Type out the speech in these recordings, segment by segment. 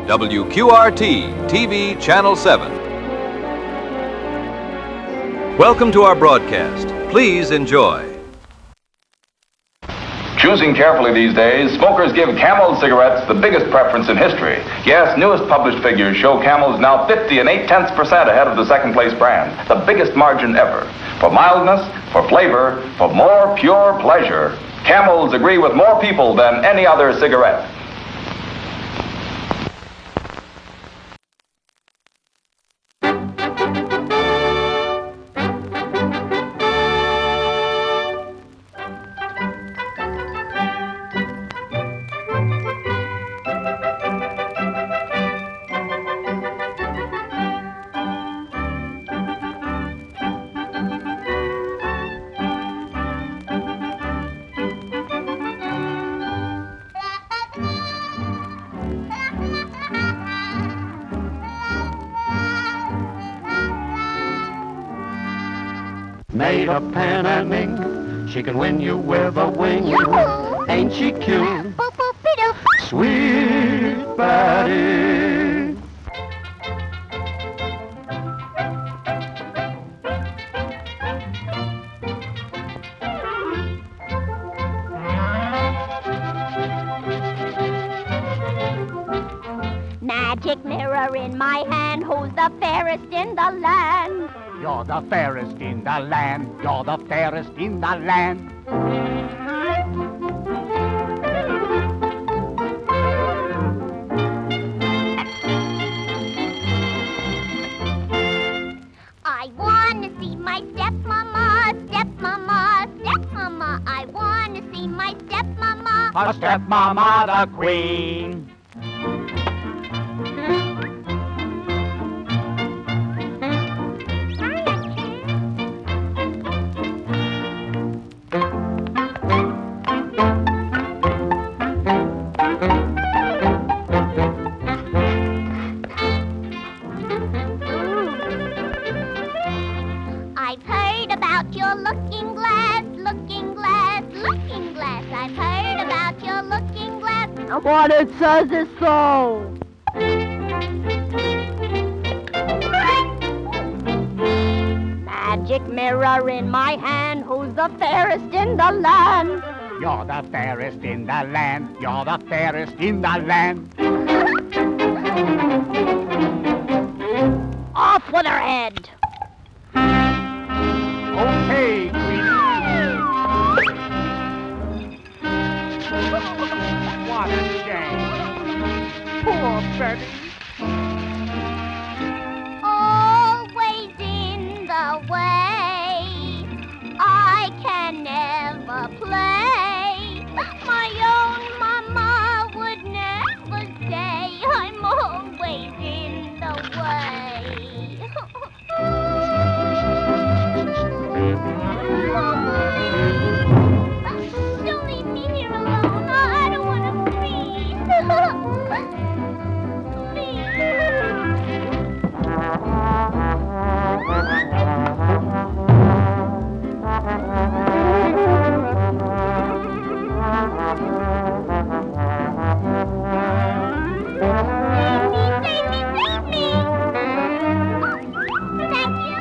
WQRT TV Channel 7. Welcome to our broadcast. Please enjoy. Choosing carefully these days, smokers give Camel cigarettes the biggest preference in history. Yes, newest published figures show Camel is now 50 and 0.8% ahead of the second-place brand, the biggest margin ever. For mildness, for flavor, for more pure pleasure, Camels agree with more people than any other cigarette. Made of pen and ink, she can win you with a wing. Yoo-hoo! Ain't she cute? Sweet Betty. Magic mirror in my hand, who's the fairest in the land? You're the fairest in the land. You're the fairest in the land. I want to see my stepmama, stepmama, stepmama. I want to see my stepmama. Her stepmama, the queen. I've heard about your looking glass, looking glass, looking glass. I've heard about your looking glass. And what it says is so. Magic mirror in my hand, who's the fairest in the land? You're the fairest in the land. You're the fairest in the land. Off with her head. Okay, queen. What a shame. Poor Betty. Always in the way. I can never play. My own mama would never say I'm always in the way. Don't leave me here alone. I don't want to freeze. Save me, save me! Thank you.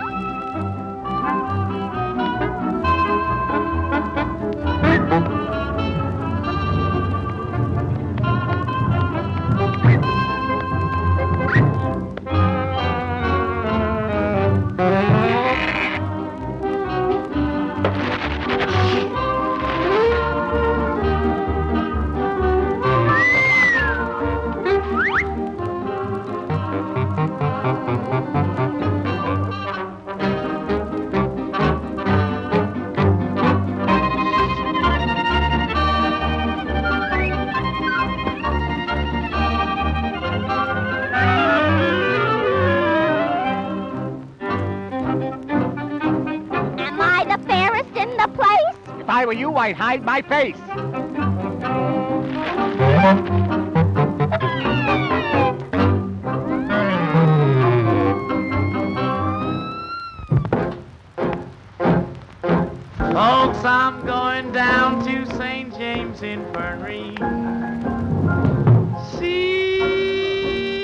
If I were you, I'd hide my face. Folks, I'm going down to St. James Infirmary. See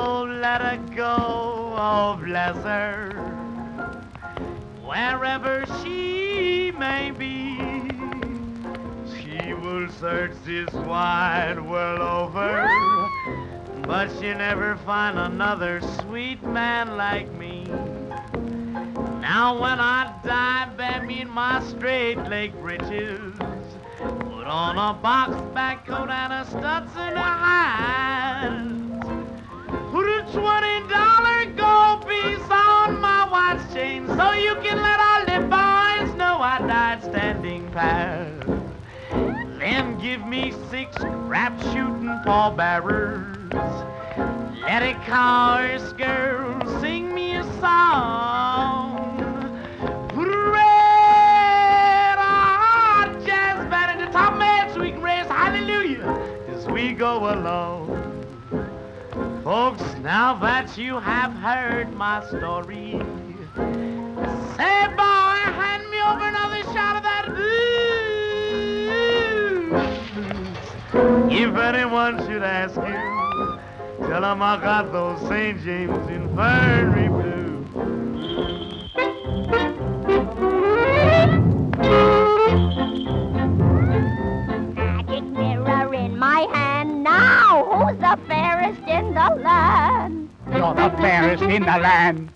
Oh, let her go, oh, bless her. Wherever she may be, she will search this wide world over, but she'll never find another sweet man like me. Now when I die, bear me in my straight leg breeches, put on a box back coat and a Stetson hat. Put a $20 gold piece on my watch chain so you can let all the boys know I died standing pat. Then give me 6 crap-shooting pallbearers. Let a chorus girl sing me a song. Put a red hot jazz band at the top man so we can raise hallelujah as we go along. Folks, now that you have heard my story, say, boy, hand me over another shot of that blues. If anyone should ask you, tell them I got those St. James Infirmary blues. Magic mirror in my hand now. Who's the fairest in the land? You're the fairest in the land.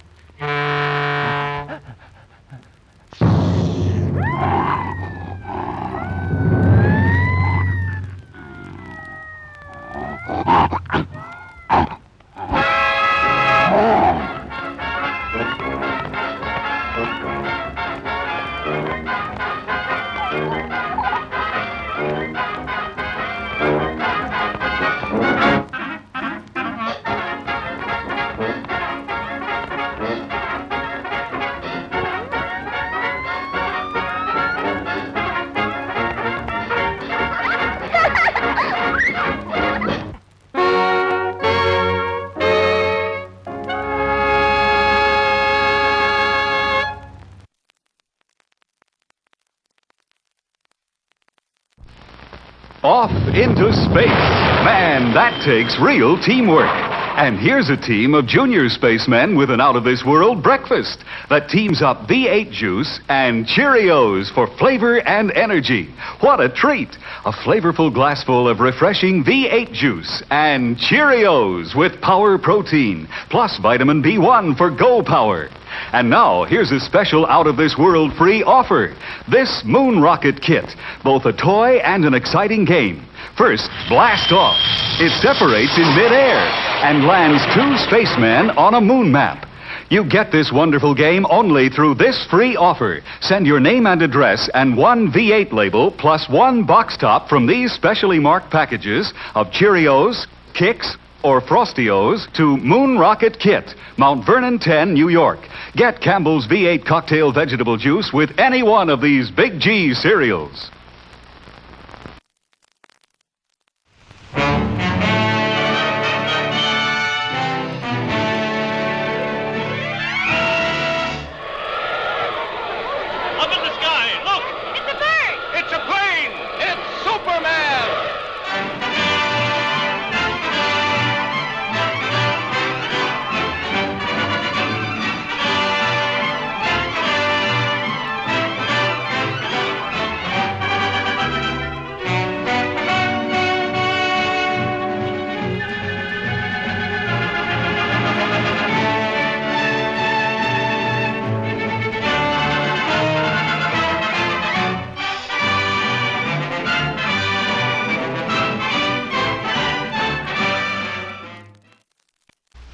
Off into space. Man, that takes real teamwork. And here's a team of junior spacemen with an out-of-this-world breakfast that teams up V8 juice and Cheerios for flavor and energy. What a treat! A flavorful glassful of refreshing V8 juice and Cheerios with power protein, plus vitamin B1 for Go Power. And now, here's a special out-of-this-world free offer. This Moon Rocket Kit, both a toy and an exciting game. First, blast off. It separates in midair and lands 2 spacemen on a moon map. You get this wonderful game only through this free offer. Send your name and address and 1 V8 label plus 1 box top from these specially marked packages of Cheerios, Kix, or Frostios to Moon Rocket Kit, Mount Vernon 10, New York. Get Campbell's V8 cocktail vegetable juice with any one of these Big G cereals. Up in the sky, look! It's a bird. It's a plane! It's Superman!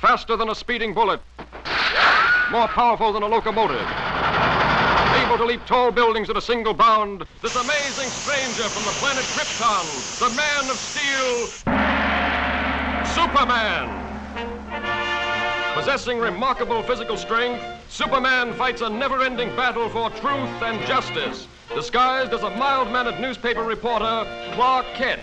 Faster than a speeding bullet, more powerful than a locomotive, able to leap tall buildings at a single bound, this amazing stranger from the planet Krypton, the Man of Steel, Superman. Possessing remarkable physical strength, Superman fights a never-ending battle for truth and justice, disguised as a mild-mannered newspaper reporter, Clark Kent.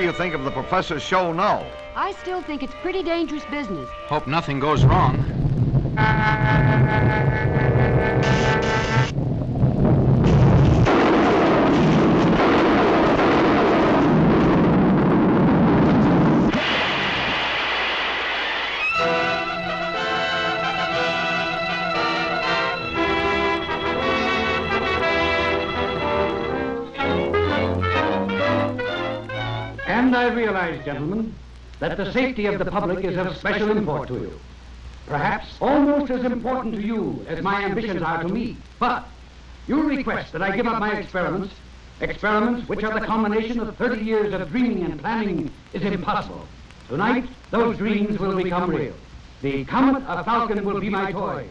do you think of the professor's show now? I still think it's pretty dangerous business. Hope nothing goes wrong. And I realize, gentlemen, that the safety of the public is of special import to you. Perhaps almost as important to you as my ambitions are to me. But you request that I give up my experiments which are the culmination of 30 years of dreaming and planning is impossible. Tonight, those dreams will become real. The comet of Falcon will be my toy.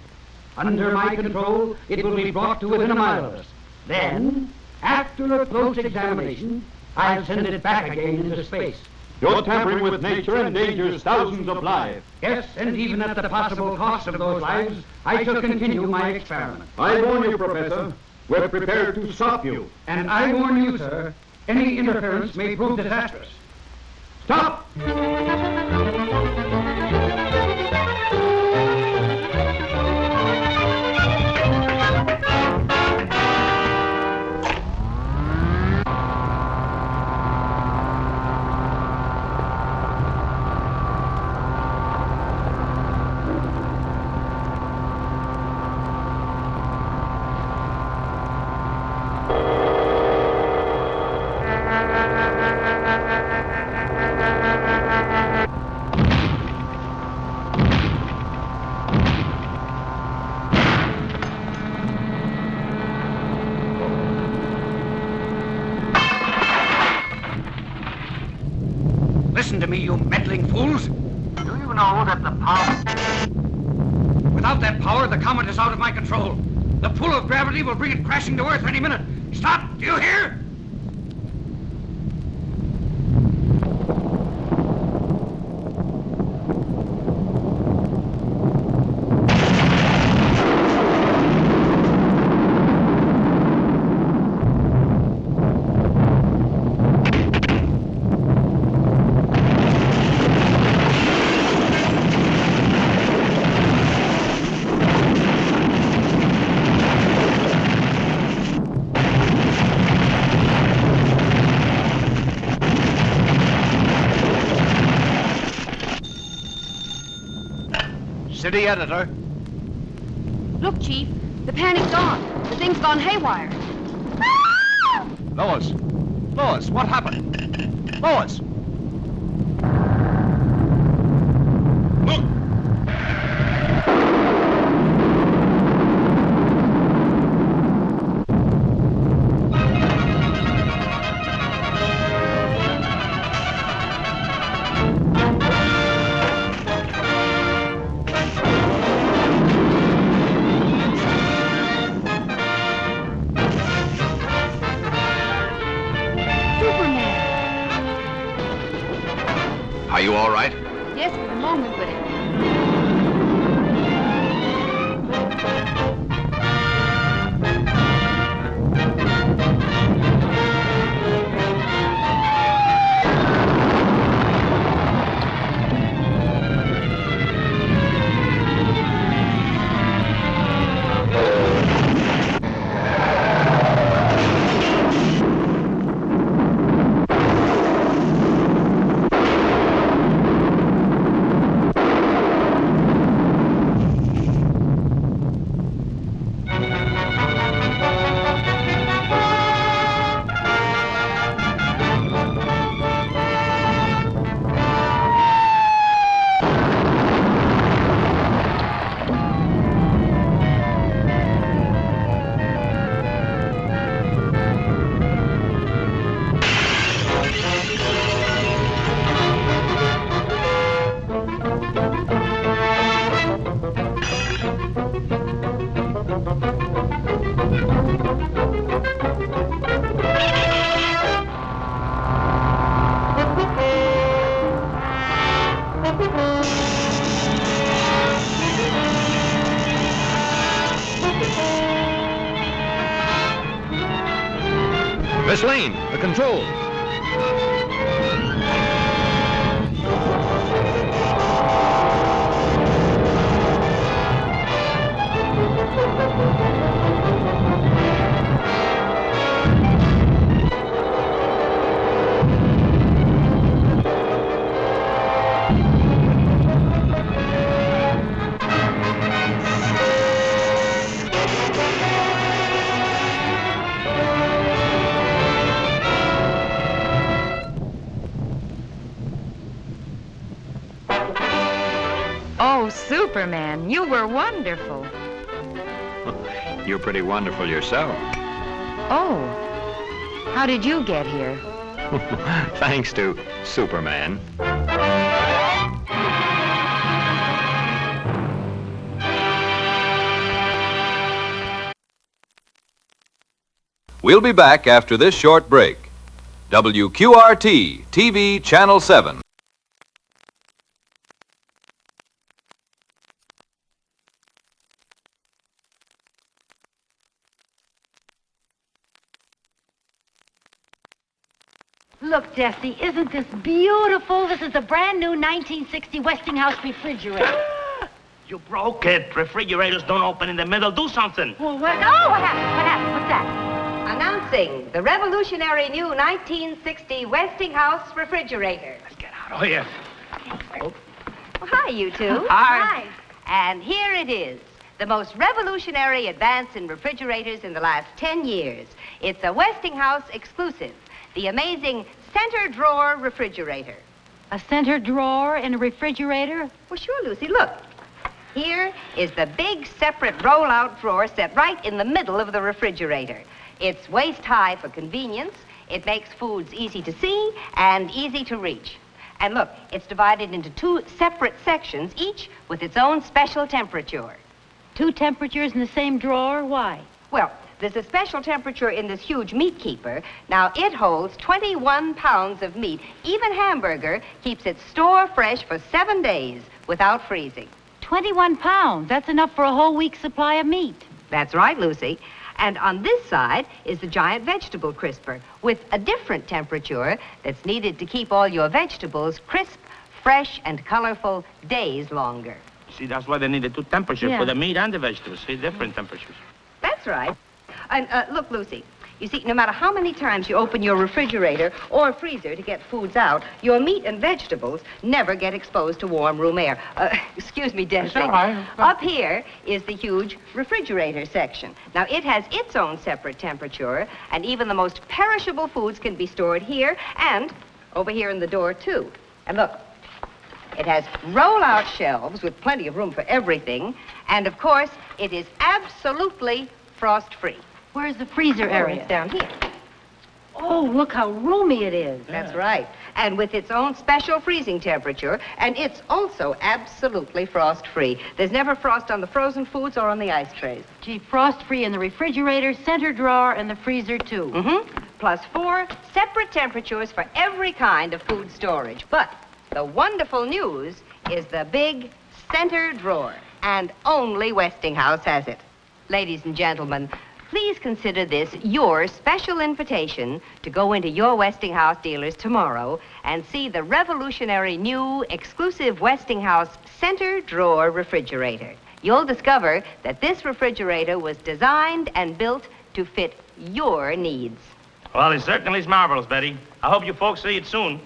Under my control, it will be brought to within a mile of us. Then, after a close examination, I'll send it back again into space. You're tampering with nature and endangers thousands of lives. Yes, and even at the possible cost of those lives, I shall continue my experiment. I warn you, Professor, we're prepared to stop you. And I warn you, sir, any interference may prove disastrous. Stop! Listen to me, you meddling fools. Do you know that the power... Without that power, the comet is out of my control. The pull of gravity will bring it crashing to Earth any minute. Stop! Do you hear? City editor. Look, Chief, the panic's on. The thing's gone haywire. Lois. Lois, what happened? Lois! Look! Are you all right? Yes, for the moment, but it... Miss Lane, the controls. Superman. You were wonderful. You're pretty wonderful yourself. Oh, how did you get here? Thanks to Superman. We'll be back after this short break. WQRT, TV Channel 7. Look, Jesse, isn't this beautiful? This is a brand new 1960 Westinghouse refrigerator. You broke it. Refrigerators don't open in the middle. Do something. Well, what? Oh, what happened? What happened? What's that? Announcing the revolutionary new 1960 Westinghouse refrigerator. Let's get out of here. Well, hi, you two. Hi. And here it is. The most revolutionary advance in refrigerators in the last 10 years. It's a Westinghouse exclusive. The amazing center drawer refrigerator. A center drawer in a refrigerator? Well, sure, Lucy. Look. Here is the big separate roll-out drawer set right in the middle of the refrigerator. It's waist-high for convenience. It makes foods easy to see and easy to reach. And look, it's divided into two separate sections, each with its own special temperature. Two temperatures in the same drawer? Why? Well, there's a special temperature in this huge meat keeper. Now, it holds 21 pounds of meat. Even hamburger keeps it store fresh for 7 days without freezing. 21 pounds. That's enough for a whole week's supply of meat. That's right, Lucy. And on this side is the giant vegetable crisper with a different temperature that's needed to keep all your vegetables crisp, fresh, and colorful days longer. See, that's why they need the two temperatures for the meat and the vegetables. See, different temperatures. That's right. And look, Lucy, you see, no matter how many times you open your refrigerator or freezer to get foods out, your meat and vegetables never get exposed to warm room air. Excuse me, Desi. Up here is the huge refrigerator section. Now, it has its own separate temperature, and even the most perishable foods can be stored here and over here in the door, too. And look, it has roll-out shelves with plenty of room for everything, and, of course, it is absolutely frost-free. Where's the freezer area? It's down here. Oh, look how roomy it is. That's right. And with its own special freezing temperature, and it's also absolutely frost-free. There's never frost on the frozen foods or on the ice trays. Gee, frost-free in the refrigerator, center drawer, and the freezer, too. Mm-hmm. Plus 4 separate temperatures for every kind of food storage. But the wonderful news is the big center drawer, and only Westinghouse has it. Ladies and gentlemen, please consider this your special invitation to go into your Westinghouse dealers tomorrow and see the revolutionary new exclusive Westinghouse center drawer refrigerator. You'll discover that this refrigerator was designed and built to fit your needs. Well, it certainly is marvelous, Betty. I hope you folks see it soon.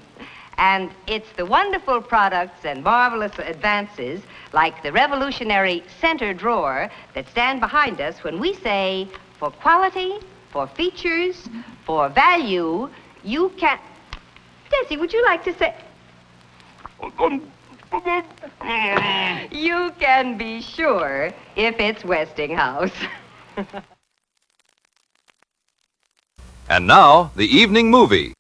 And it's the wonderful products and marvelous advances like the revolutionary center drawer that stand behind us when we say, for quality, for features, for value, you can... Desi, would you like to say... You can be sure if it's Westinghouse. And now, the evening movie.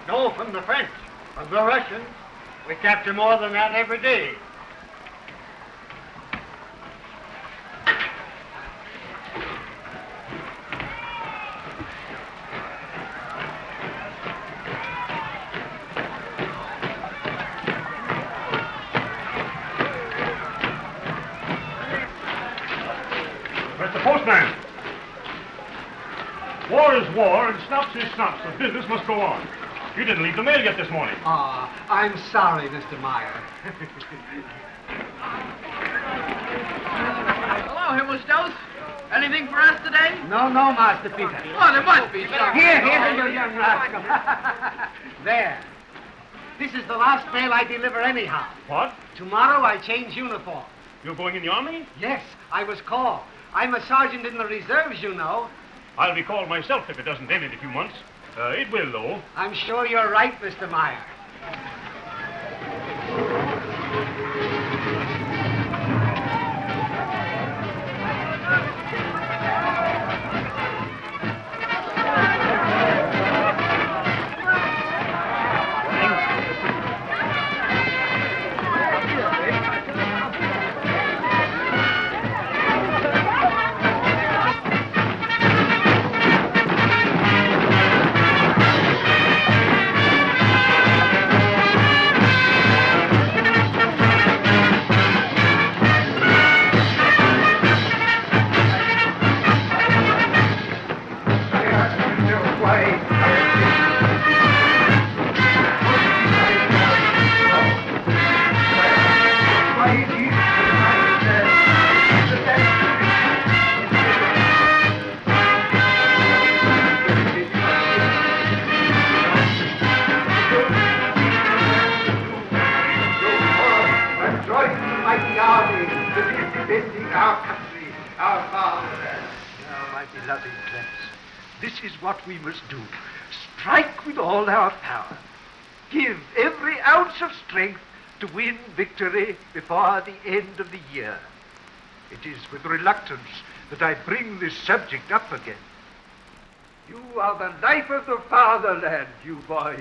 No, from the French. From the Russians. We capture more than that every day. Mr. Postman. War is war, and snops is snops. The business must go on. You didn't leave the mail yet this morning. Ah, I'm sorry, Mr. Meyer. Hello, Himmelsdose. Anything for us today? No, Master Peter. Oh, there must be. Here, you young rascal. There. This is the last mail I deliver anyhow. What? Tomorrow I change uniform. You're going in the army? Yes, I was called. I'm a sergeant in the reserves, you know. I'll be called myself if it doesn't end in a few months. It will, though. I'm sure you're right, Mr. Meyer. This is what we must do. Strike with all our power. Give every ounce of strength to win victory before the end of the year. It is with reluctance that I bring this subject up again. You are the life of the fatherland, you boys.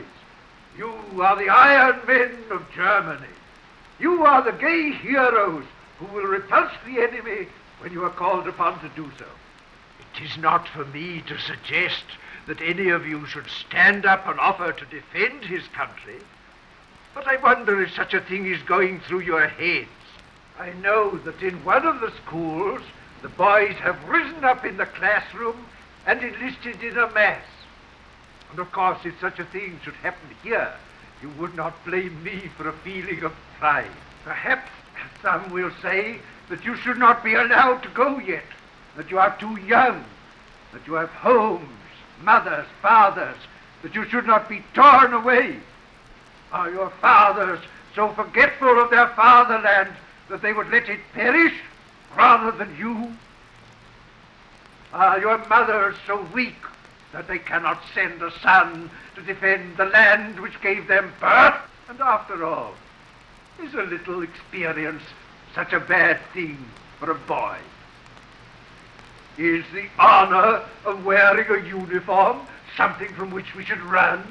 You are the iron men of Germany. You are the gay heroes who will repulse the enemy when you are called upon to do so. It is not for me to suggest that any of you should stand up and offer to defend his country, but I wonder if such a thing is going through your heads. I know that in one of the schools, the boys have risen up in the classroom and enlisted in a mass. And of course, if such a thing should happen here, you would not blame me for a feeling of pride. Perhaps some will say that you should not be allowed to go yet, that you are too young, that you have homes, mothers, fathers, that you should not be torn away. Are your fathers so forgetful of their fatherland that they would let it perish rather than you? Are your mothers so weak that they cannot send a son to defend the land which gave them birth? And after all, is a little experience such a bad thing for a boy? Is the honor of wearing a uniform something from which we should run?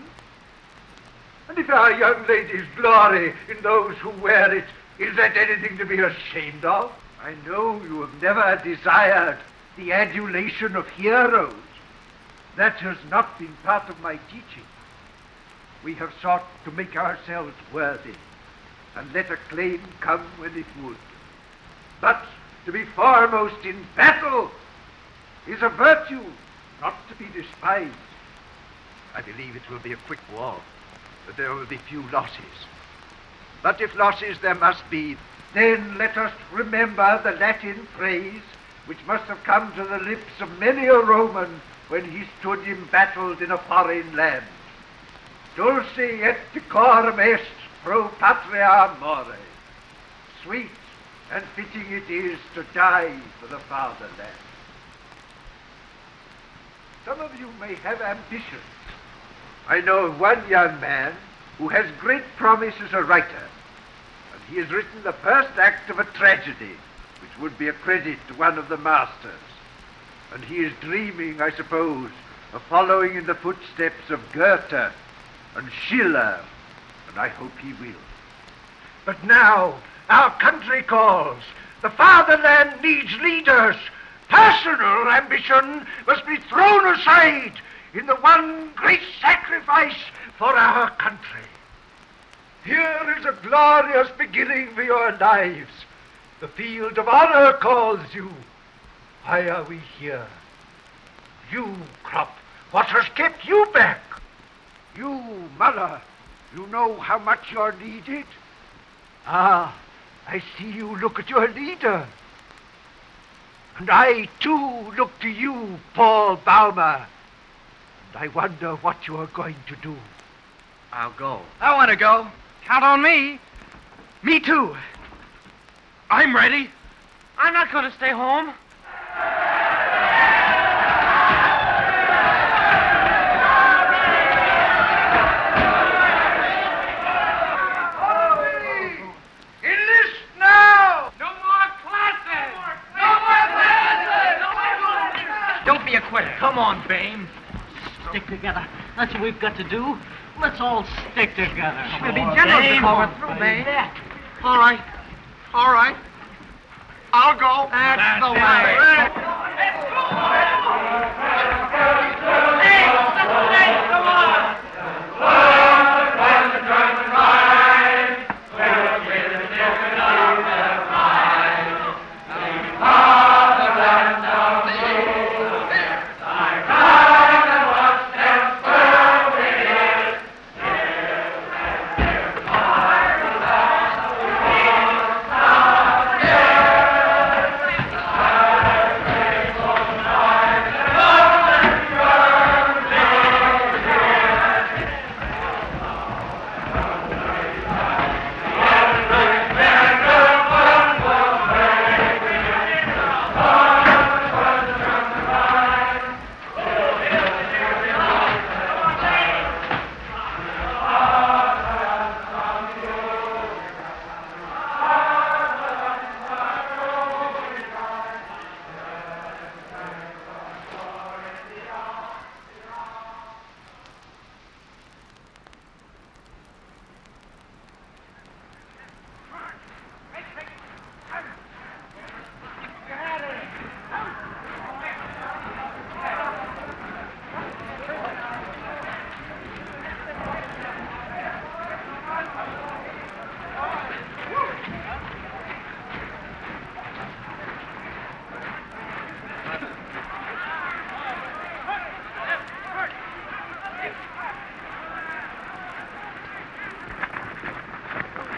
And if our young ladies glory in those who wear it, is that anything to be ashamed of? I know you have never desired the adulation of heroes. That has not been part of my teaching. We have sought to make ourselves worthy and let acclaim come when it would. But to be foremost in battle is a virtue not to be despised. I believe it will be a quick war, that there will be few losses. But if losses there must be, then let us remember the Latin phrase which must have come to the lips of many a Roman when he stood embattled in a foreign land. Dulce et decorum est pro patria more. Sweet and fitting it is to die for the fatherland. Some of you may have ambitions. I know of one young man who has great promise as a writer, and he has written the first act of a tragedy, which would be a credit to one of the masters. And he is dreaming, I suppose, of following in the footsteps of Goethe and she'll learn, and I hope he will. But now, our country calls. The fatherland needs leaders. Personal ambition must be thrown aside in the one great sacrifice for our country. Here is a glorious beginning for your lives. The field of honor calls you. Why are we here? You, Crop, what has kept you back? You, Mother, you know how much you're needed? Ah, I see you look at your leader. And I, too, look to you, Paul Baumer. And I wonder what you are going to do. I'll go. I want to go. Count on me. Me too. I'm ready. I'm not going to stay home. Enlist now! No more classes! No more classes! Don't be a quitter. Come on, Bame. Stick together. That's what we've got to do. Let's all stick together. We'll be generals before we're through, Bame. All right. All right. I'll go. That's the way.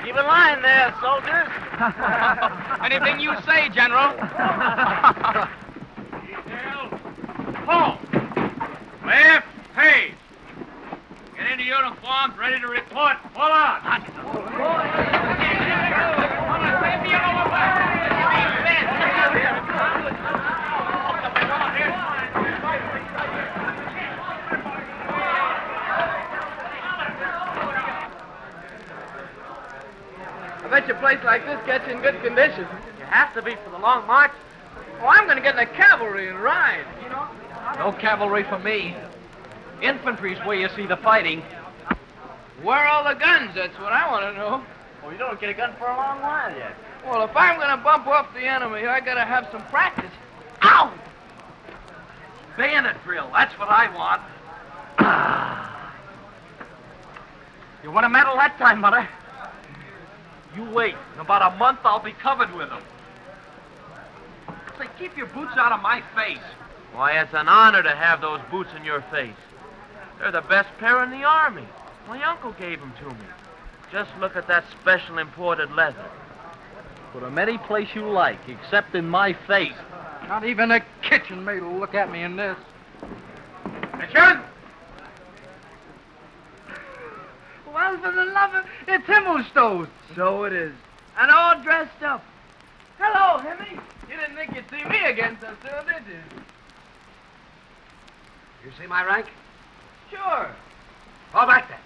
Keep in line there, soldiers. Anything you say, General. Pull! Left, pace! Get into uniforms, ready to report. Pull out! I bet you a place like this gets you in good condition. You have to be for the long march. Oh, I'm going to get in the cavalry and ride, you know. No cavalry for me. Infantry's where you see the fighting. Where are all the guns? That's what I want to know. Well, you don't get a gun for a long while yet. Well, if I'm going to bump off the enemy, I got to have some practice. Ow! Bayonet drill, that's what I want. You want a medal that time, Mother? You wait. In about a month, I'll be covered with them. Say, keep your boots out of my face. Why, it's an honor to have those boots in your face. They're the best pair in the Army. My uncle gave them to me. Just look at that special imported leather. Put them any place you like, except in my face. Not even a kitchen maid will look at me in this. Attention! Well, for the love of... It's Himmelstoß. So it is. And all dressed up. Hello, Himmy. You didn't think you'd see me again so soon, did you? You see my rank? Sure. Fall back then.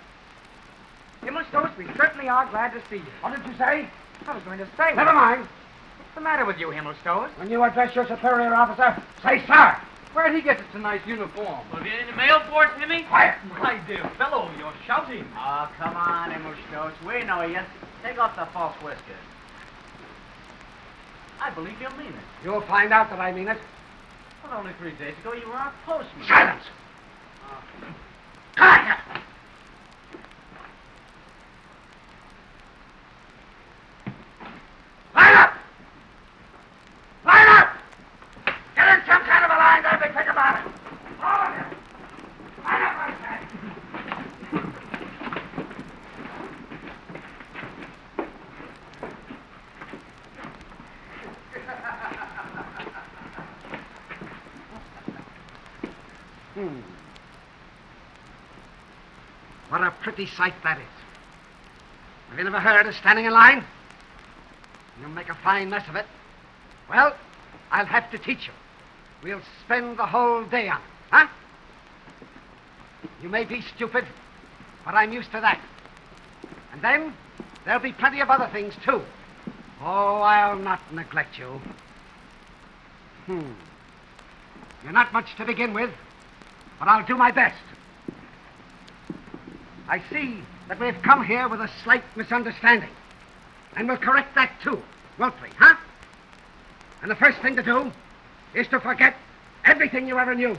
Himmelstoß, we certainly are glad to see you. What did you say? I was going to say... Never mind. What's the matter with you, Himmelstoß? When you address your superior officer, say sir. Where'd he get such a nice uniform? Well, get in the mail for it, Timmy? Quiet! My dear fellow, you're shouting. Oh, come on, Emilstos. We know you. Take off the false whiskers. I believe you mean it. You'll find out that I mean it. Well, only 3 days ago you were our postman. Silence! Come on here! Line up! Line up! Get in some kind of a line, don't be quick about it. All of you! Line up, I say! What a pretty sight that is. Have you never heard of standing in line? You'll make a fine mess of it. Well, I'll have to teach you. We'll spend the whole day on it, huh? You may be stupid, but I'm used to that. And then, there'll be plenty of other things, too. Oh, I'll not neglect you. You're not much to begin with, but I'll do my best. I see that we've come here with a slight misunderstanding. And we'll correct that, too, won't we, huh? And the first thing to do is to forget everything you ever knew.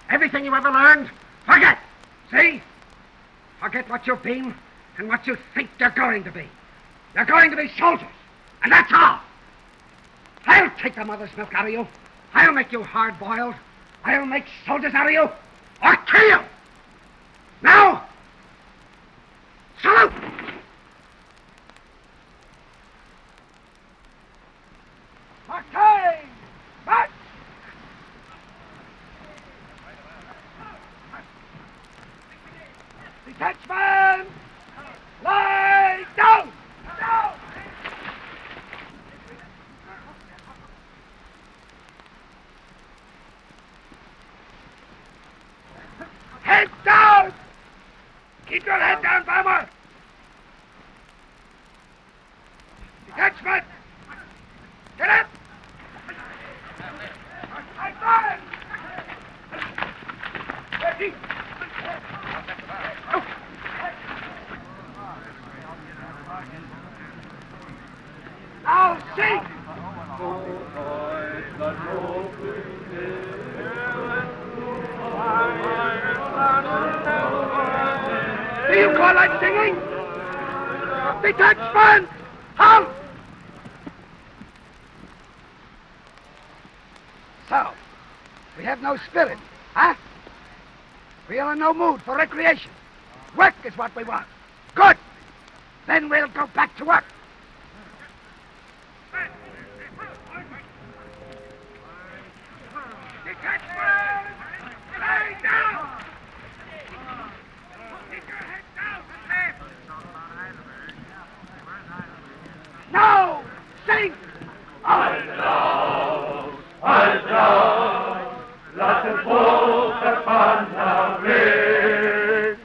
Everything you ever learned, forget. See? Forget what you've been and what you think you're going to be. You're going to be soldiers, and that's all. I'll take the mother's milk out of you. I'll make you hard-boiled. I'll make soldiers out of you, or kill you. Now, salute! Okay, march! Detachment! Lie down! Down! Head down! Keep your head down, farmer! Detachment! Get up! I fire! Ready! Oh. Now sing! Do you call that singing? Detachment! Halt! So, we have no spirit, huh? We are in no mood for recreation. Work is what we want. Good! Then we'll go back to work. Detachment! Lay down! Keep your head down, man! Now, sing! Lass uns Boot der Panzer wehen.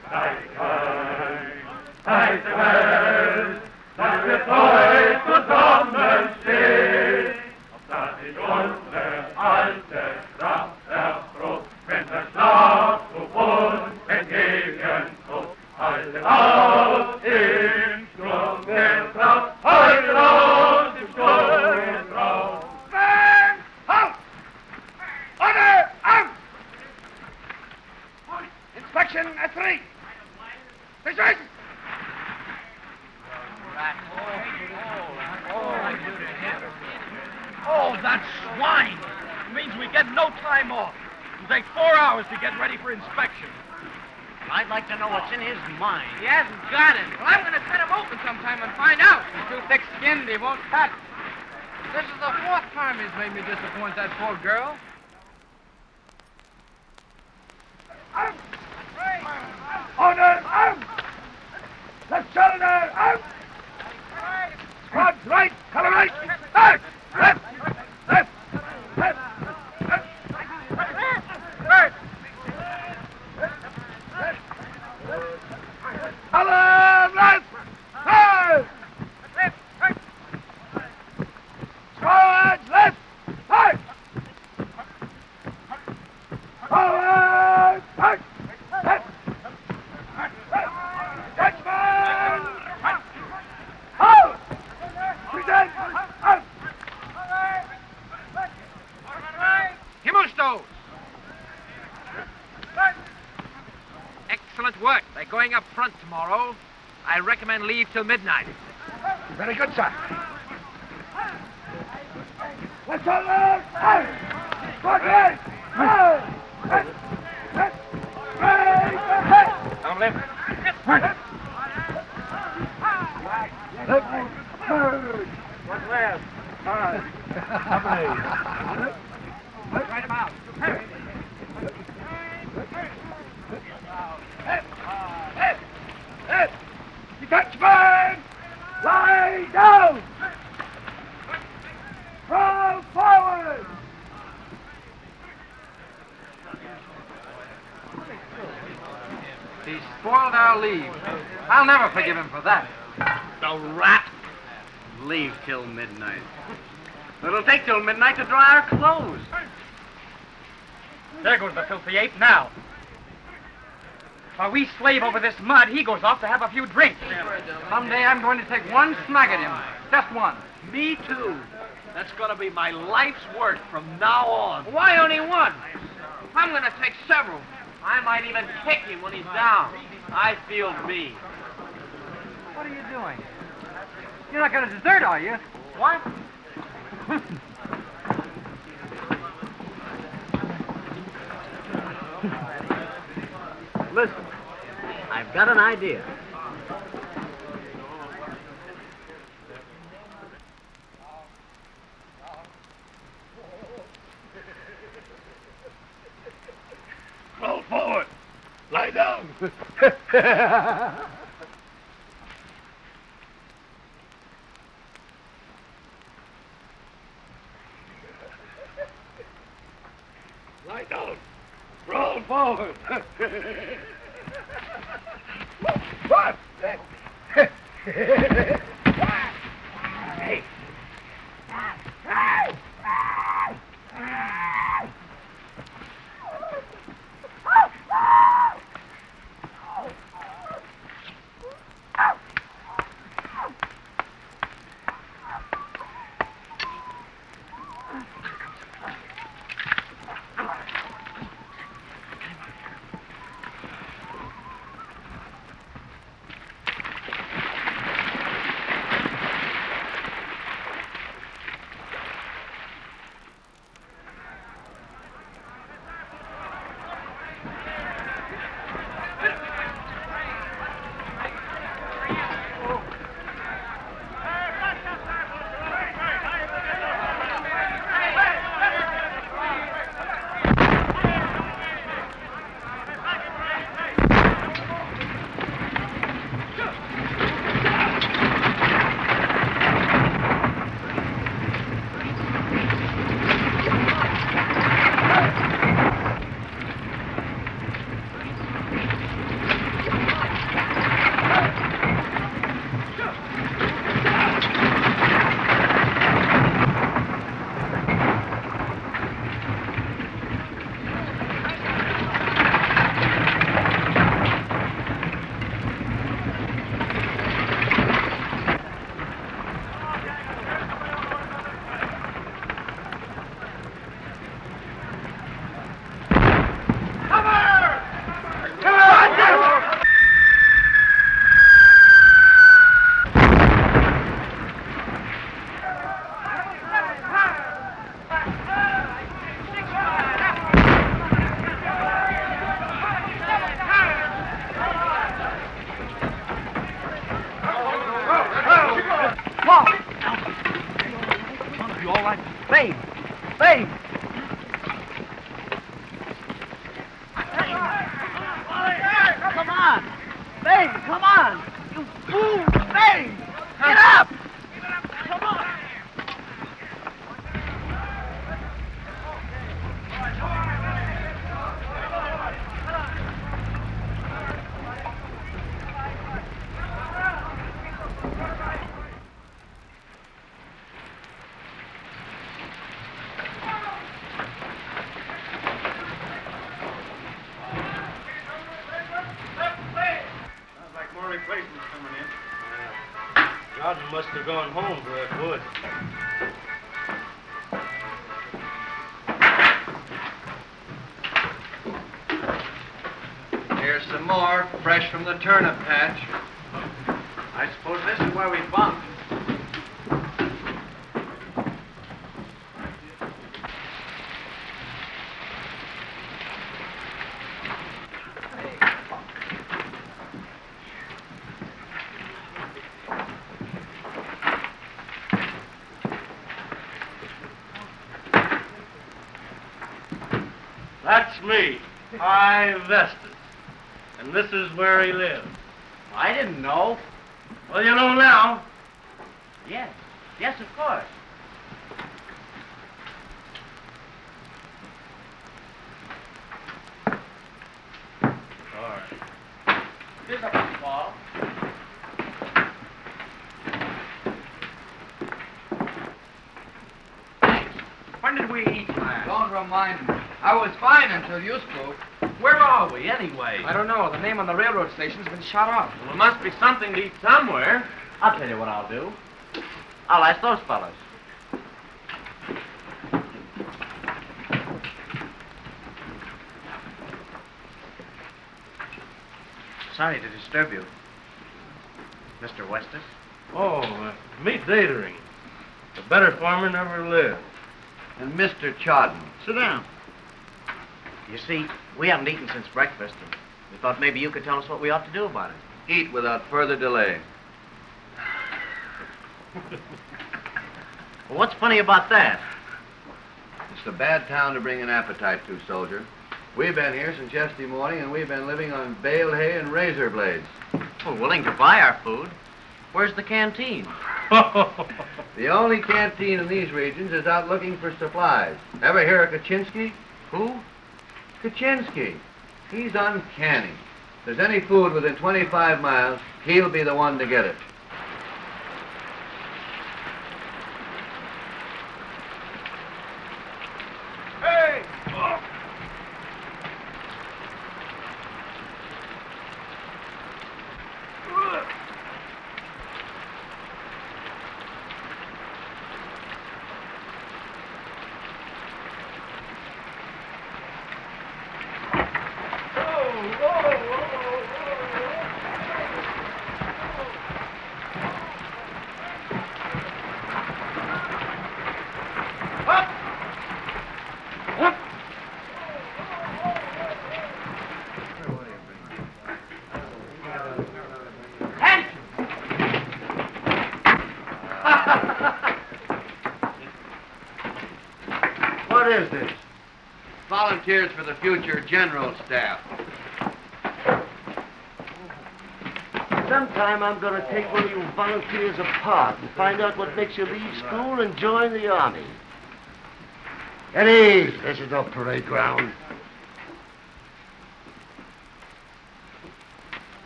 Heiße Welt, dass wir treu zusammenstehen. Ob das nicht unsere alte Kraft erprobt, wenn der Schlag zu uns entgegenkommt. Haltet aus im Sturm der Kraft, haltet aus im Sturm der Kraft. Halt! Order, out! Inspection at 3. Dismiss! Oh, that swine! It means we get no time off. It'll take 4 hours to get ready for inspection. I'd like to know what's in his mind. He hasn't got it. Well, I'm going to cut him open sometime and find out. He's too thick-skinned, he won't cut. This is the 4th time he's made me disappoint that poor girl. Order, out! Left shoulder, out! Squad right, color right, back! Left, left, left, left, right, color left, right! Squad left, right! tomorrow, I recommend leave till midnight. Very good, sir. Let's all out! Good right! Down left. What's left? All right. Right about. Detachment! Lie down! Roll forward! He spoiled our leave. I'll never forgive him for that. The rat! Leave till midnight. It'll take till midnight to dry our clothes. There goes the filthy ape now. While we slave over this mud, he goes off to have a few drinks. Someday I'm going to take one snag at him. Just one. Me too. That's going to be my life's work from now on. Why only one? I'm going to take several. I might even kick him when he's down. I feel me. What are you doing? You're not going to desert, are you? What? Listen, I've got an idea. Roll forward! Lie down! Lie down! Roll forward! What? Hey! Babe! Babe! Come on! Babe, come on! You fool! Babe! Get up! Come on! Replacements coming in. Jordan must have gone home for that wood. Here, some more, fresh from the turnip patch. I suppose this is where we bunked. That's me. High Vestas. And this is where he lives. I didn't know. Well, you know now. Yes. Yes, of course. All right. Here's a ball. When did we eat last? Don't remind me. I was fine until you spoke. Where are we, anyway? I don't know. The name on the railroad station's been shut off. Well, there must be something to eat somewhere. I'll tell you what I'll do. I'll ask those fellas. Sorry to disturb you, Mr. Weston. Oh, meet Datering. A better farmer never lived. And Mr. Chawden. Sit down. You see, we haven't eaten since breakfast, and we thought maybe you could tell us what we ought to do about it. Eat without further delay. Well, what's funny about that? It's a bad town to bring an appetite to, soldier. We've been here since yesterday morning, and we've been living on baled hay and razor blades. We're willing to buy our food. Where's the canteen? The only canteen in these regions is out looking for supplies. Ever hear of Kaczynski? Who? Kaczynski. He's uncanny. If there's any food within 25 miles, he'll be the one to get it. Hey! What is this? Volunteers for the future general staff. Sometime I'm going to take one of you volunteers apart and find out what makes you leave school and join the army. Eddie, this is no parade ground.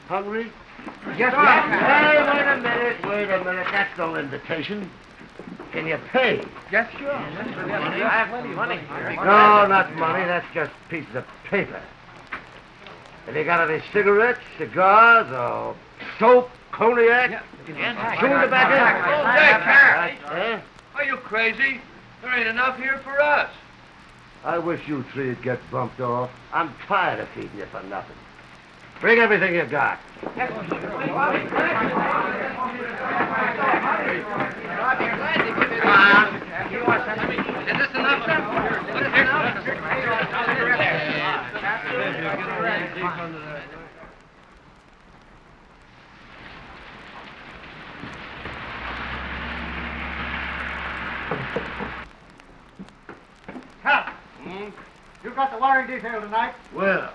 Hungry? Yes, Hey, wait a minute. That's no invitation. Can you pay? Yes, sure. I have plenty of money. No, not money. That's just pieces of paper. Have you got any cigarettes, cigars, or soap, cognac? Chewing tobacco? Oh, Dick, Eh? are you crazy? There ain't enough here for us. I wish you three'd get bumped off. I'm tired of feeding you for nothing. Bring everything you got. Is this enough? Cap, you got the wiring detail tonight? Well,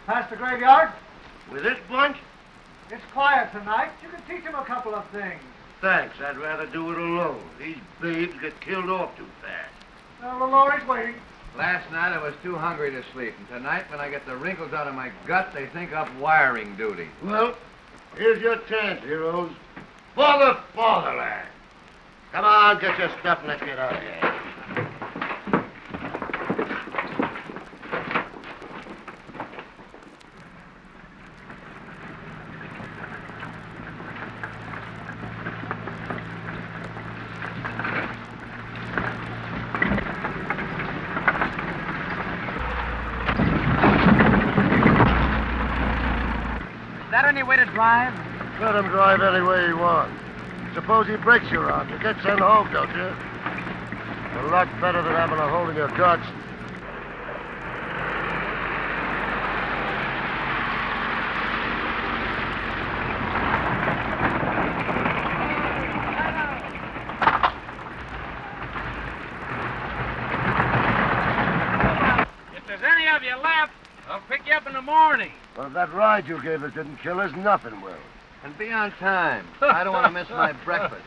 Past the graveyard? with this bunch? It's quiet tonight. You can teach them a couple of things. Thanks. I'd rather do it alone. These babes get killed off too fast. Well, the lorry's waiting. Last night I was too hungry to sleep, and tonight when I get the wrinkles out of my gut, they think up wiring duty. Well, here's your chance, heroes. For the fatherland. Come on, get your stuff and let's get out of here. any way to drive? Let him drive any way he wants. Suppose he breaks your arm. You get sent home, don't you? A lot better than having a hole in your guts. If there's any of you left, I'll pick you up in the morning. Well, if that ride you gave us didn't kill us, nothing will. And be on time. I don't want to miss my breakfast.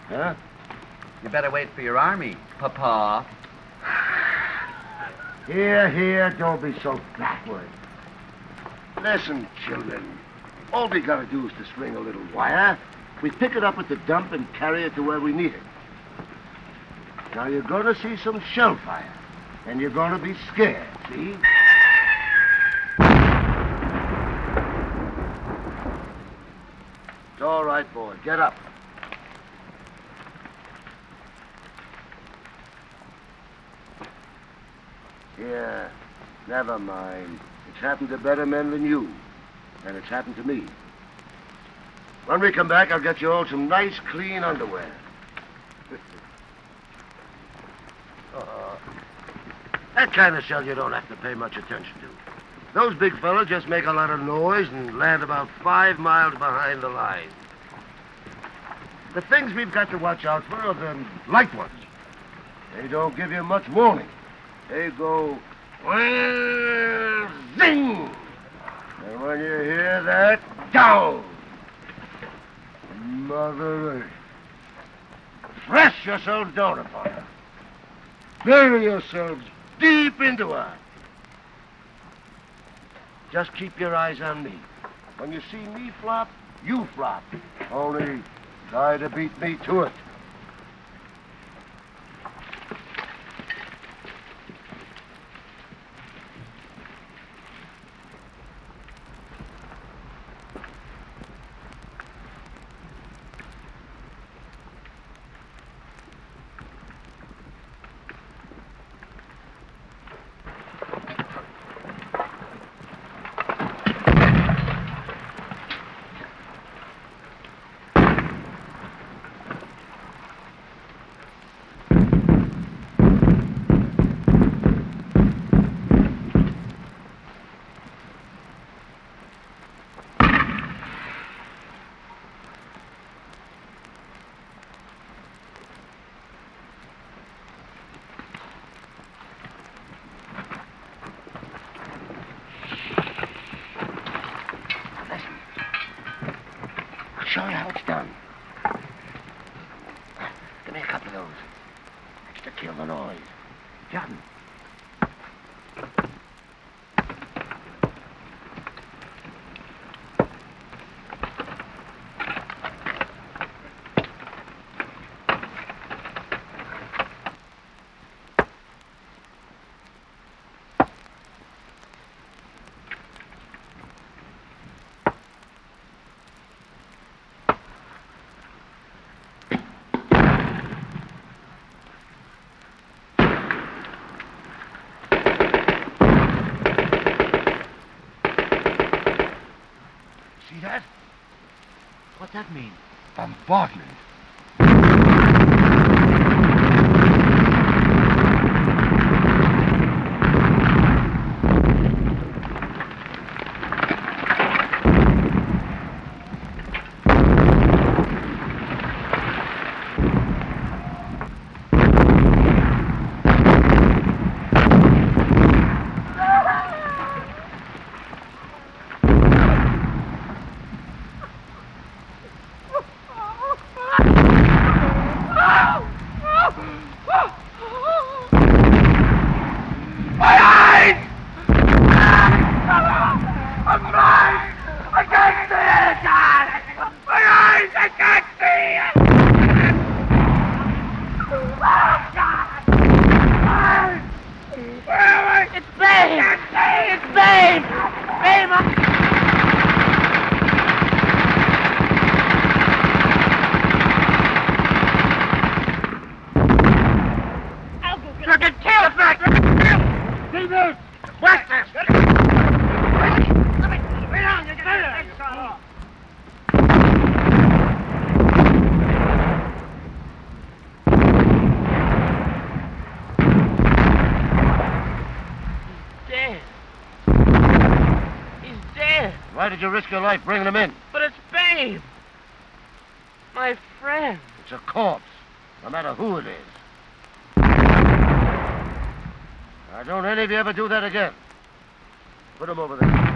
Huh? You better wait for your army, Papa. Here, don't be so backward. Listen, children. All we gotta do is to string a little wire. We pick it up at the dump and carry it to where we need it. Now you're gonna see some shell fire. And you're gonna be scared, see? It's all right, boy. Get up. Yeah, never mind. It's happened to better men than you. And it's happened to me. When we come back, I'll get you all some nice, clean underwear. That kind of shell you don't have to pay much attention to. Those big fellas just make a lot of noise and land about 5 miles behind the line. The things we've got to watch out for are the light ones. They don't give you much warning. They go, well, zing! And when you hear that, down! Mother Earth. Press yourselves down upon her. Bury yourselves deep into her. Just keep your eyes on me. When you see me flop, you flop. Only try to beat me to it. Show you how it's done. Give me a couple of those. That's to kill the noise. John. See that? What's that mean? Bombardment. dead. Why did you risk your life bringing him in? But it's Babe. My friend. It's a corpse, no matter who it is. Now, don't any of you ever do that again. Put him over there.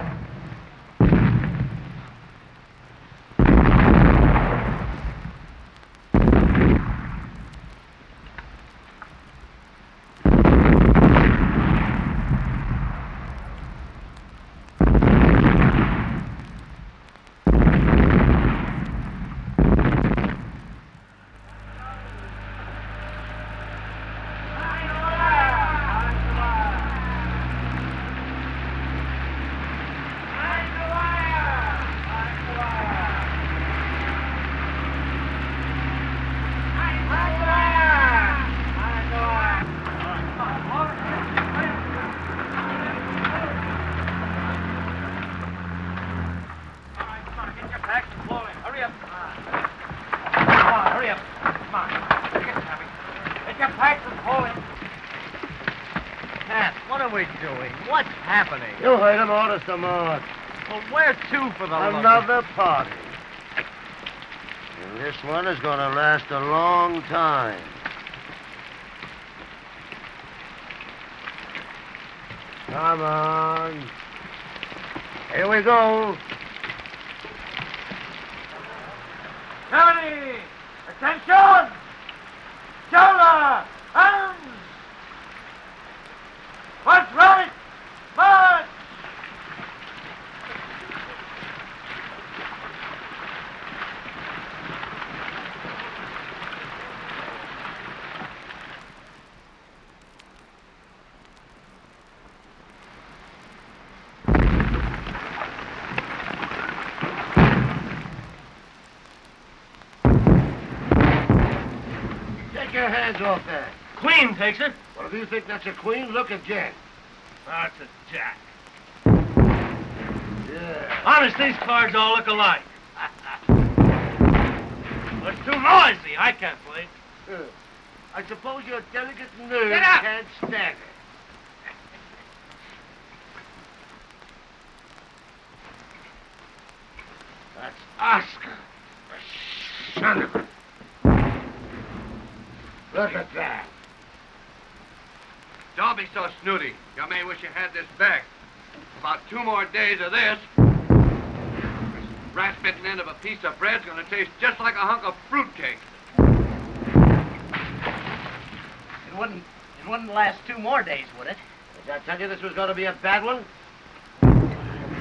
What's happening? You heard him, orders to march. Well, where to for the Another party. And this one is going to last a long time. Come on. Here we go. Company! Attention! Shoulder! Hands! What's right? March! Take your hands off that. Queen takes it. Well, if you think that's a queen, look at Jen. That's a jack. Yeah. Honest, these cards all look alike. It's too noisy. I can't play. I suppose your delicate nerves Get up! can't stand it. That's Oscar. The son of a... Look at that. Don't be so snooty. You may wish you had this back. About 2 more days of this, this rat-bitten end of a piece of bread's gonna taste just like a hunk of fruitcake. It wouldn't last 2 more days, would it? Did I tell you this was going to be a bad one?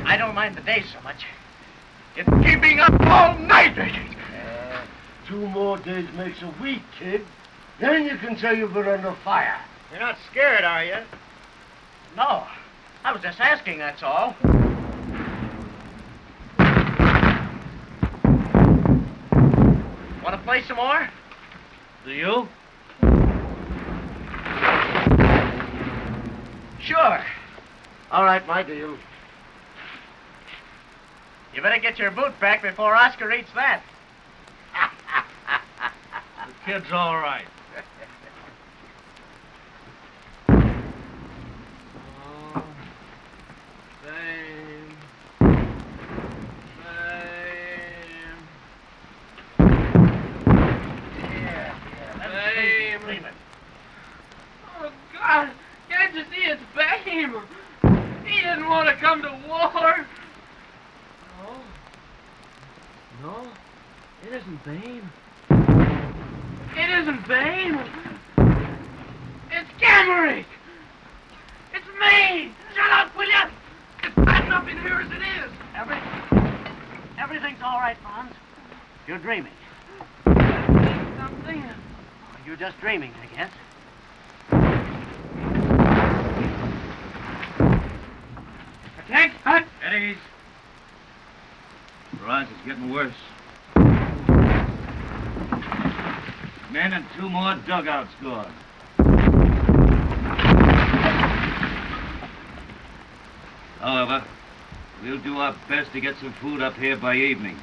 I don't mind the days so much. It's keeping up all night. 2 more days makes a week, kid. Then you can say you've been under fire. You're not scared, are you? No. I was just asking, that's all. Want to play some more? Do you? Sure. All right, my deal. You better get your boot back before Oscar eats that. The kid's all right. Oh, God! Can't you see it's Babe? He didn't want to come to war. No, it isn't Babe. It isn't Babe. It's Gamerick. It's me. Shut up, will you? It's bad enough in here as it is. Everything's all right, Franz. You're dreaming. Something. You're just dreaming, I guess. Attack! Hut! At ease. Rise is getting worse. Men and 2 more dugouts gone. However, we'll do our best to get some food up here by evening.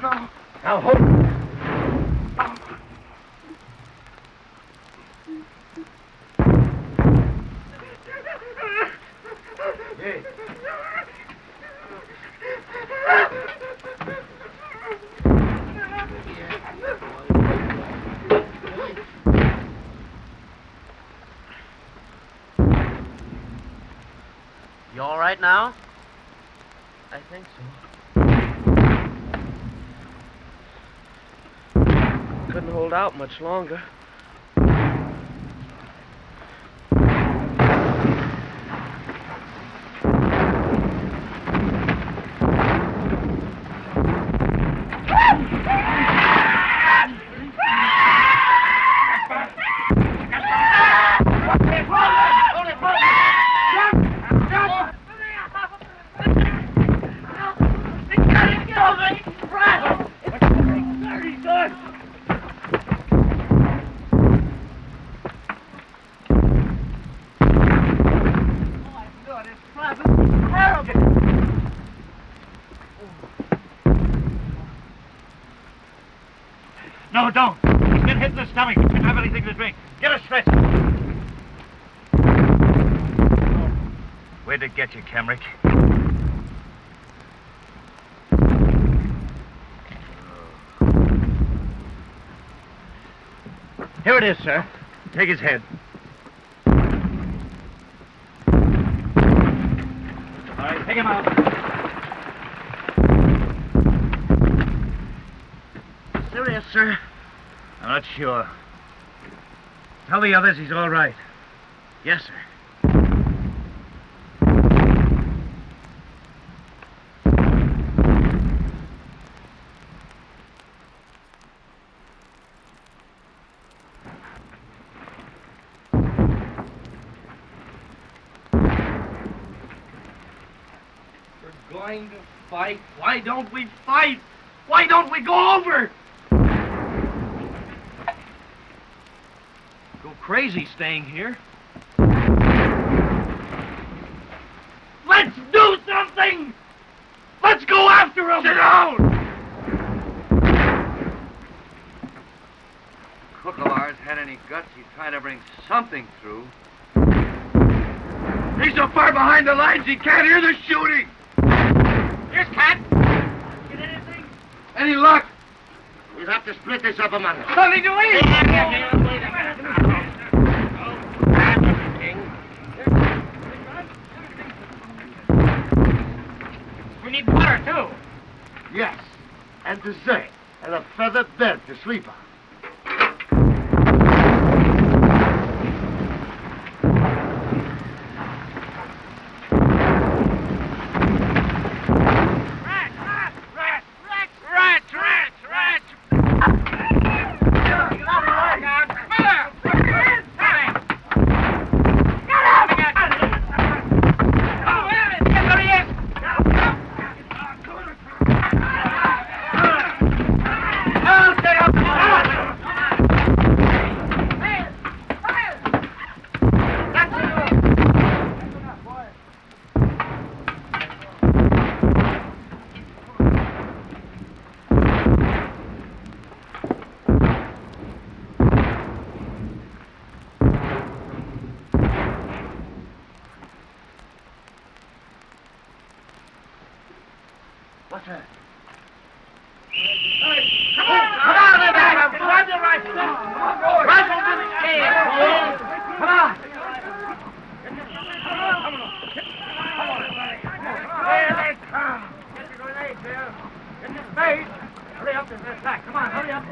No. Now hold. You all right now? I think so. Couldn't hold out much longer. No, don't. He's been hit in the stomach. He doesn't have anything to drink. Get a stretcher. Where'd it get you, Kemrick? Here it is, sir. Take his head. All right, take him out. Serious, sir? I'm not sure. Tell the others he's all right. Yes, sir. We're going to fight. Why don't we fight? Why don't we go over? Go crazy staying here. Let's do something! Let's go after him! Sit down! Cook of ours had any guts, he'd try to bring something through. He's so far behind the lines he can't hear the shooting! Here's Cat! Get anything? Any luck? We'll have to split this up among us. Something to eat! We need water, too. Yes, and dessert, and a feather bed to sleep on. What's that? Come on, everybody! Grab your rifle! Rifle to the scale! Come on! Here they come! Get your grenade, Bill. Get your spade. Hurry up, there's their sack. Come on, hurry up.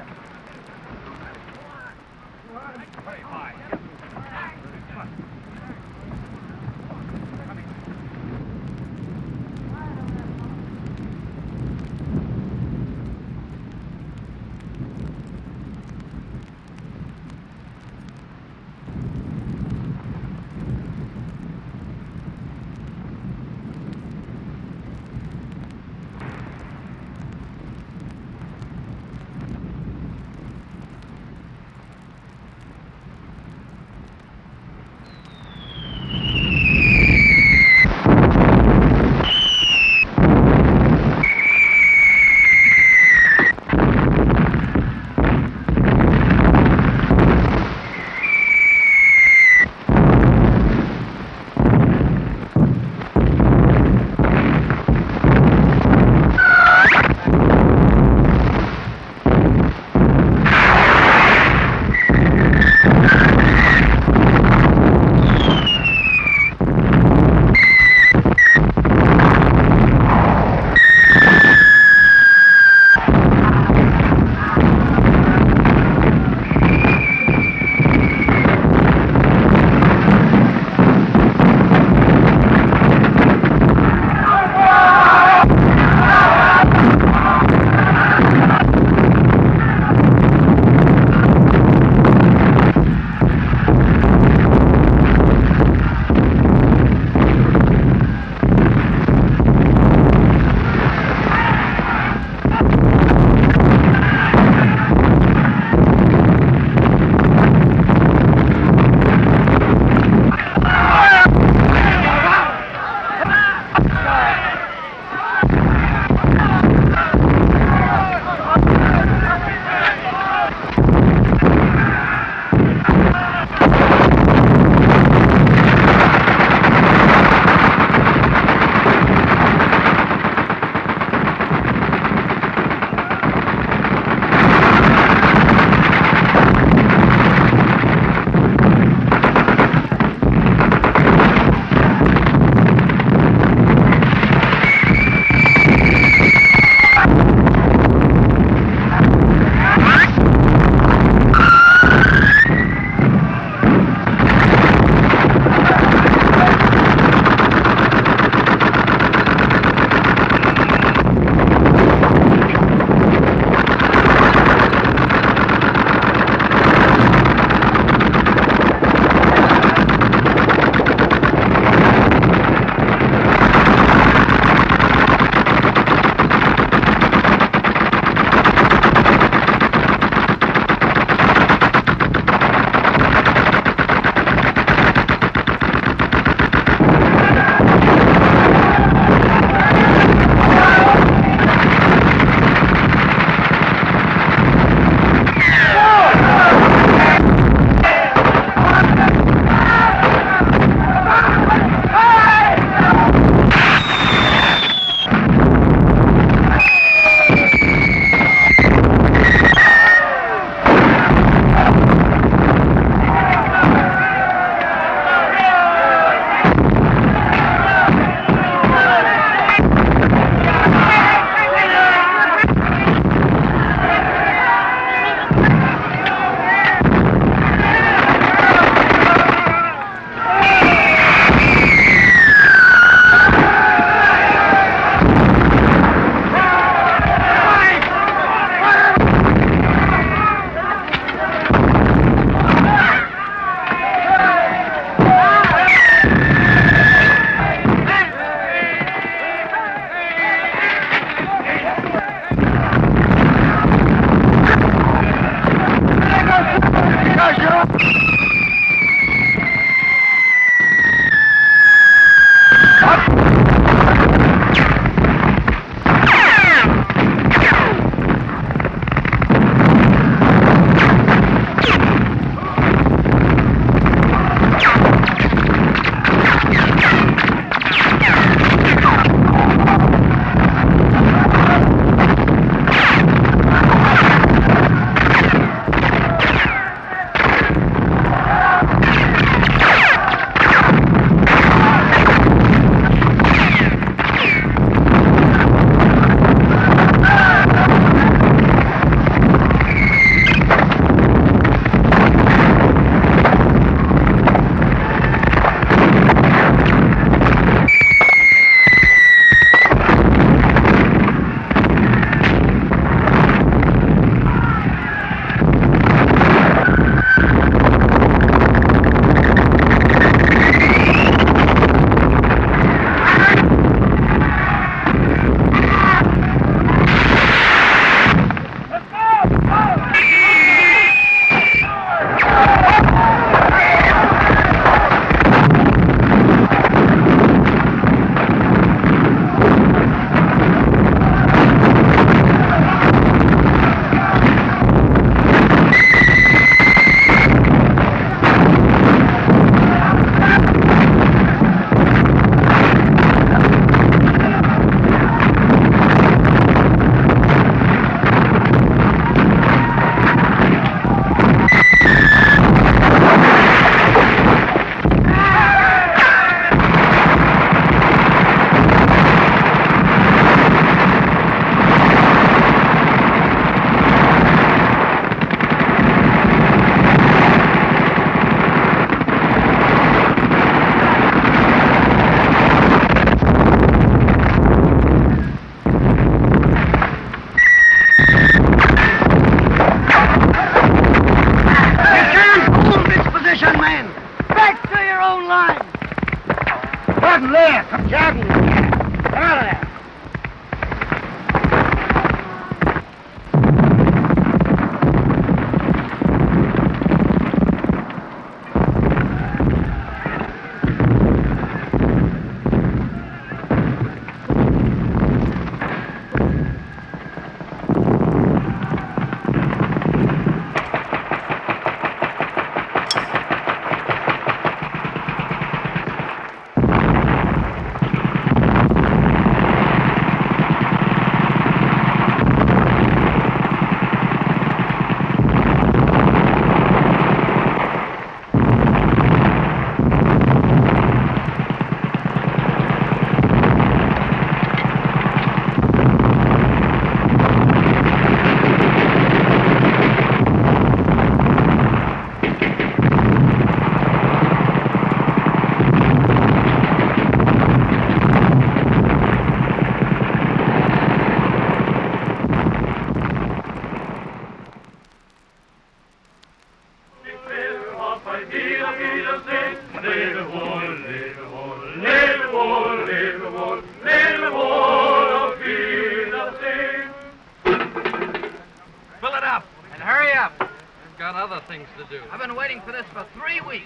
fill it up. And hurry up. We've got other things to do. I've been waiting for this for 3 weeks.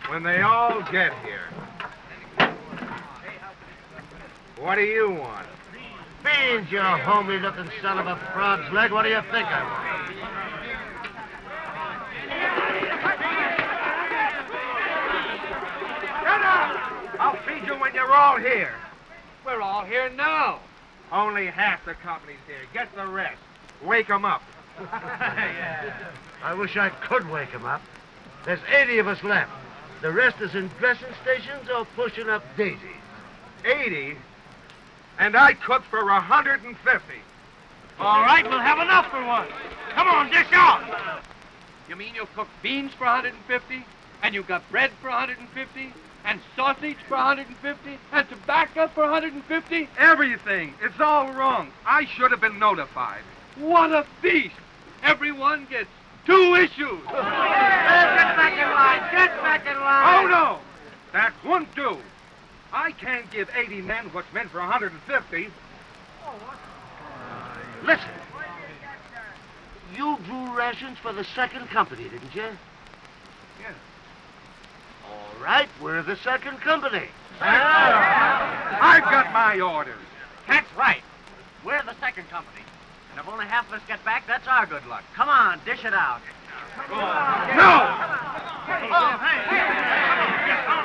When they all get here. What do you want? Beans, you homely-looking son of a frog's leg. What do you think I want? Shut up! I'll feed you when you're all here. We're all here now. Only half the company's here. Get the rest. Wake 'em up. I wish I could wake him up. There's 80 of us left. The rest is in dressing stations or pushing up daisies. 80? And I cook for 150. All right, we'll have enough for once. Come on, dish out. You mean you'll cook beans for 150? And you got bread for 150? And sausage for 150? And tobacco for 150? Everything. It's all wrong. I should have been notified. What a feast! Everyone gets 2 issues. Get back in line. Get back in line. Oh, no. That won't do. I can't give 80 men what's meant for 150. Listen. You drew rations for the second company, didn't you? Yes. All right, we're the second company. I've got my orders. That's right. We're the second company. And if only half of us get back, that's our good luck. Come on, dish it out. No! Oh, hey.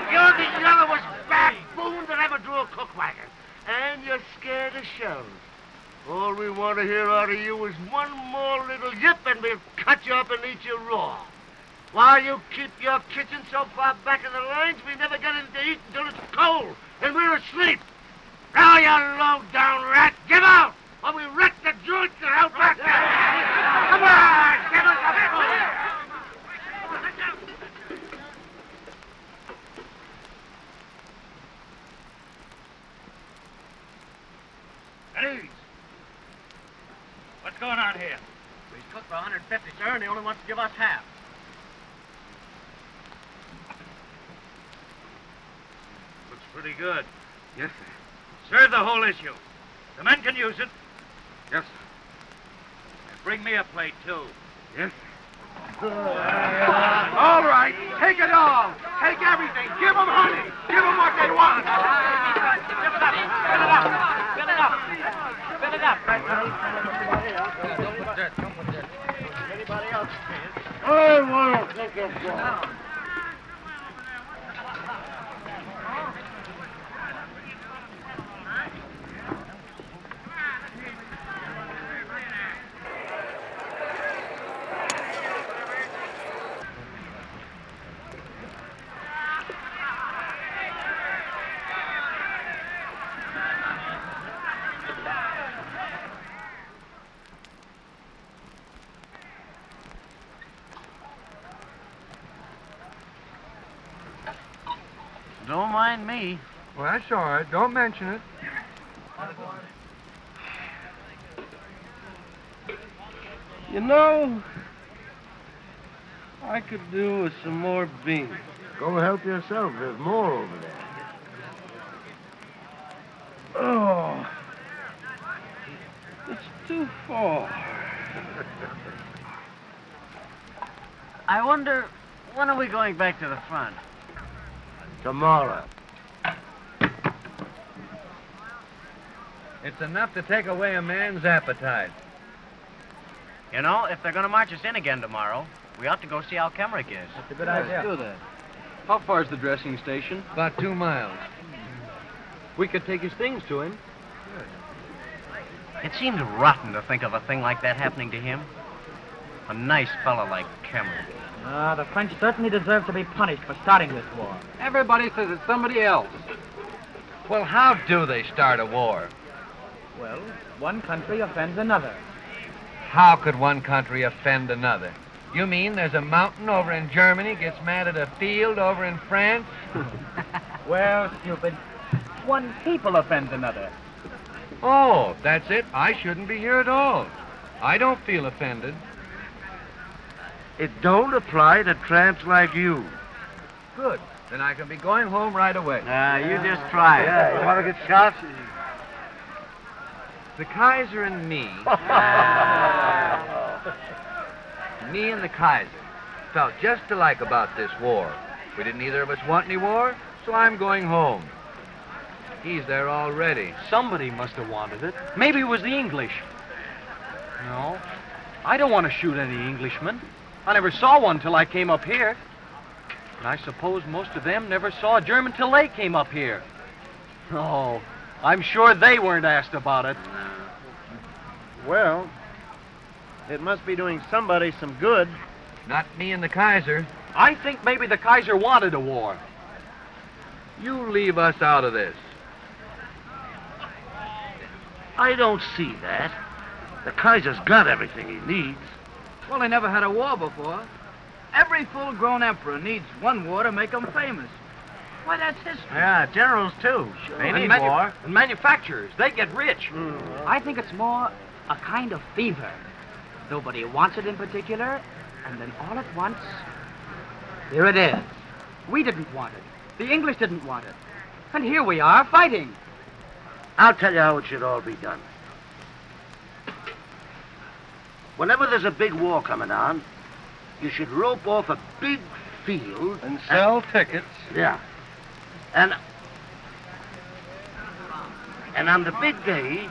You're the yellowest baboon that ever drew a cook wagon. And you're scared of shells. All we want to hear out of you is one more little yip and we'll cut you up and eat you raw. While you keep your kitchen so far back in the lines, we never get anything to eat until it's cold and we're asleep. Now, you low-down rat, give out! Or we wreck the joint to hell back there. Come on, give us a food. At ease. What's going on here? He's cooked for 150, sir, and he only wants to give us half. Looks pretty good. Yes, sir. Serve the whole issue. The men can use it. Yes, sir. And bring me a plate, too. Yes, sir. All right. Take it all. Take everything. Give them honey. Give them what they want. Fill it up. Fill it up. Fill it up. Anybody else? I want to take it down. Don't mind me. Well, that's all right. Don't mention it. You know, I could do with some more beans. Go help yourself. There's more over there. Oh, it's too far. I wonder, when are we going back to the front? Tomorrow. It's enough to take away a man's appetite. You know, if they're going to march us in again tomorrow, we ought to go see how Kemrick is. That's a good idea. Let's do that. How far's the dressing station? About 2 miles. We could take his things to him. It seems rotten to think of a thing like that happening to him. A nice fellow like Kemrick. The French certainly deserve to be punished for starting this war. Everybody says it's somebody else. Well, how do they start a war? Well, one country offends another. How could one country offend another? You mean there's a mountain over in Germany gets mad at a field over in France? Well, stupid. One people offends another. Oh, that's it. I shouldn't be here at all. I don't feel offended. It don't apply to tramps like you. Good. Then I can be going home right away. You just try it. Yeah, you want to get shot? The Kaiser and me. Me and the Kaiser felt just alike about this war. We didn't either of us want any war, so I'm going home. He's there already. Somebody must have wanted it. Maybe it was the English. No, I don't want to shoot any Englishmen. I never saw one till I came up here. And I suppose most of them never saw a German till they came up here. Oh, I'm sure they weren't asked about it. Well, it must be doing somebody some good. Not me and the Kaiser. I think maybe the Kaiser wanted a war. You leave us out of this. I don't see that. The Kaiser's got everything he needs. Well, they never had a war before. Every full-grown emperor needs one war to make him famous. Why, that's history. Yeah, generals, too. They need war. And manufacturers, they get rich. I think it's more a kind of fever. Nobody wants it in particular, and then all at once, here it is. We didn't want it. The English didn't want it. And here we are fighting. I'll tell you how it should all be done. Whenever there's a big war coming on, you should rope off a big field and sell tickets. Yeah. And on the big day,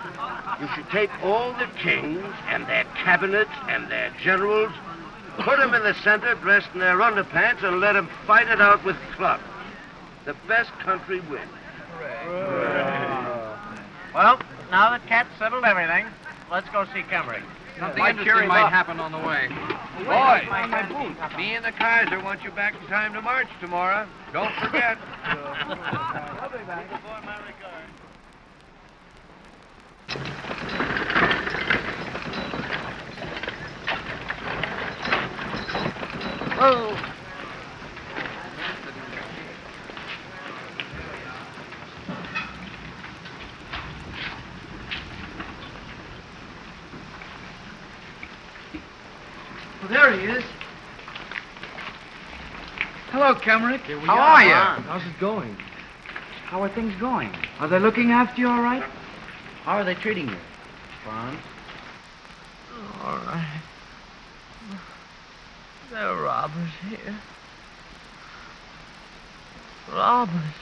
you should take all the kings and their cabinets and their generals, put them in the center dressed in their underpants, and let them fight it out with clubs. The best country wins. Well, now that Cat's settled everything, let's go see Kemmerer. Something interesting might happen on the way. Boys, me and the Kaiser want you back in time to march tomorrow. Don't forget. I'll be back. Before my regard. Oh. Well, there he is. Hello, Kemmerer. How are you? How's it going? How are things going? Are they looking after you all right? How are they treating you, Franz? All right. There are robbers here. Robbers.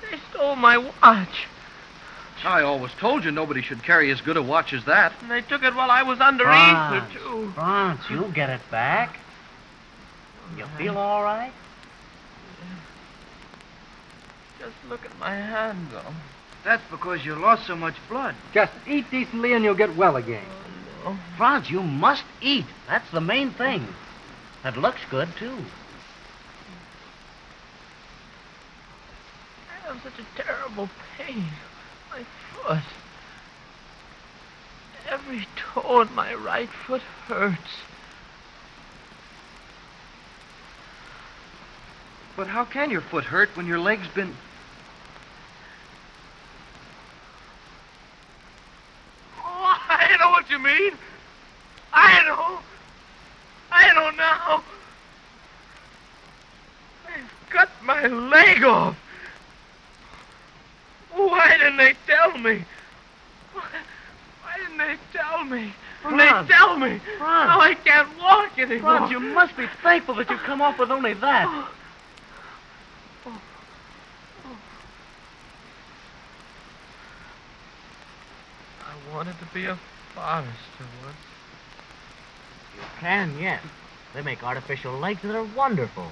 They stole my watch. I always told you nobody should carry as good a watch as that. And they took it while I was under Easter, too. Franz, you'll get it back. You feel all right? Just look at my hand, though. That's because you lost so much blood. Just eat decently and you'll get well again. Franz, you must eat. That's the main thing. It looks good, too. I have such a terrible pain. My foot. Every toe in my right foot hurts. But how can your foot hurt when your leg's been... Oh, I know what you mean. I know now. They've cut my leg off. Why didn't they tell me? Why didn't they tell me? When they tell me, now I can't walk anymore. Franz, you must be thankful that you come off with only that. I wanted to be a forester once. You can, yes. They make artificial legs that are wonderful.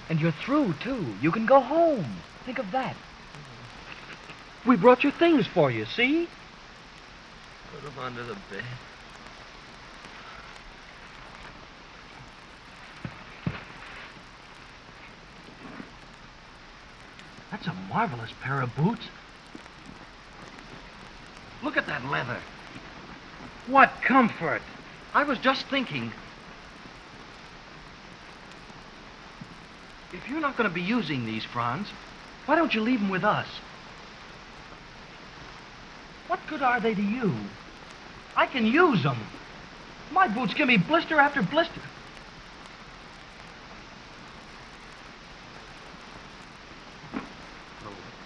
And you're through, too. You can go home. Think of that. We brought your things for you, see? Put them under the bed. That's a marvelous pair of boots. Look at that leather. What comfort. I was just thinking, if you're not going to be using these, Franz, why don't you leave them with us? What good are they to you? I can use them. My boots give me blister after blister.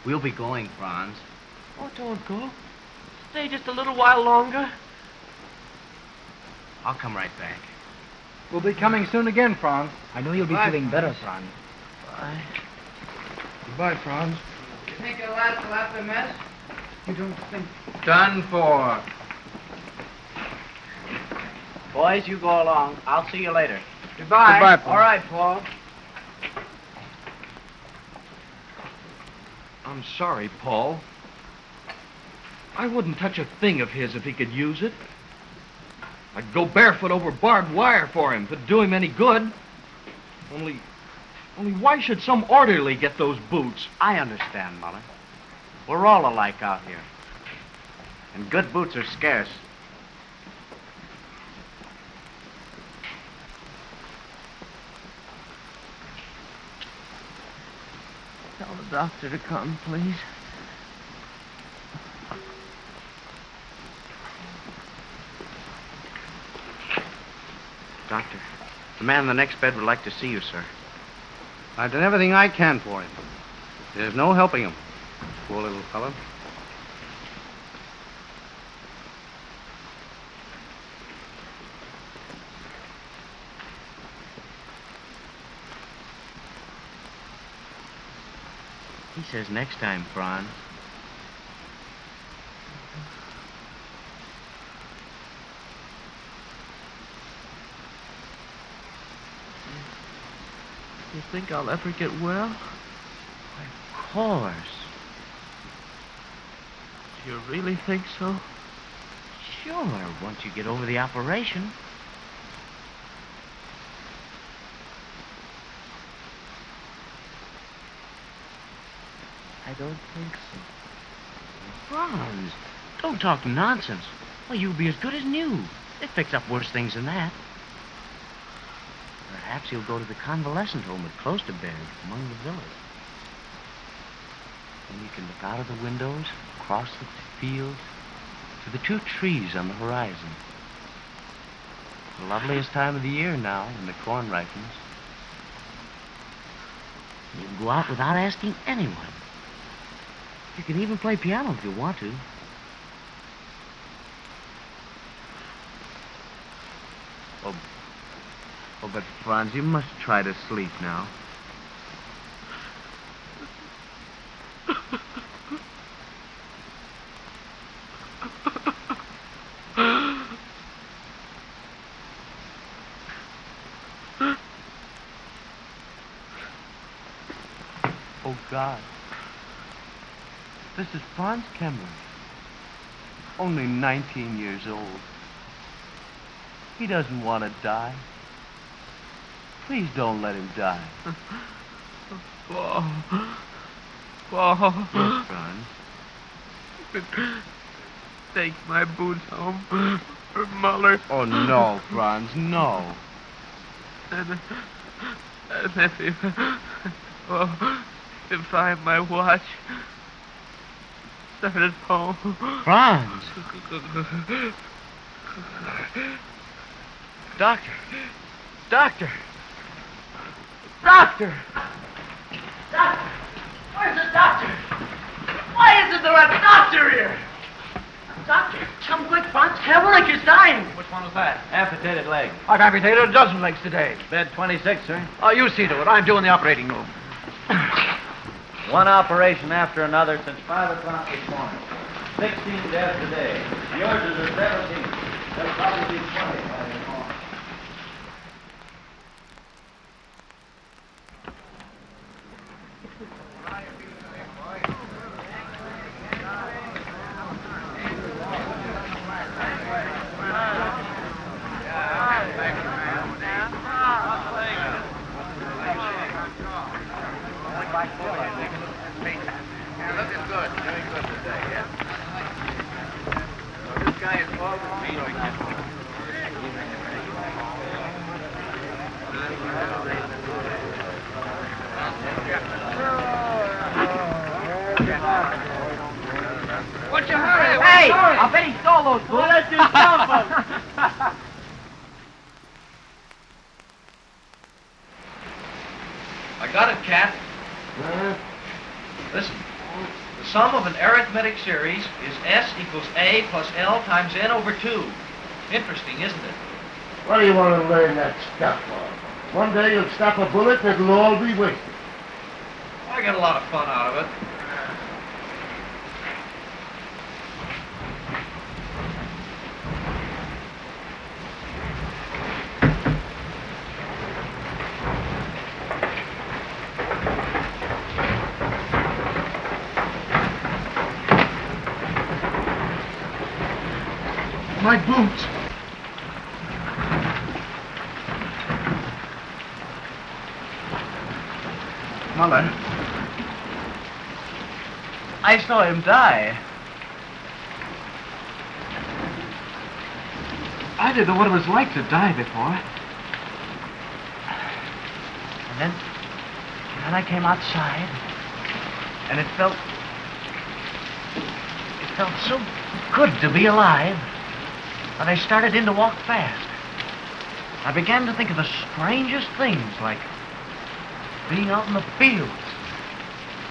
We'll be going, Franz. Oh, don't go. stay just a little while longer? I'll come right back. We'll be coming soon again, Franz. I know you'll be feeling better, Franz. Bye. Goodbye, Franz. You think it'll last till after mess? You don't think... Done for. Boys, you go along. I'll see you later. Goodbye. Goodbye, Paul. All right, Paul. I'm sorry, Paul. I wouldn't touch a thing of his if he could use it. I'd go barefoot over barbed wire for him if it'd do him any good. Only why should some orderly get those boots? I understand, Muller. We're all alike out here. And good boots are scarce. Tell the doctor to come, please. Doctor, the man in the next bed would like to see you, sir. I've done everything I can for him. There's no helping him. Poor little fellow. He says next time, Franz. You think I'll ever get well? Of course. Do you really think so? Sure, once you get over the operation. I don't think so. Franz, don't talk nonsense. Well, you'll be as good as new. They fix up worse things than that. Perhaps you'll go to the convalescent home at Cloisterberg, among the villas. Then you can look out of the windows, across the fields, to the two trees on the horizon. The loveliest time of the year now, when the corn ripens. You can go out without asking anyone. You can even play piano if you want to. Oh, but Franz, you must try to sleep now. Oh, God. This is Franz Kemmer. Only 19 years old. He doesn't want to die. Please don't let him die. Paul. Paul. Yes, Franz. Take my boots home for Muller. Oh, no, Franz, no. And if I have my watch, start at home. Franz. Doctor. Doctor. Doctor. Doctor. Where's the doctor? Why isn't there a doctor here? Doctor, come quick, Franz. Kaepernick is dying. Which one was that? Amputated leg. I've amputated a dozen legs today. Bed 26, sir. Oh, you see to it. I'm doing the operating room. One operation after another since 5 o'clock this morning. 16 deaths today. Yours is the 17th. There'll probably be 20 by the morning. What's your hurry? Hey, I bet he stole those boots. Well, that's his telephone. I got it, Cat. Listen, the sum of an arithmetic series is S equals A plus L times N over 2. Interesting, isn't it? What do you want to learn that stuff for? One day you'll stop a bullet and it'll all be wasted. I get a lot of fun out of it. My boots. Mother, I saw him die. I didn't know what it was like to die before. And then I came outside, and it felt so good to be alive that I started in to walk fast. I began to think of the strangest things, like being out in the fields,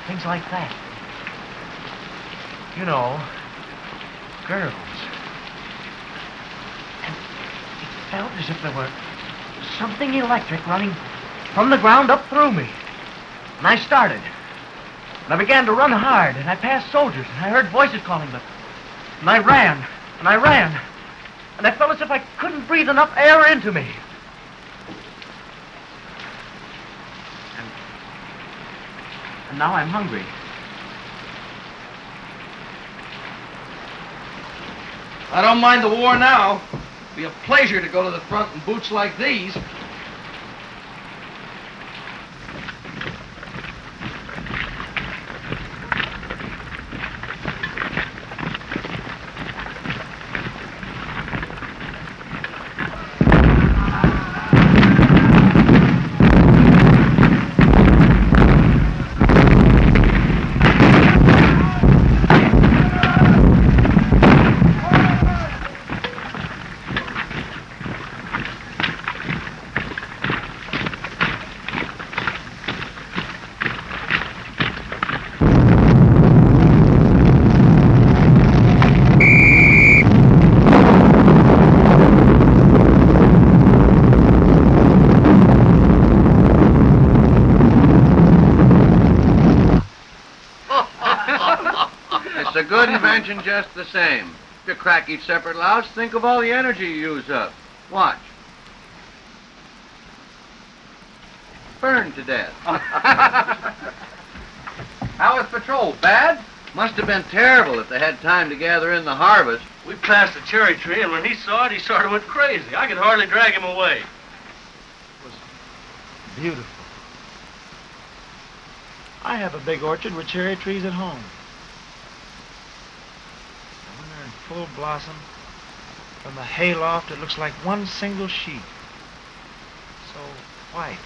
things like that. You know, girls. And it felt as if there were something electric running from the ground up through me. And I started. And I began to run hard, and I passed soldiers, and I heard voices calling me. And I ran, and I ran. And I felt as if I couldn't breathe enough air into me. And now I'm hungry. I don't mind the war now. It'll be a pleasure to go to the front in boots like these. A good invention just the same. If you crack each separate louse, think of all the energy you use up. Watch. Burned to death. How was patrol? Bad? Must have been terrible if they had time to gather in the harvest. We passed the cherry tree, and when he saw it, he sort of went crazy. I could hardly drag him away. It was beautiful. I have a big orchard with cherry trees at home. When they're in full blossom, from the hayloft, it looks like one single sheet. So white.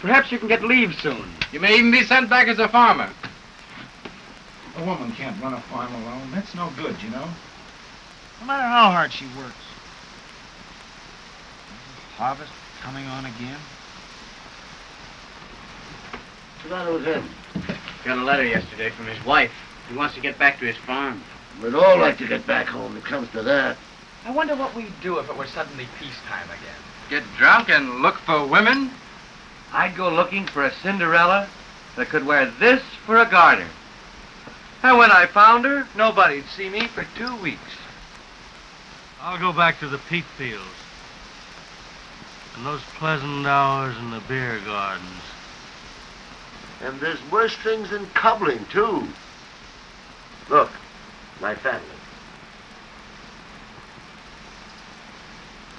Perhaps you can get leave soon. You may even be sent back as a farmer. A woman can't run a farm alone. That's no good, you know. No matter how hard she works. Harvest coming on again. What's the matter with him? Got a letter yesterday from his wife. He wants to get back to his farm. We'd all like to get back home. It comes to that. I wonder what we'd do if it were suddenly peacetime again. Get drunk and look for women? I'd go looking for a Cinderella that could wear this for a garter. And when I found her, nobody'd see me for 2 weeks. I'll go back to the peat fields. And those pleasant hours in the beer gardens. And there's worse things than cobbling, too. Look, my family.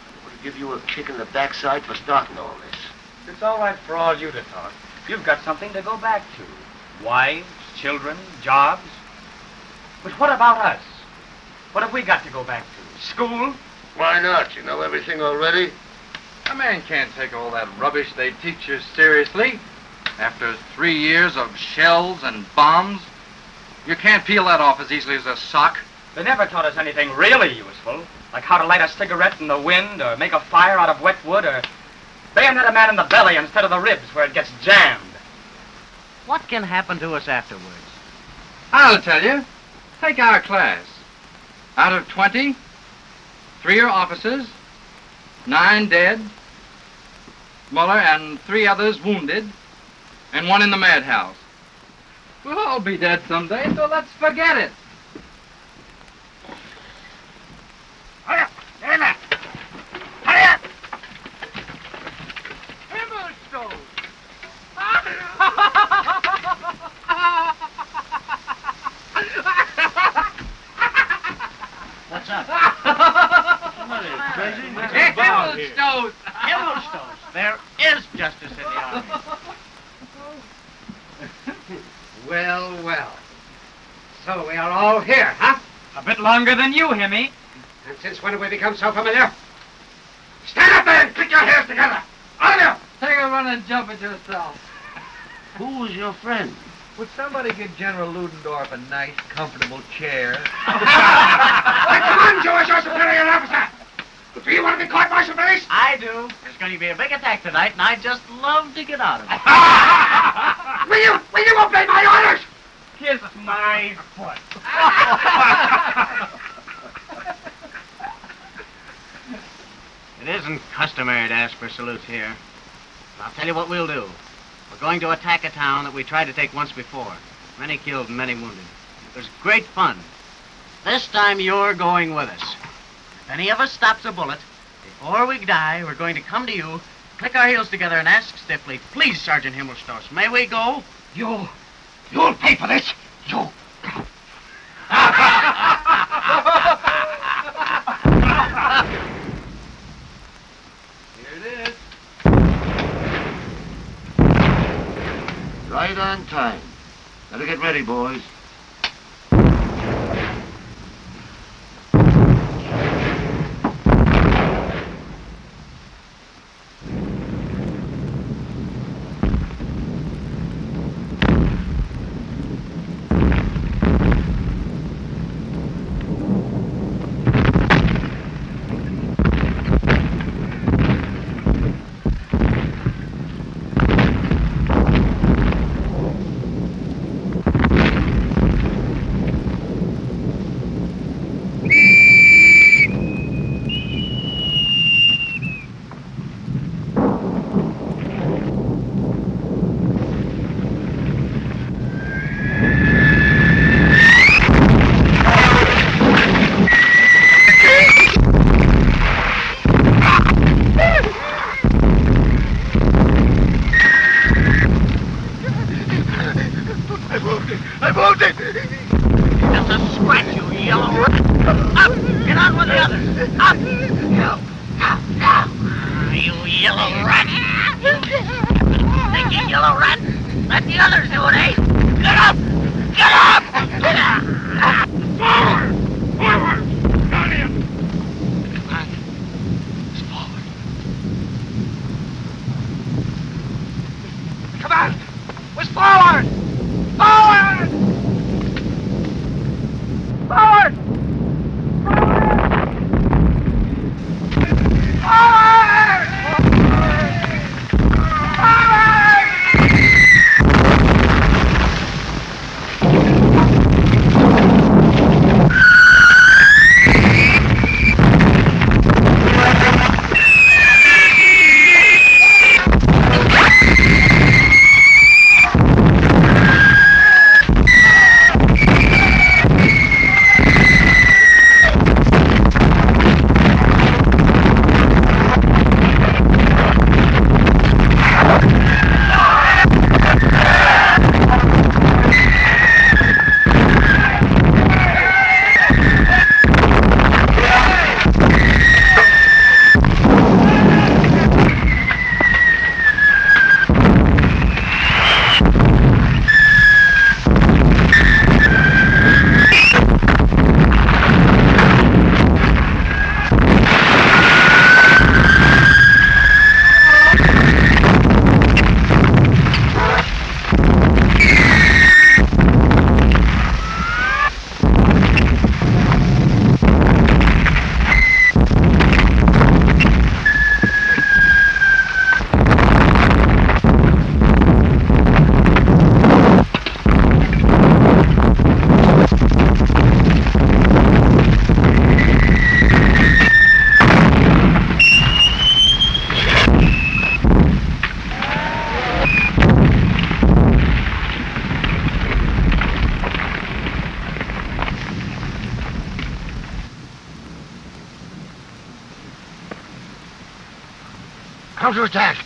I want to give you a kick in the backside for starting all this. It's all right for all you to talk. You've got something to go back to. Wives, children, jobs. But what about us? What have we got to go back to? School? Why not? You know everything already? A man can't take all that rubbish they teach you seriously. After 3 years of shells and bombs, you can't peel that off as easily as a sock. They never taught us anything really useful, like how to light a cigarette in the wind, or make a fire out of wet wood, or bayonet a man in the belly instead of the ribs where it gets jammed. What can happen to us afterwards? I'll tell you. Take our class. Out of 20, 3 are officers, 9 dead, Muller and 3 others wounded, and 1 in the madhouse. We'll all be dead someday, so let's forget it. Hurry up! Get in there! Hurry up! Himmelstones! What's up? What are you, crazy? Himmelstones! Himmelstones! There is justice in the army. Well, well. So we are all here, huh? A bit longer than you, Himmy. And since when have we become so familiar? Stand up there and click your heels together! All of you! Take a run and jump it yourself. Who is your friend? Would somebody give General Ludendorff a nice, comfortable chair? Hey, come on, Joe, as your superior officer! Do you want to be court-martial, police? I do. There's going to be a big attack tonight, and I'd just love to get out of it. Will you obey my orders? Kiss my foot. It isn't customary to ask for salutes here. But I'll tell you what we'll do. We're going to attack a town that we tried to take once before. Many killed and many wounded. It was great fun. This time you're going with us. If any of us stops a bullet, before we die, we're going to come to you, click our heels together, and ask stiffly, "Please, Sergeant Himmelstoss, may we go?" You'll pay for this. You. Here it is. Right on time. Better get ready, boys. Counterattack.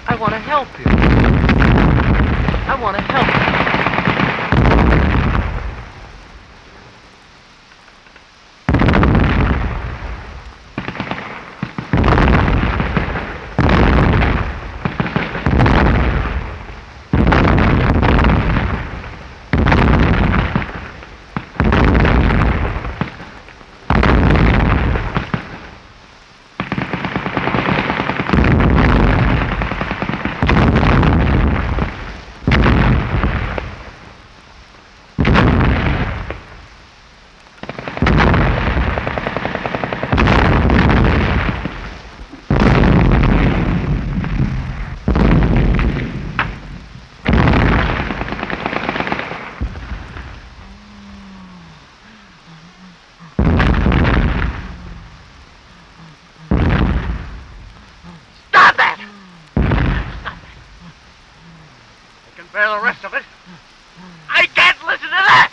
I want to help you. I want to help you. Bear the rest of it. I can't listen to that!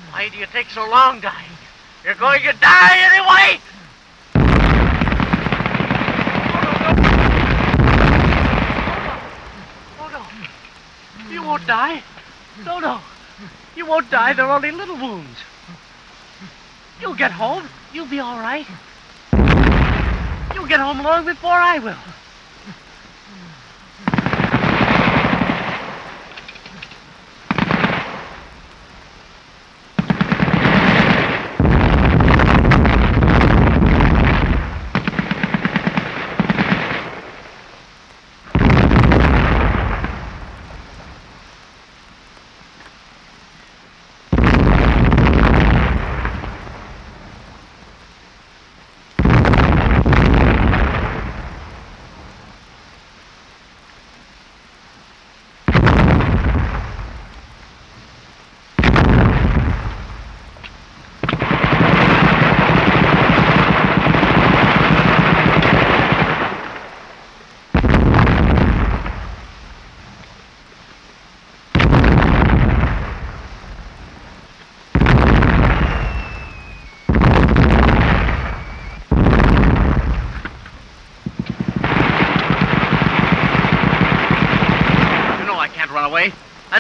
Why do you take so long dying? You're going to die anyway! Oh, no. You won't die. No. You won't die. They're only little wounds. You'll get home. You'll be all right. You'll get home long before I will.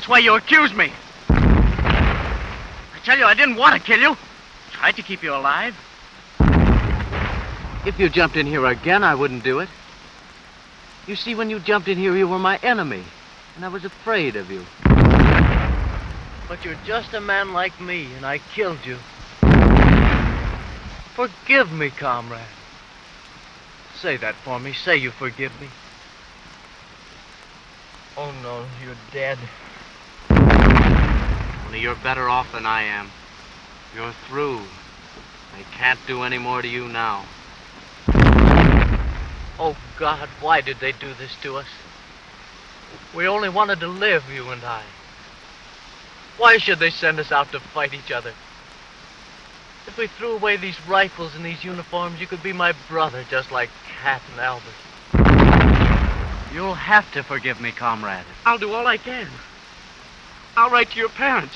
That's why you accuse me. I tell you, I didn't want to kill you. I tried to keep you alive. If you jumped in here again, I wouldn't do it. You see, when you jumped in here, you were my enemy, and I was afraid of you. But you're just a man like me, and I killed you. Forgive me, comrade. Say that for me. Say you forgive me. Oh, no, you're dead. Only you're better off than I am. You're through. They can't do any more to you now. Oh, God, why did they do this to us? We only wanted to live, you and I. Why should they send us out to fight each other? If we threw away these rifles and these uniforms, you could be my brother, just like Cat and Albert. You'll have to forgive me, comrade. I'll do all I can. I'll write to your parents.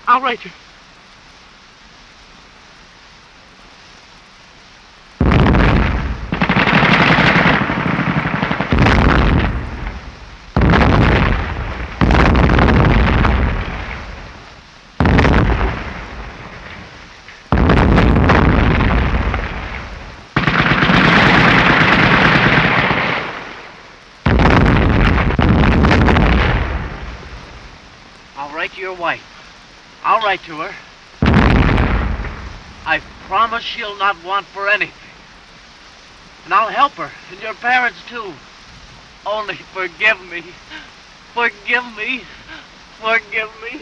I'll write to... Your wife. I'll write to her. I promise she'll not want for anything. And I'll help her, and your parents too. Only forgive me. Forgive me. Forgive me.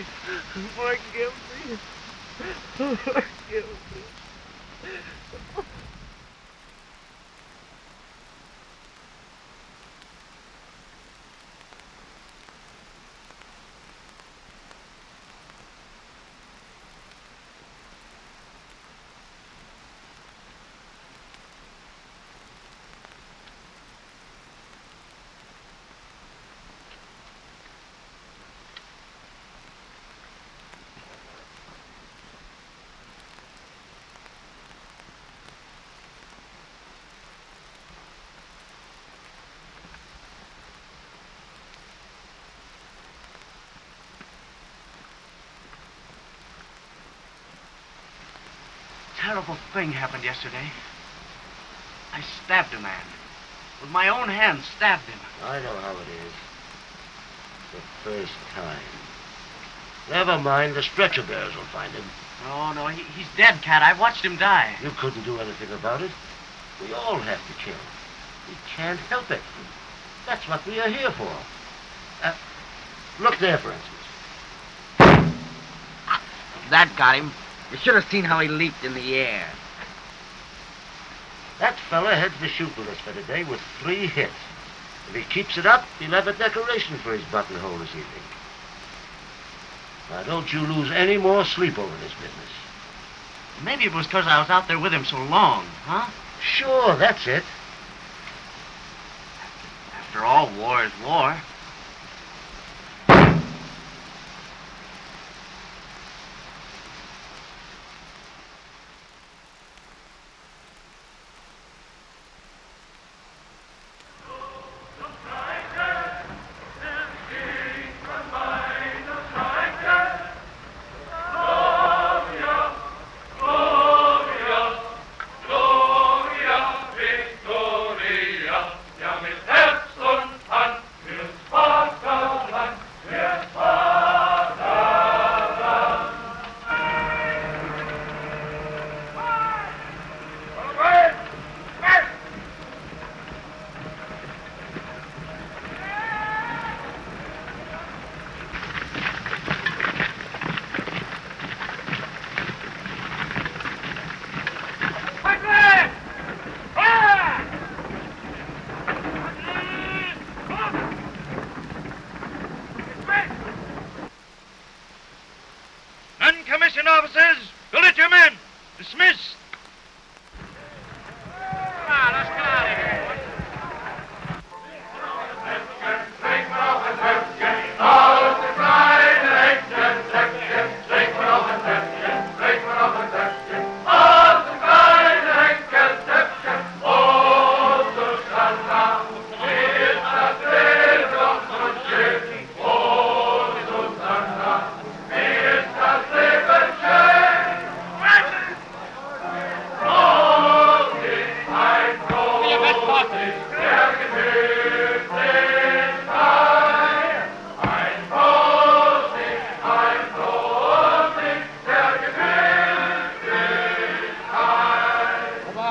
Forgive me. Forgive me. Terrible thing happened yesterday. I stabbed a man. With my own hand, stabbed him. I know how it is. The first time. Never mind, the stretcher bearers will find him. No, he's dead, Cat. I watched him die. You couldn't do anything about it. We all have to kill. We can't help it. That's what we are here for. Look there, for instance. That got him. You should have seen how he leaped in the air. That fella heads the shoot with us for today with 3 hits. If he keeps it up, he'll have a decoration for his buttonhole this evening. Now, don't you lose any more sleep over this business. Maybe it was because I was out there with him so long, huh? Sure, that's it. After all, war is war. Victoria, ja mit Herz und Hand fürs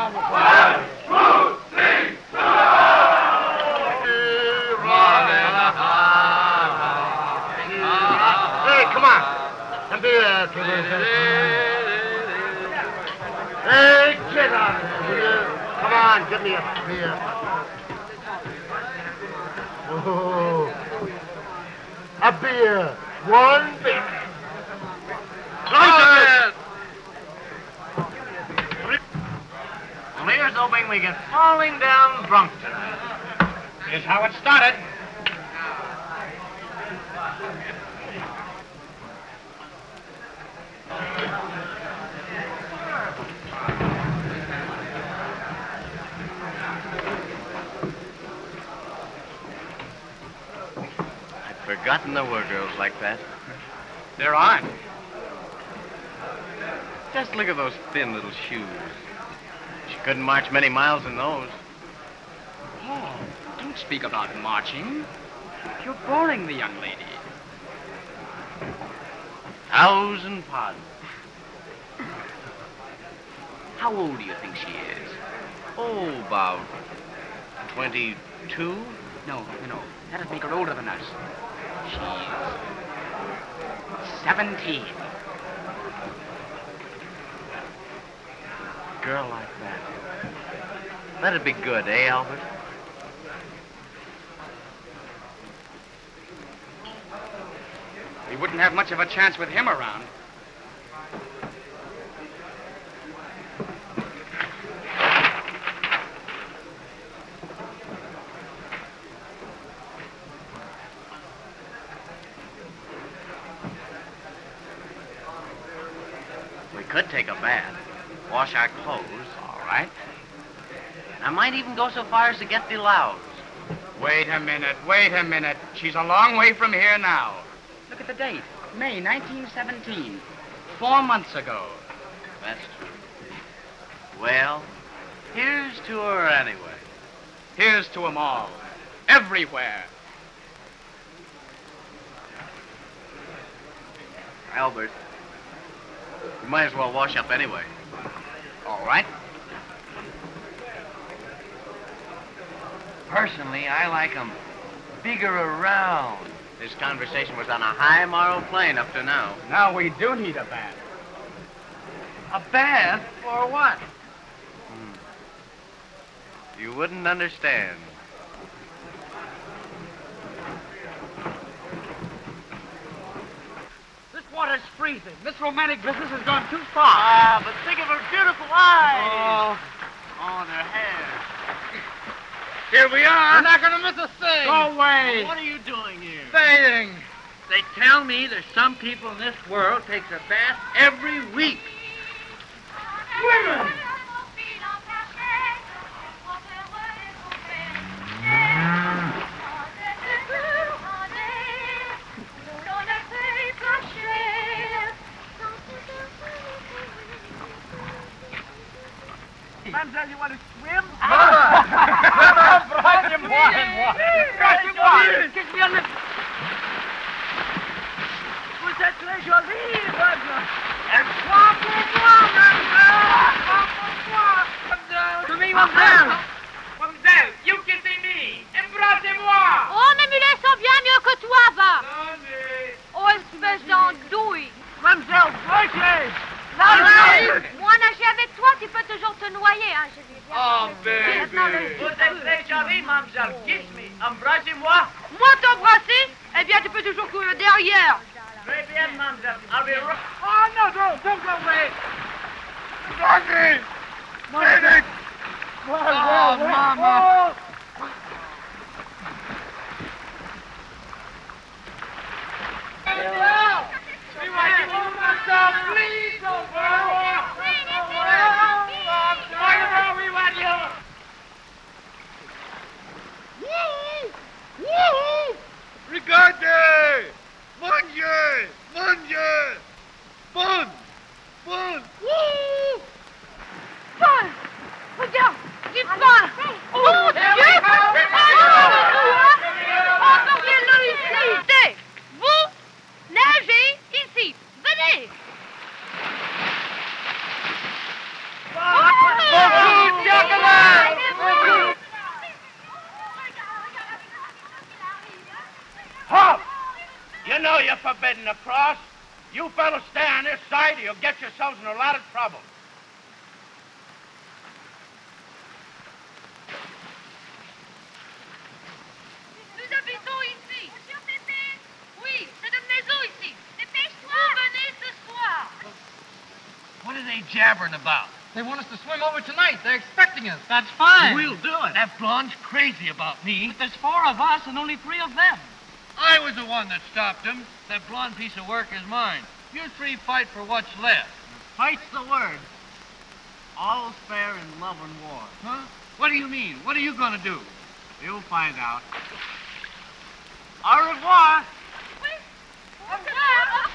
Hey, come on. A beer, Hey, get on, will you? Come on, give me a beer. Oh, a beer. One beer. Well, here's hoping we get falling down drunk tonight. Here's how it started. I'd forgotten there were girls like that. There aren't. Just look at those thin little shoes. She couldn't march many miles in those. Oh, don't speak about marching. You're boring the young lady. 1,000 pardons. How old do you think she is? Oh, about 22? No. That'd make her older than us. She's 17. Girl like that. That'd be good, eh, Albert? We wouldn't have much of a chance with him around. We could take a bath, wash our clothes. All right. And I might even go so far as to get the blouse. Wait a minute. She's a long way from here now. Look at the date. May 1917. 4 months ago. That's true. Well, here's to her anyway. Here's to 'em all. Everywhere. Albert, you might as well wash up anyway. All right. Personally, I like 'em bigger around. This conversation was on a high moral plane up to now. Now we do need a bath. A bath? For what? You wouldn't understand. This water's freezing. This romantic business has gone too far. But think of her beautiful eyes. Oh, their hair. Here we are. You're not gonna miss a thing. Go away. What are you doing here? Bathing. They tell me there's some people in this world takes a bath every week. Women. Mademoiselle, you want to swim? Embrassez-moi. Kiss me on the... Vous êtes très jolie, mademoiselle. Embrassez-moi, mademoiselle. To me, mademoiselle. Mademoiselle, you kissing me. Embrassez-moi. Oh, mais Mulet sont bien mieux que toi, va. Oh, espèce d'andouille. Mademoiselle, voyez. Moi, nager avec toi, tu peux toujours te noyer, hein, je dis. Oh, baby. Vous êtes très jolie, mademoiselle. Kiss me. Embrassez-moi. Moi t'embrasser? Eh bien, tu peux toujours courir derrière. Très bien, mademoiselle. I'll be right... Oh, no, don't go away. Doggy. Mademoiselle. Oh, Mama. Please don't go. We want you. Woo! Woo! Regardez! Mangez! Mangez! Bon! Bon! Woo! Paul! you're forbidden to cross. You fellas stay on this side or you'll get yourselves in a lot of trouble. Nous habitons ici. Monsieur Pépé? Oui, c'est notre maison ici. Dépêche-toi. Vous venez ce soir. What are they jabbering about? They want us to swim over tonight. They're expecting us. That's fine. We'll do it. That blonde's crazy about me. But there's 4 of us and only 3 of them. I was the one that stopped him. That blonde piece of work is mine. You 3 fight for what's left. Fight's the word. All's fair in love and war. Huh? What do you mean? What are you gonna do? You'll find out. Au revoir. Au revoir.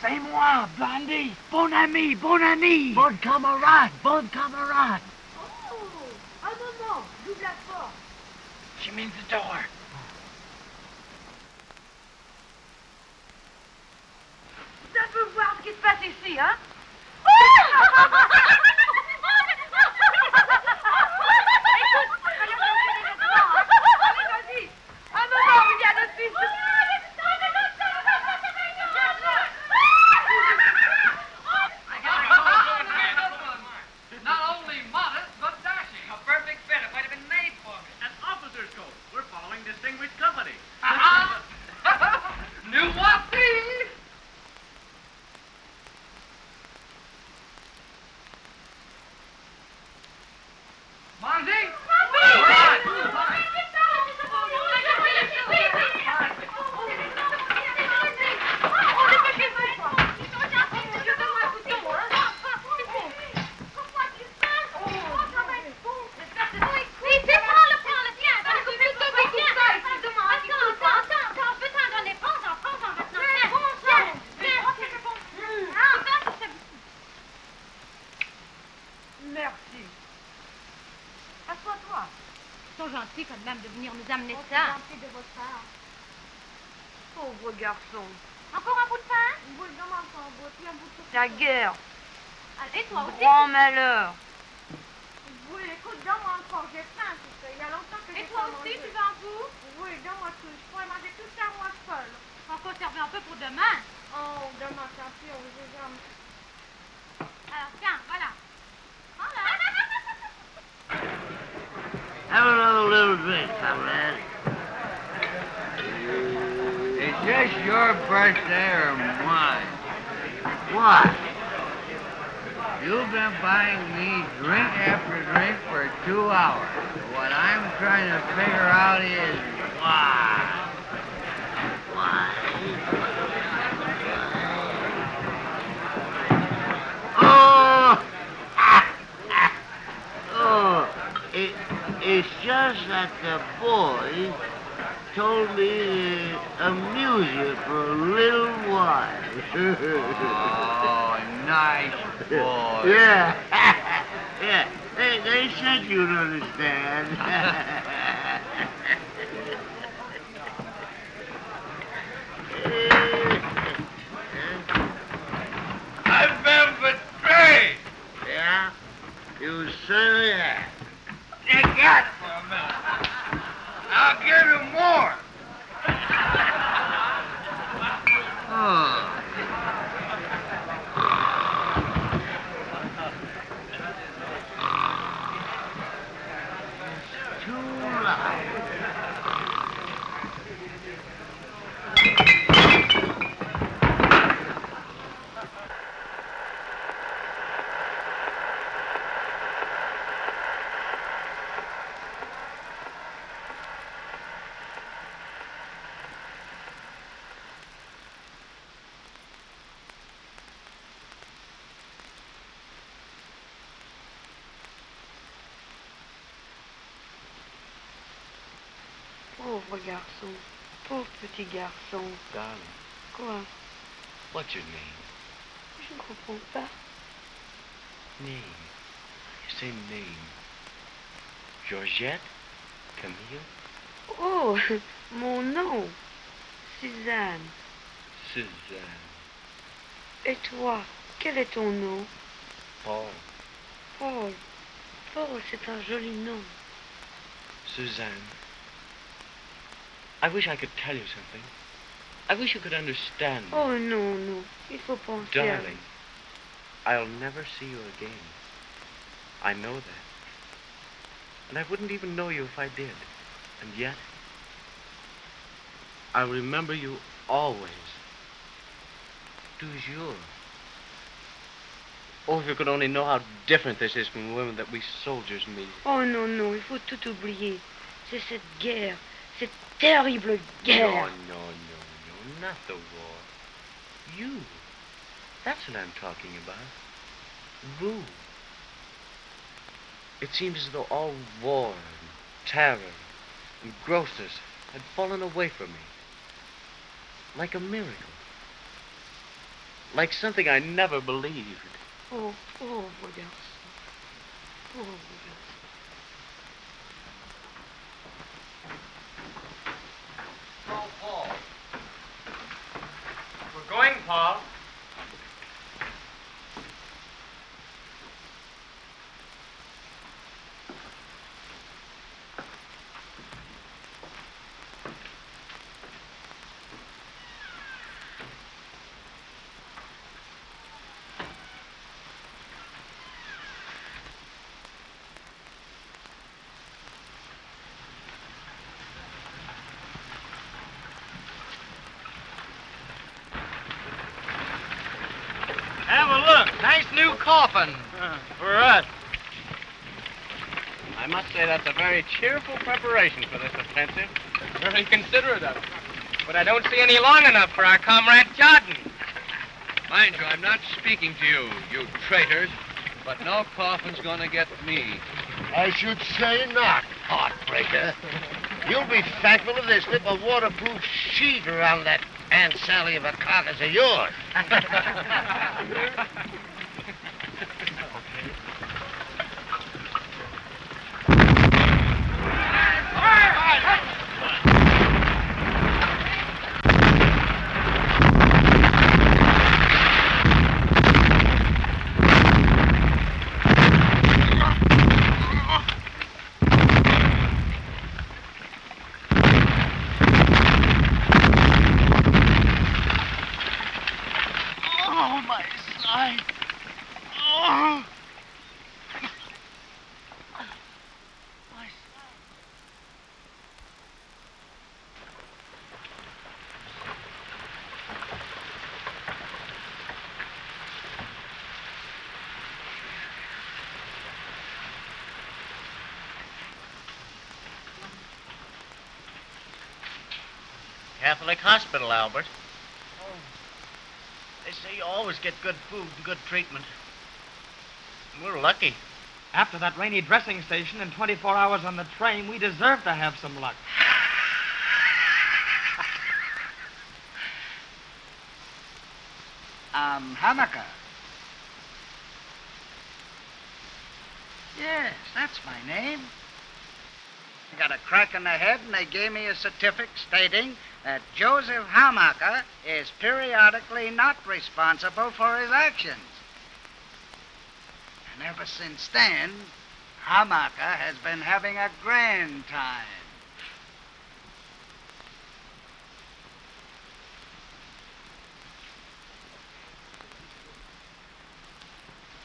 C'est moi, Blondie. Bon ami, bon ami. Bon camarade, bon camarade. Oh, un moment. J'ouvre la porte. She means the door. Ça peut voir ce qui se passe ici, hein? Allez, vas-y. Un moment, il y a notre fils. Not only modest, but dashing. A perfect fit. It might have been made for me. An officer's coat. We're following distinguished company. New Wapsie! Merci. Assois-toi. Ils sont gentils quand même de venir nous amener C'est ça. gentil de votre part. Pauvre garçon. Encore un bout de pain? Oui, non, encore un bout, puis un bout de La guerre. Allez, toi aussi. Grand malheur. Oui, écoute, donne-moi encore, j'ai faim, tu sais. Il y a longtemps que j'ai pas mangé. Et toi aussi, tu veux un bout? Oui, donne-moi tout. Je pourrais manger tout ça moi seule. On va conserver un peu pour demain. Oh, demain, tant pis, on les jamais. Alors, tiens, voilà. Voilà. Have another little drink, comrade. Is this your birthday or mine? What? You've been buying me drink after drink for 2 hours. What I'm trying to figure out is why. Oh! It's just that the boys told me to amuse you for a little while. Oh, nice boy. Yeah. Yeah. They said you'd understand. I've been betrayed. Yeah? You certainly have. You got it for a minute. I'll give you more. Oh. It's too loud. Pauvre garçon. Pauvre petit garçon. Darling, Quoi? what's your name? Je ne comprends pas. Name. You say name. Georgette? Camille? Oh, mon nom, Suzanne. Suzanne. Et toi, quel est ton nom? Paul. Paul. Paul, c'est un joli nom. Suzanne. I wish I could tell you something. I wish you could understand me. Oh, non, non. Il faut penser à... Darling, I'll never see you again. I know that. And I wouldn't even know you if I did. And yet, I'll remember you always. Toujours. Oh, if you could only know how different this is from the women that we soldiers meet. Oh, non, non, il faut tout oublier. C'est cette guerre, cette terrible guerre. No, not the war. You. That's what I'm talking about. Vous. It seems as though all war and terror and grossness had fallen away from me. Like a miracle. Like something I never believed. Oh, pauvre garçon. Pauvre garçon. Oh, Paul. We're going, Paul. Have a look. Nice new coffin. For us. I must say that's a very cheerful preparation for this offensive. Very considerate of it. But I don't see any long enough for our comrade Jordan. Mind you, I'm not speaking to you, you traitors, but no coffin's gonna get me. I should say not, heartbreaker. You'll be thankful if they slip a waterproof sheet around that Aunt Sally of a carcass of yours. Oh, my side. Oh. My side. Catholic hospital, Albert. They say you always get good food and good treatment. We're lucky. After that rainy dressing station and 24 hours on the train, we deserve to have some luck. Hamaka. Yes, that's my name. I got a crack in the head, and they gave me a certificate stating that Joseph Hamaka is periodically not responsible for his actions. And ever since then, Hamaka has been having a grand time.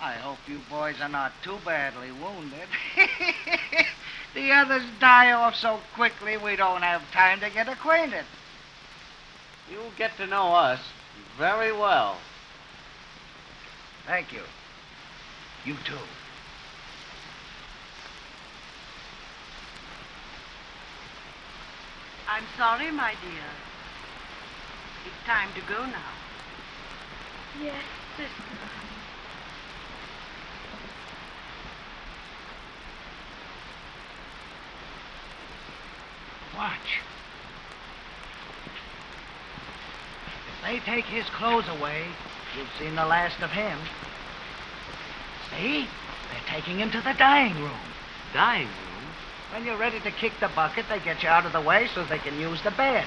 I hope you boys are not too badly wounded. The others die off so quickly we don't have time to get acquainted. You'll get to know us very well. Thank you. You too. I'm sorry, my dear. It's time to go now. Yes, sister. Watch. If they take his clothes away, you've seen the last of him. See? They're taking him to the dying room. Dying room? When you're ready to kick the bucket, they get you out of the way so they can use the bed.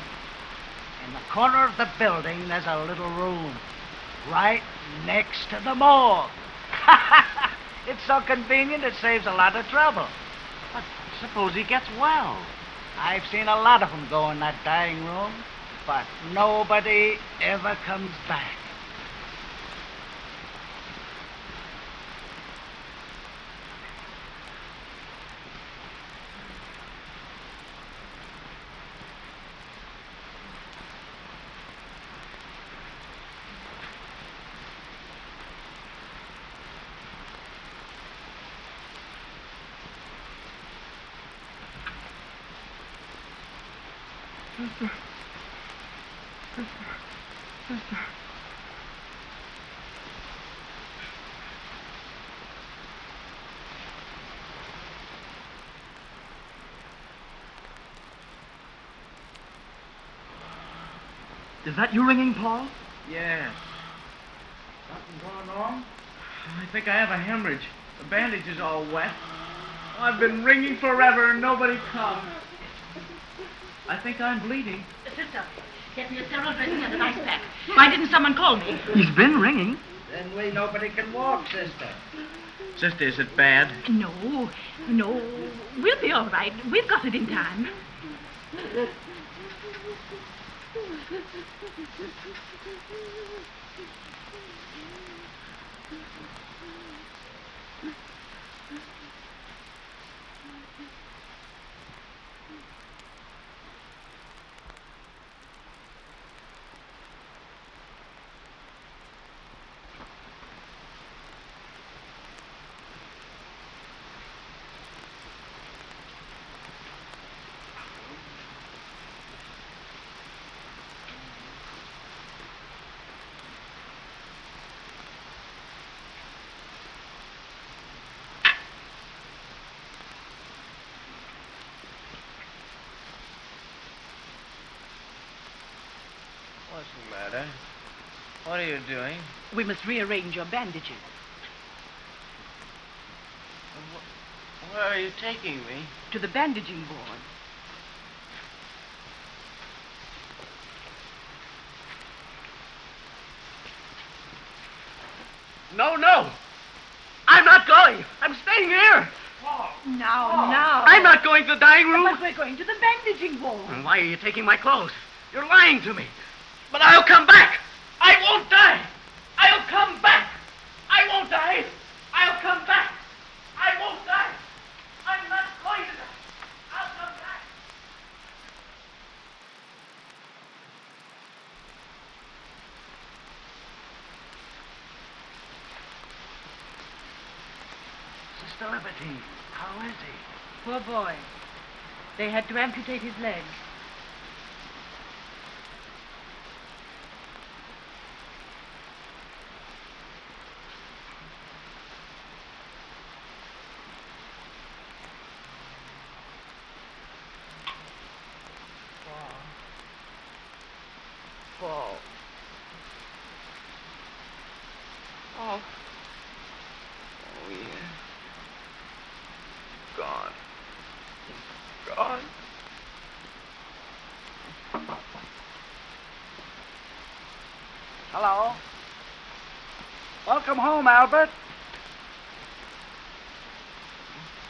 In the corner of the building, there's a little room. Right next to the morgue. It's so convenient, it saves a lot of trouble. But suppose he gets well. I've seen a lot of them go in that dying room, but nobody ever comes back. Sister. Is that you ringing, Paul? Yes. Something going on? I think I have a hemorrhage. The bandage is all wet. I've been ringing forever and nobody comes. I think I'm bleeding. Sister, get me a sterile dressing and an ice pack. Why didn't someone call me? He's been ringing. Then nobody can walk, sister. Sister, is it bad? No. We'll be all right. We've got it in time. What's the matter? What are you doing? We must rearrange your bandages. Where are you taking me? To the bandaging board. No! I'm not going! I'm staying here! Now. I'm not going to the dying room! But we're going to the bandaging board. And why are you taking my clothes? You're lying to me! But I'll come back! I won't die! I'll come back! I won't die! I'll come back! I won't die! I'm not going to die! I'll come back! Sister Liberty, how is he? Poor boy. They had to amputate his leg. Paul. Oh. Oh, yeah. Gone. Gone. Hello? Welcome home, Albert.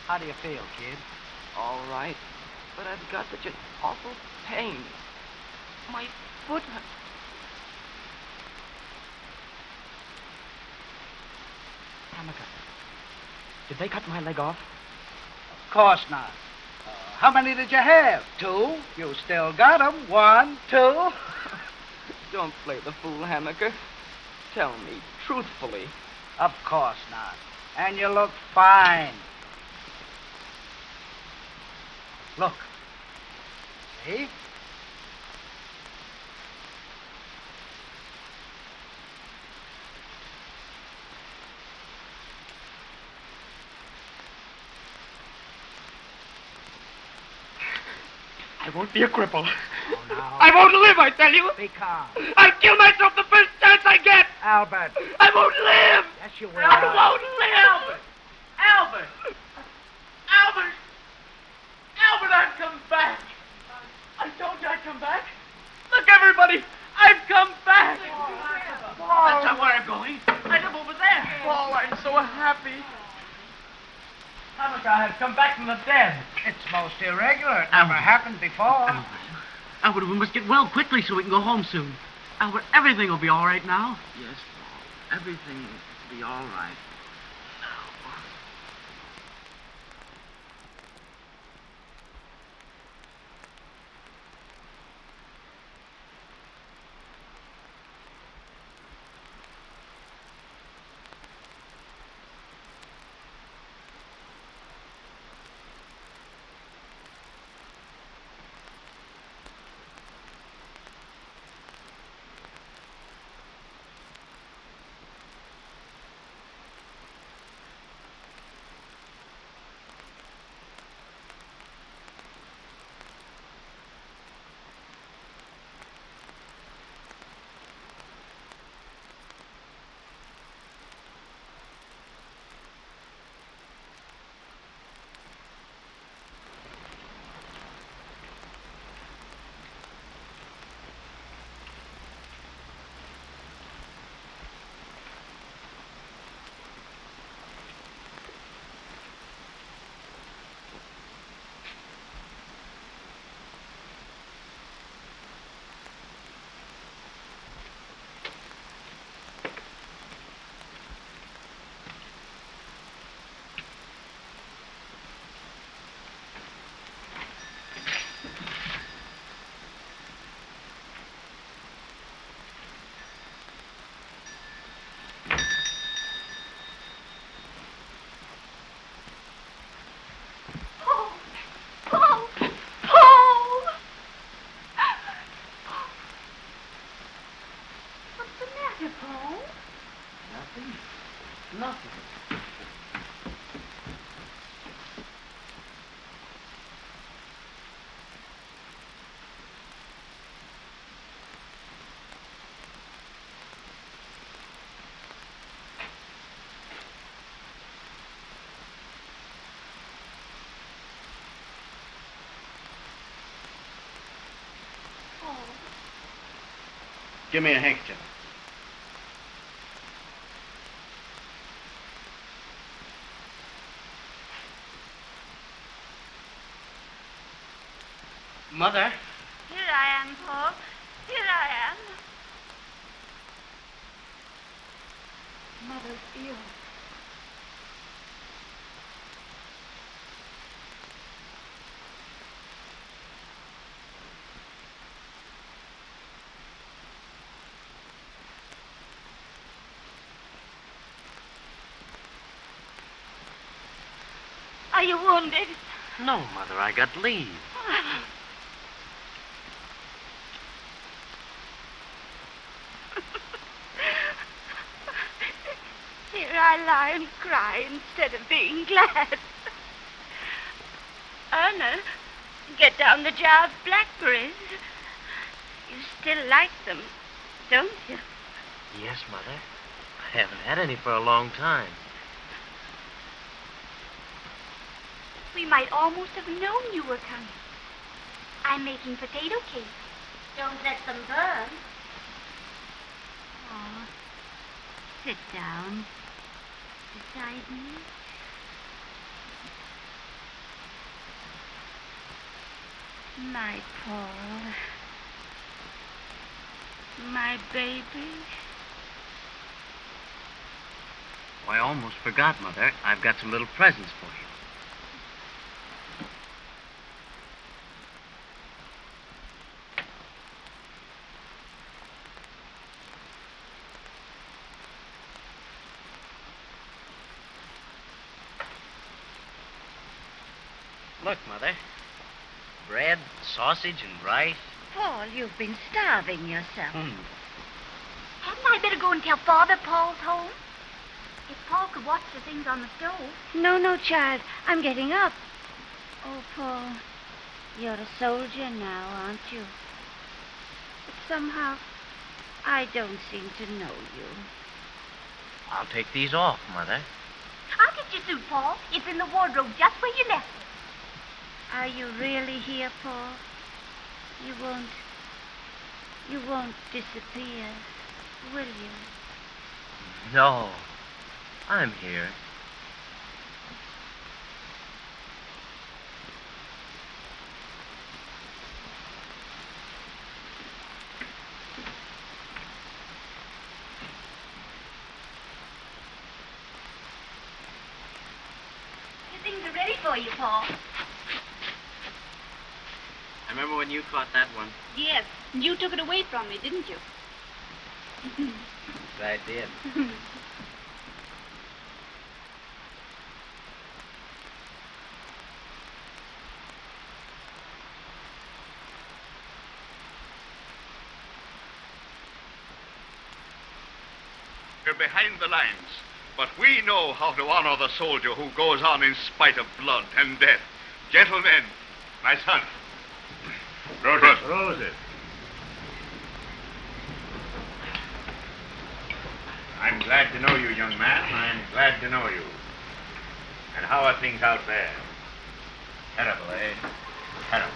How do you feel, kid? All right. But I've got such an awful pain. My foot. Hanukkah, did they cut my leg off? Of course not. How many did you have? 2? You still got them. 1, 2. Don't play the fool, Hanukkah. Tell me truthfully. Of course not. And you look fine. Look. See? I won't be a cripple. Oh, now. I won't live, I tell you. Be calm. I'll kill myself the first chance I get. Albert. I won't live. Yes, you will. I won't live. Albert. Albert. Hanukkah has come back from the dead. It's most irregular. It never happened before. Albert, we must get well quickly so we can go home soon. Albert, everything will be all right now. Yes, Paul. Everything will be all right. Nothing. Give me a handkerchief. Mother? Here I am, Paul. Here I am. Mother's ill. Are you wounded? No, Mother, I got leave. Here I lie and cry instead of being glad. Erna, get down the jar of blackberries. You still like them, don't you? Yes, Mother. I haven't had any for a long time. We might almost have known you were coming. I'm making potato cake. Don't let them burn. Oh, sit down beside me. My Paul. My baby. Oh, I almost forgot, Mother. I've got some little presents for you. Look, Mother. Bread, sausage, and rice. Paul, you've been starving yourself. Hmm. Hadn't I better go and tell Father Paul's home? If Paul could watch the things on the stove. No, child. I'm getting up. Oh, Paul, you're a soldier now, aren't you? But somehow, I don't seem to know you. I'll take these off, Mother. I'll get your suit, Paul. It's in the wardrobe just where you left it. Are you really here, Paul? You won't disappear, will you? No. I'm here. for you, Paul. I remember when you caught that one. Yes, and you took it away from me, didn't you? I did. We're behind the lines, but we know how to honor the soldier who goes on in spite of blood and death. Gentlemen, my son. Roses. Roses. I'm glad to know you, young man. I'm glad to know you. And how are things out there? Terrible, eh? Terrible.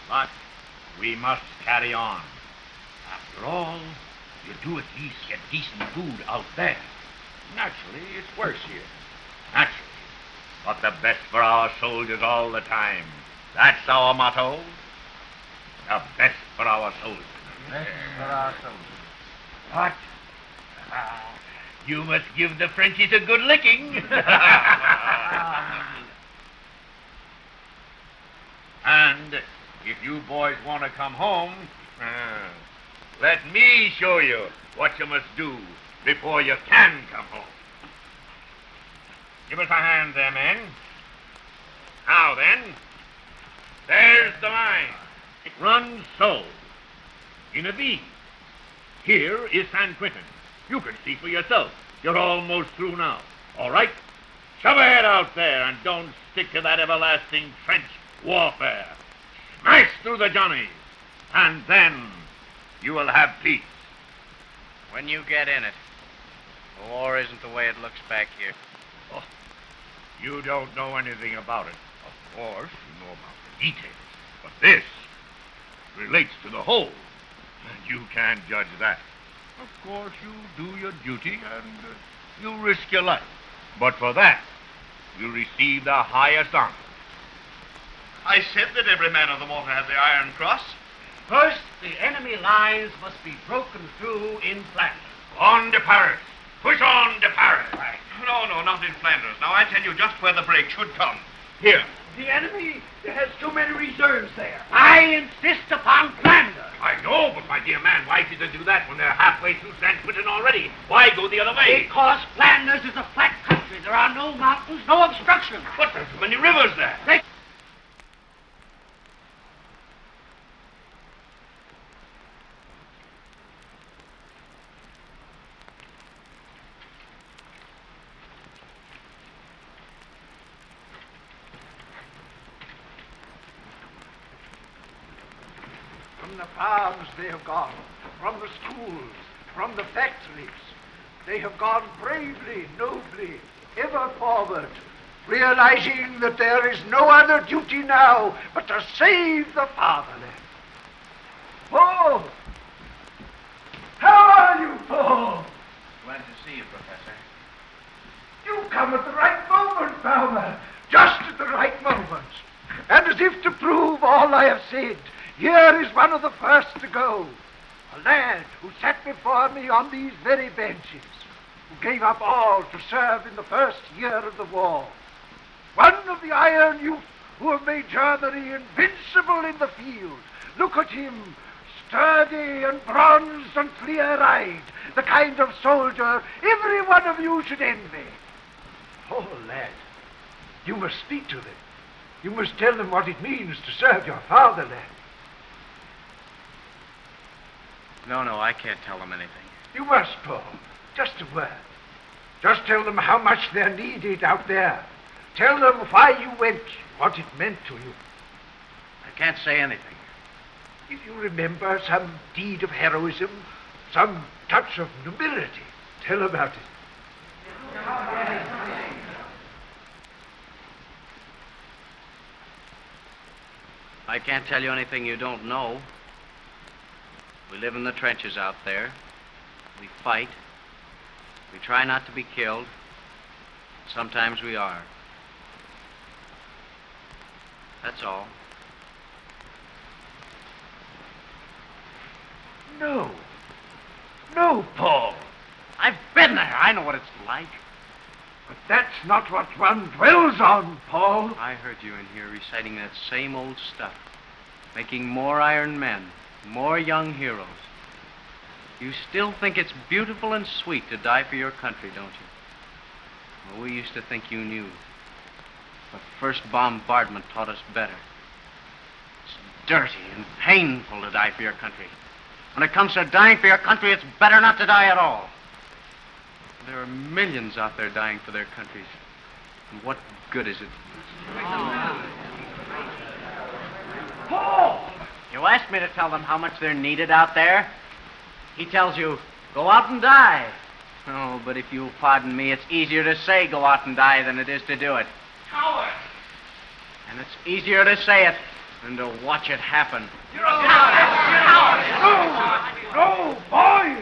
But we must carry on. After all, you do at least get decent food out there. Naturally, it's worse here. Naturally. But the best for our soldiers all the time. That's our motto. The best for our soldiers. Best for our soldiers. What? You must give the Frenchies a good licking. And if you boys want to come home, let me show you what you must do before you can come home. Give us a hand there, men. Now then, there's the line. It runs so, in a V. Here is San Quentin. You can see for yourself. You're almost through now. All right? Shove ahead out there and don't stick to that everlasting trench warfare. Smash through the Johnnies, and then you will have peace. When you get in it, the war isn't the way it looks back here. Oh, you don't know anything about it. Of course, you know about the details. But this relates to the whole, and you can't judge that. Of course, you do your duty and you risk your life. But for that, you receive the highest honor. I said that every man of the water had the Iron Cross. First, the enemy lines must be broken through in Flanders. On to Paris. Push on to Paris. Right. No, not in Flanders. Now, I tell you just where the break should come. Here. The enemy has too many reserves there. I insist upon Flanders. I know, but my dear man, why should they do that when they're halfway through San Quentin already? Why go the other way? Because Flanders is a flat country. There are no mountains, no obstructions. But there's too many rivers there. From the farms they have gone, from the schools, from the factories. They have gone bravely, nobly, ever forward, realizing that there is no other duty now but to save the fatherland. Paul! How are you, Paul? Glad to see you, Professor. You come at the right moment, Bowmer. Just at the right moment. And as if to prove all I have said, here is one of the first to go. A lad who sat before me on these very benches, who gave up all to serve in the first year of the war. One of the iron youth who have made Germany invincible in the field. Look at him, sturdy and bronzed and clear-eyed, the kind of soldier every one of you should envy. Oh, lad, you must speak to them. You must tell them what it means to serve your fatherland. No, I can't tell them anything. You must, Paul. Just a word. Just tell them how much they're needed out there. Tell them why you went, what it meant to you. I can't say anything. If you remember some deed of heroism, some touch of nobility, tell about it. I can't tell you anything you don't know. We live in the trenches out there. We fight. We try not to be killed. Sometimes we are. That's all. No, Paul. I've been there. I know what it's like. But that's not what one dwells on, Paul. I heard you in here reciting that same old stuff. Making more iron men, more young heroes. You still think it's beautiful and sweet to die for your country, don't you? Well, we used to think you knew. But first bombardment taught us better. It's dirty and painful to die for your country. When it comes to dying for your country, it's better not to die at all. There are millions out there dying for their countries. And what good is it? Paul! You asked me to tell them how much they're needed out there. He tells you, go out and die. Oh, but if you'll pardon me, it's easier to say go out and die than it is to do it. Coward! And it's easier to say it than to watch it happen. You're a coward! No, boy!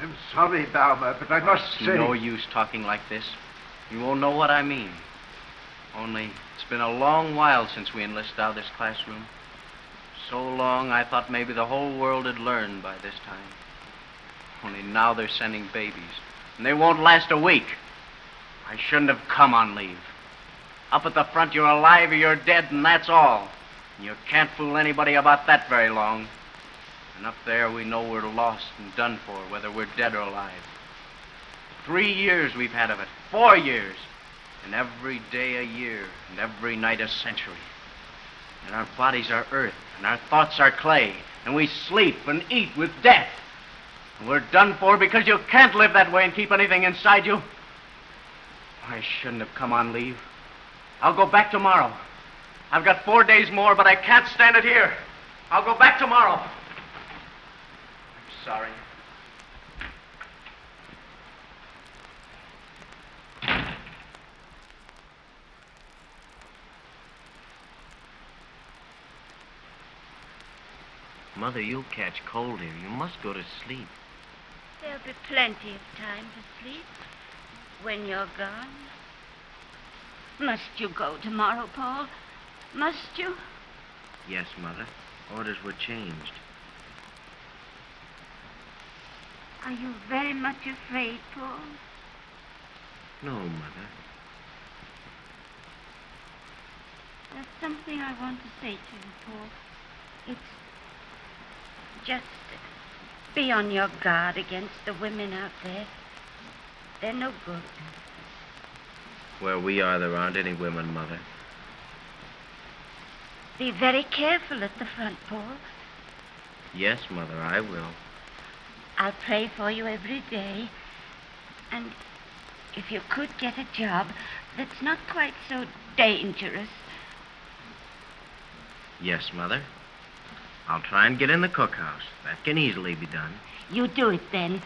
I'm sorry, Baumer, but I must say... No use talking like this. You won't know what I mean. Only, it's been a long while since we enlisted out of this classroom. So long, I thought maybe the whole world had learned by this time. Only now they're sending babies, and they won't last a week. I shouldn't have come on leave. Up at the front, you're alive or you're dead, and that's all. And you can't fool anybody about that very long. And up there, we know we're lost and done for, whether we're dead or alive. 3 years we've had of it, 4 years. And every day a year, and every night a century. And our bodies are earth, and our thoughts are clay, and we sleep and eat with death. And we're done for because you can't live that way and keep anything inside you. I shouldn't have come on leave. I'll go back tomorrow. I've got 4 days more, but I can't stand it here. I'll go back tomorrow. I'm sorry. Mother, you'll catch cold here. You must go to sleep. There'll be plenty of time to sleep when you're gone. Must you go tomorrow, Paul? Must you? Yes, Mother. Orders were changed. Are you very much afraid, Paul? No, Mother. There's something I want to say to you, Paul. It's just be on your guard against the women out there. They're no good. Where we are, there aren't any women, Mother. Be very careful at the front, Paul. Yes, Mother, I will. I'll pray for you every day. And if you could get a job that's not quite so dangerous. Yes, Mother. I'll try and get in the cookhouse. That can easily be done. You do it then.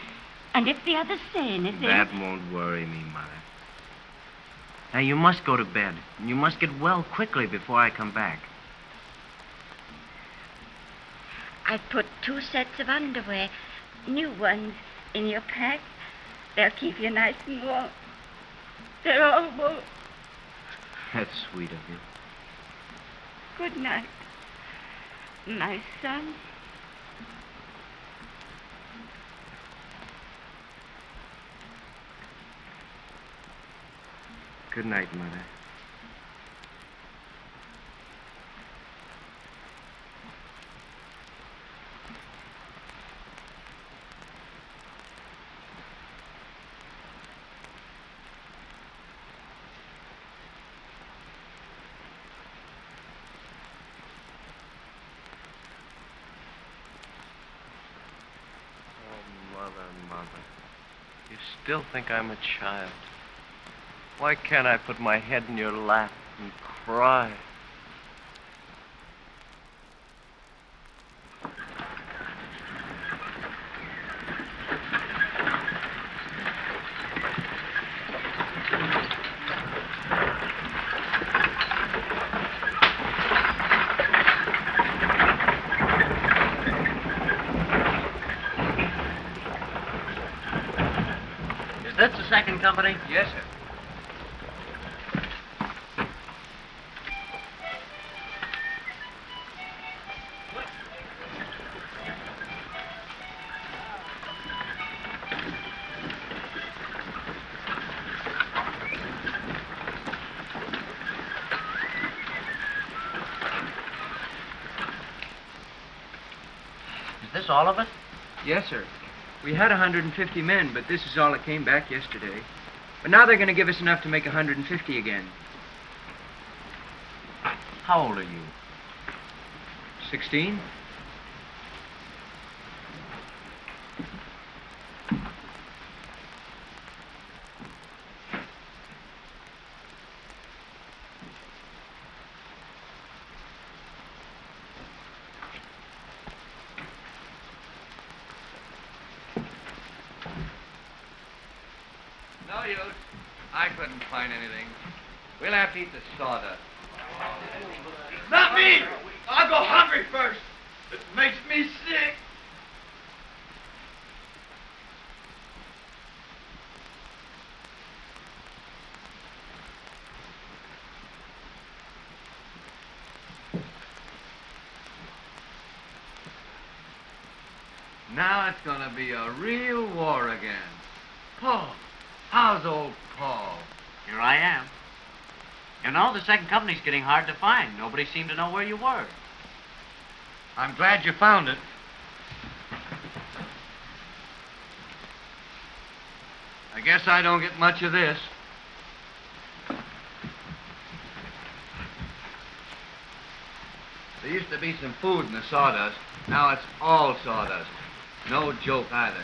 And if the others say anything... That won't worry me, Mother. Now, you must go to bed. And you must get well quickly before I come back. I put 2 sets of underwear, new ones, in your pack. They'll keep you nice and warm. They're all warm. That's sweet of you. Good night, my son. Good night, Mother. Mother. You still think I'm a child. Why can't I put my head in your lap and cry? Is this the second company? Yes, sir. this all of it? Yes, sir. We had 150 men, but this is all that came back yesterday. But now they're going to give us enough to make 150 again. How old are you? 16? No use. I couldn't find anything. We'll have to eat the sawdust. Not me! I'll go hungry first. It makes me sick. Now it's going to be a real war again. Paul, how's old Paul? Here I am. You know, the second company's getting hard to find. Nobody seemed to know where you were. I'm glad you found it. I guess I don't get much of this. There used to be some food in the sawdust. Now it's all sawdust. No joke either.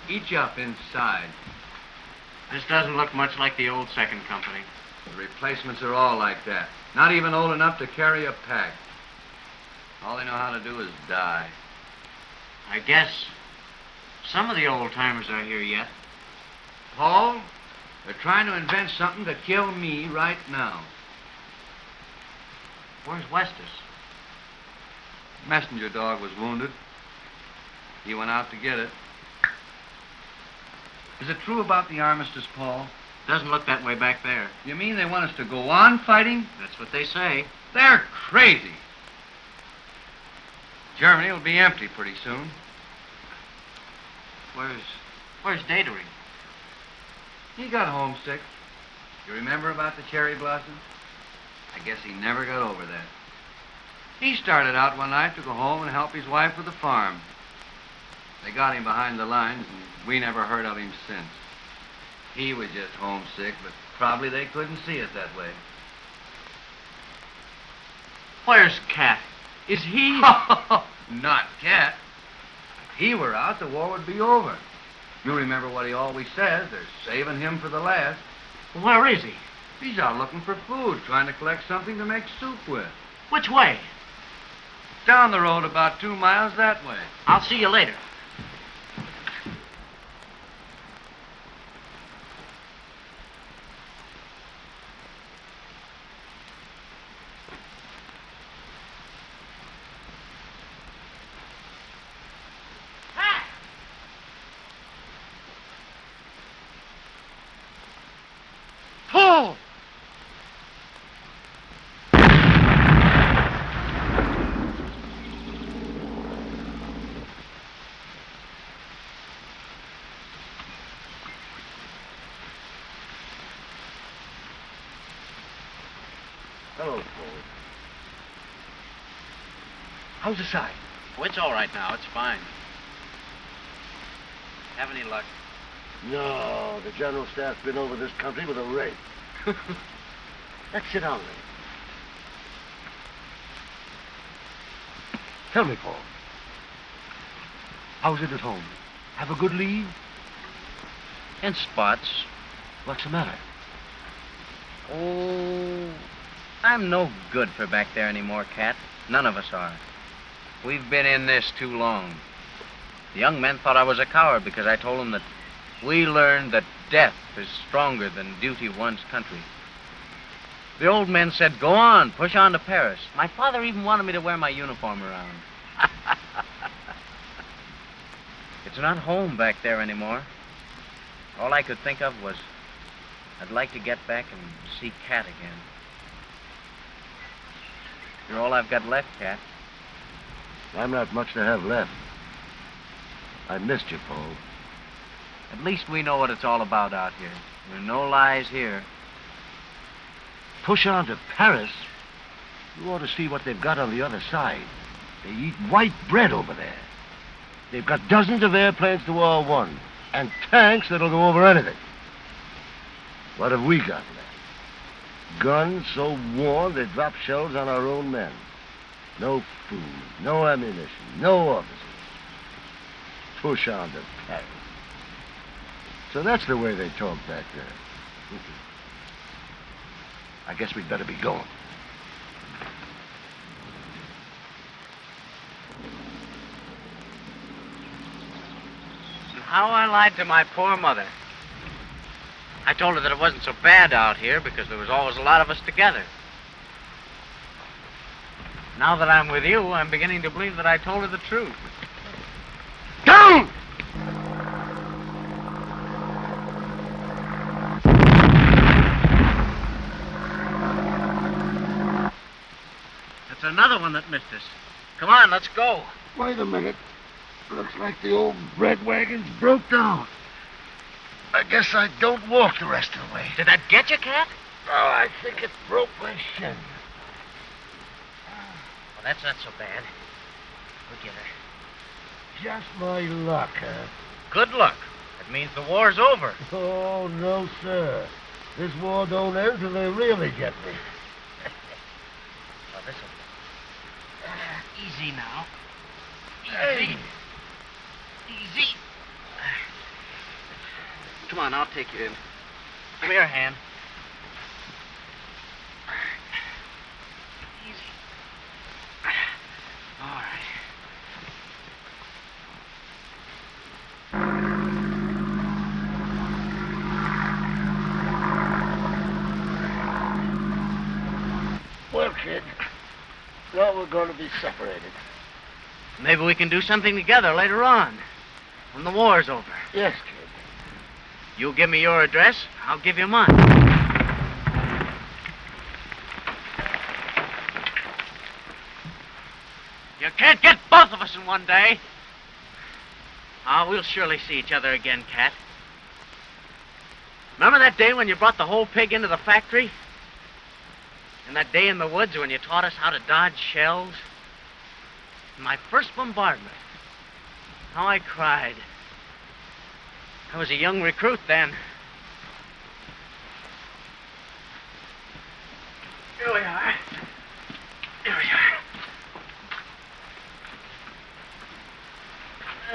Eat you up inside. This doesn't look much like the old second company. The replacements are all like that. Not even old enough to carry a pack. All they know how to do is die. I guess some of the old-timers are here yet. Paul, they're trying to invent something to kill me right now. Where's Westus? Messenger dog was wounded. He went out to get it. Is it true about the armistice, Paul? Doesn't look that way back there. You mean they want us to go on fighting? That's what they say. They're crazy. Germany will be empty pretty soon. Where's Datering? He got homesick. You remember about the cherry blossoms? I guess he never got over that. He started out one night to go home and help his wife with the farm. They got him behind the lines, and we never heard of him since. He was just homesick, but probably they couldn't see it that way. Where's Cat? Is he... Not Cat. If he were out, the war would be over. You remember what he always says. They're saving him for the last. Where is he? He's out looking for food, trying to collect something to make soup with. Which way? Down the road about 2 miles that way. I'll see you later. Paul! Hello, Paul. How's the side? Oh, it's all right now. It's fine. Have any luck? No, the general staff's been over this country with a rake. Let's sit down there. Tell me, Paul. How's it at home? Have a good leave? In spots. What's the matter? Oh, I'm no good for back there anymore, Cat. None of us are. We've been in this too long. The young men thought I was a coward because I told them that we learned that death is stronger than duty one's country. The old men said, go on, push on to Paris. My father even wanted me to wear my uniform around. It's not home back there anymore. All I could think of was I'd like to get back and see Cat again. You're all I've got left, Cat. I'm not much to have left. I missed you, Paul. At least we know what it's all about out here. There are no lies here. Push on to Paris? You ought to see what they've got on the other side. They eat white bread over there. They've got dozens of airplanes to all one, and tanks that'll go over anything. What have we got left? Guns so worn they drop shells on our own men. No food, no ammunition, no officers. Push on to Paris. So that's the way they talk back there. I guess we'd better be going. How I lied to my poor mother. I told her that it wasn't so bad out here because there was always a lot of us together. Now that I'm with you, I'm beginning to believe that I told her the truth. Down! That's another one that missed us. Come on, let's go. Wait a minute. Looks like the old bread wagon's broke down. I guess I don't walk the rest of the way. Did that get you, Cat? Oh, I think it broke my shin. Well, that's not so bad. We'll get her. Just my luck, huh? Good luck. That means the war's over. Oh, no, sir. This war don't end till they really get me. Well, this'll... easy now. Hey. Easy. Come on, I'll take you in. Give me your hand. Easy. All right. Well, kid, now we're going to be separated. Maybe we can do something together later on, when the war's over. Yes, kid. You give me your address, I'll give you mine. You can't get both of us in one day. Ah, we'll surely see each other again, Cat. Remember that day when you brought the whole pig into the factory? And that day in the woods when you taught us how to dodge shells? My first bombardment. How I cried. I was a young recruit then. Here we are. Here we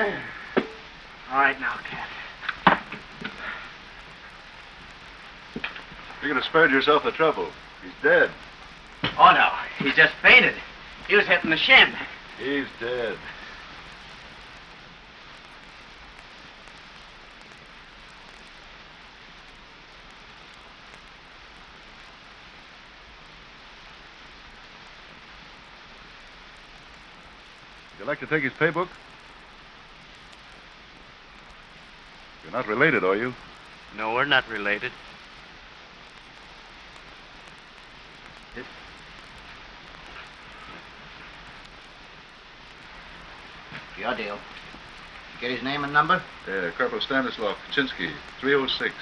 are. All right now, Cat. You could have spared yourself the trouble. He's dead. Oh, no. He just fainted. He was hitting the shin. He's dead. Would you like to take his paybook? You're not related, are you? No, we're not related. Your deal. Get his name and number? Yeah, Corporal Stanislav Kaczynski, 306.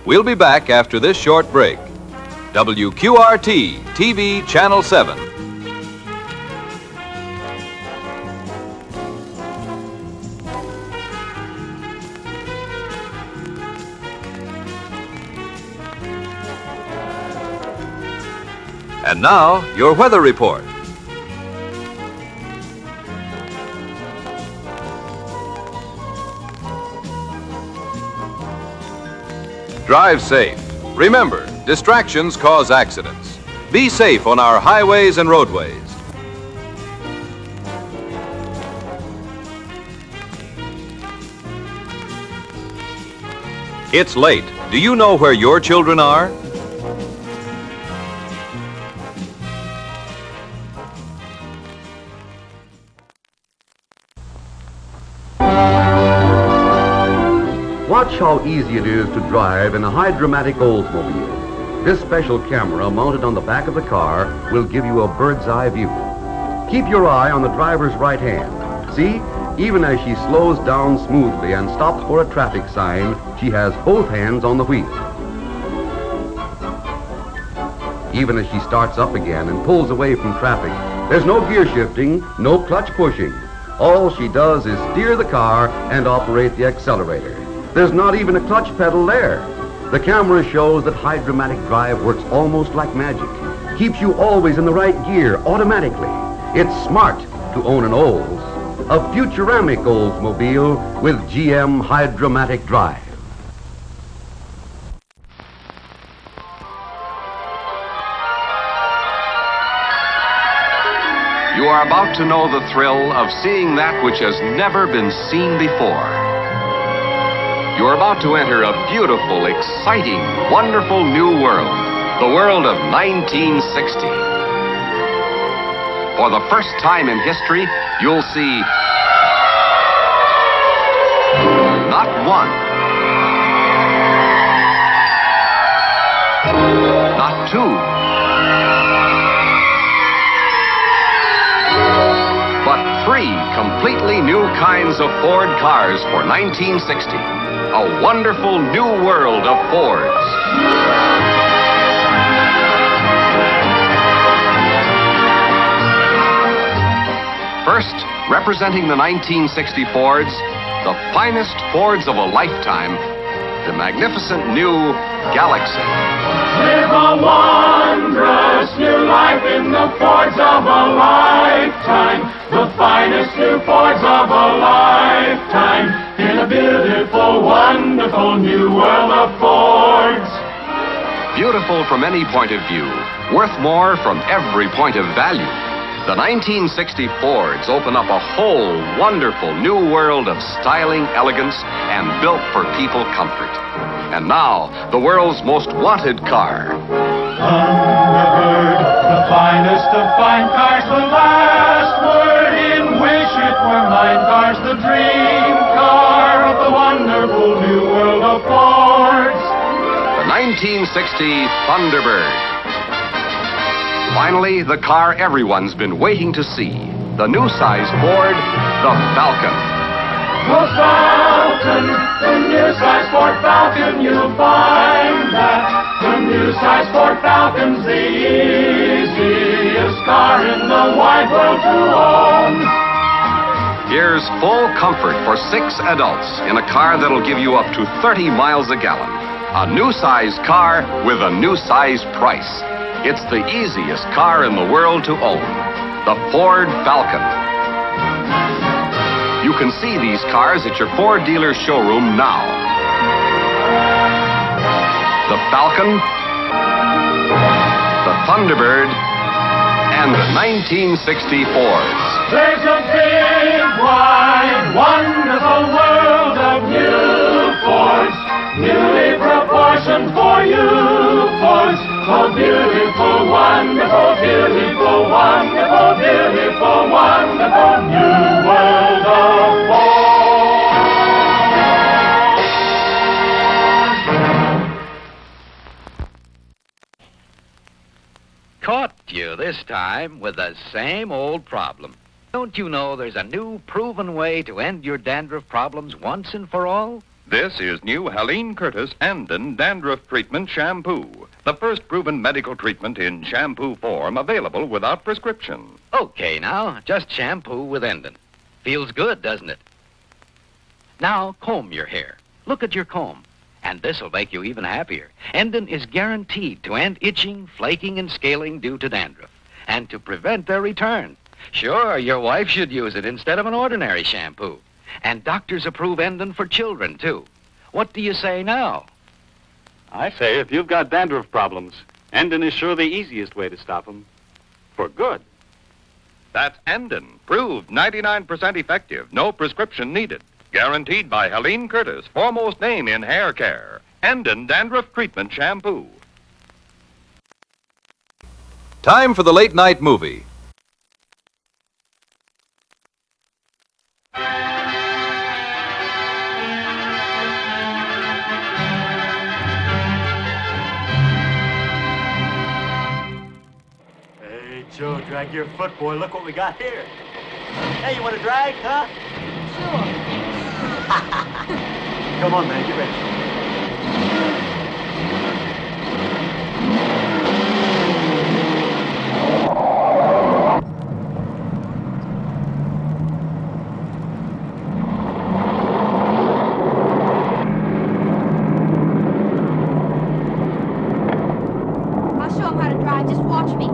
We'll be back after this short break. WQRT, TV Channel 7. And now, your weather report. Drive safe. Remember, distractions cause accidents. Be safe on our highways and roadways. It's late. Do you know where your children are? Watch how easy it is to drive in a hydromatic Oldsmobile. This special camera mounted on the back of the car will give you a bird's eye view. Keep your eye on the driver's right hand. See, even as she slows down smoothly and stops for a traffic sign, she has both hands on the wheel. Even as she starts up again and pulls away from traffic, there's no gear shifting, no clutch pushing. All she does is steer the car and operate the accelerator. There's not even a clutch pedal there. The camera shows that hydromatic drive works almost like magic. Keeps you always in the right gear automatically. It's smart to own an Olds, a futuramic Oldsmobile with GM hydromatic drive. You are about to know the thrill of seeing that which has never been seen before. You're about to enter a beautiful, exciting, wonderful new world, the world of 1960. For the first time in history, you'll see not one, not two, but three completely new kinds of Ford cars for 1960. A wonderful new world of Fords. First, representing the 1960 Fords, the finest Fords of a lifetime, the magnificent new Galaxy. Live a wondrous new life in the Fords of a lifetime, the finest new Fords of a lifetime, in a beautiful, wonderful new world of Fords. Beautiful from any point of view, worth more from every point of value. The 1960 Fords open up a whole wonderful new world of styling, elegance, and built for people comfort. And now, the world's most wanted car. Thunderbird, the finest of fine cars, the last word in Wish It Were Mine cars, the dream car of the wonderful new world of Fords. The 1960 Thunderbird. Finally, the car everyone's been waiting to see. The new size Ford, the Falcon. The Falcon, the new size Ford Falcon, you'll find that the new size Ford Falcon's the easiest car in the wide world to own. Here's full comfort for 6 adults in a car that'll give you up to 30 miles a gallon. A new size car with a new size price. It's the easiest car in the world to own, the Ford Falcon. You can see these cars at your Ford dealer showroom now. The Falcon, the Thunderbird, and the 1960 Fords. There's a big, wide, wonderful world of new Fords, newly proportioned for you Fords. Oh, beautiful, wonderful, beautiful, wonderful, beautiful, wonderful new world of Ford. Caught you this time with the same old problem. Don't you know there's a new proven way to end your dandruff problems once and for all? This is new Helene Curtis Anden Dandruff Treatment Shampoo, the first proven medical treatment in shampoo form available without prescription. Okay, now, just shampoo with Endon. Feels good, doesn't it? Now, comb your hair. Look at your comb. And this'll make you even happier. Endon is guaranteed to end itching, flaking, and scaling due to dandruff, and to prevent their return. Sure, your wife should use it instead of an ordinary shampoo. And doctors approve Endon for children, too. What do you say now? I say if you've got dandruff problems, Endon is sure the easiest way to stop them. For good. That's Endon, proved 99% effective, no prescription needed. Guaranteed by Helene Curtis, foremost name in hair care. Endon Dandruff Treatment Shampoo. Time for the late night movie. Hey, Joe, drag your foot, boy. Look what we got here. Hey, you want to drag, huh? Sure. Come on, man, get ready. I'll show him how to drive. Just watch me.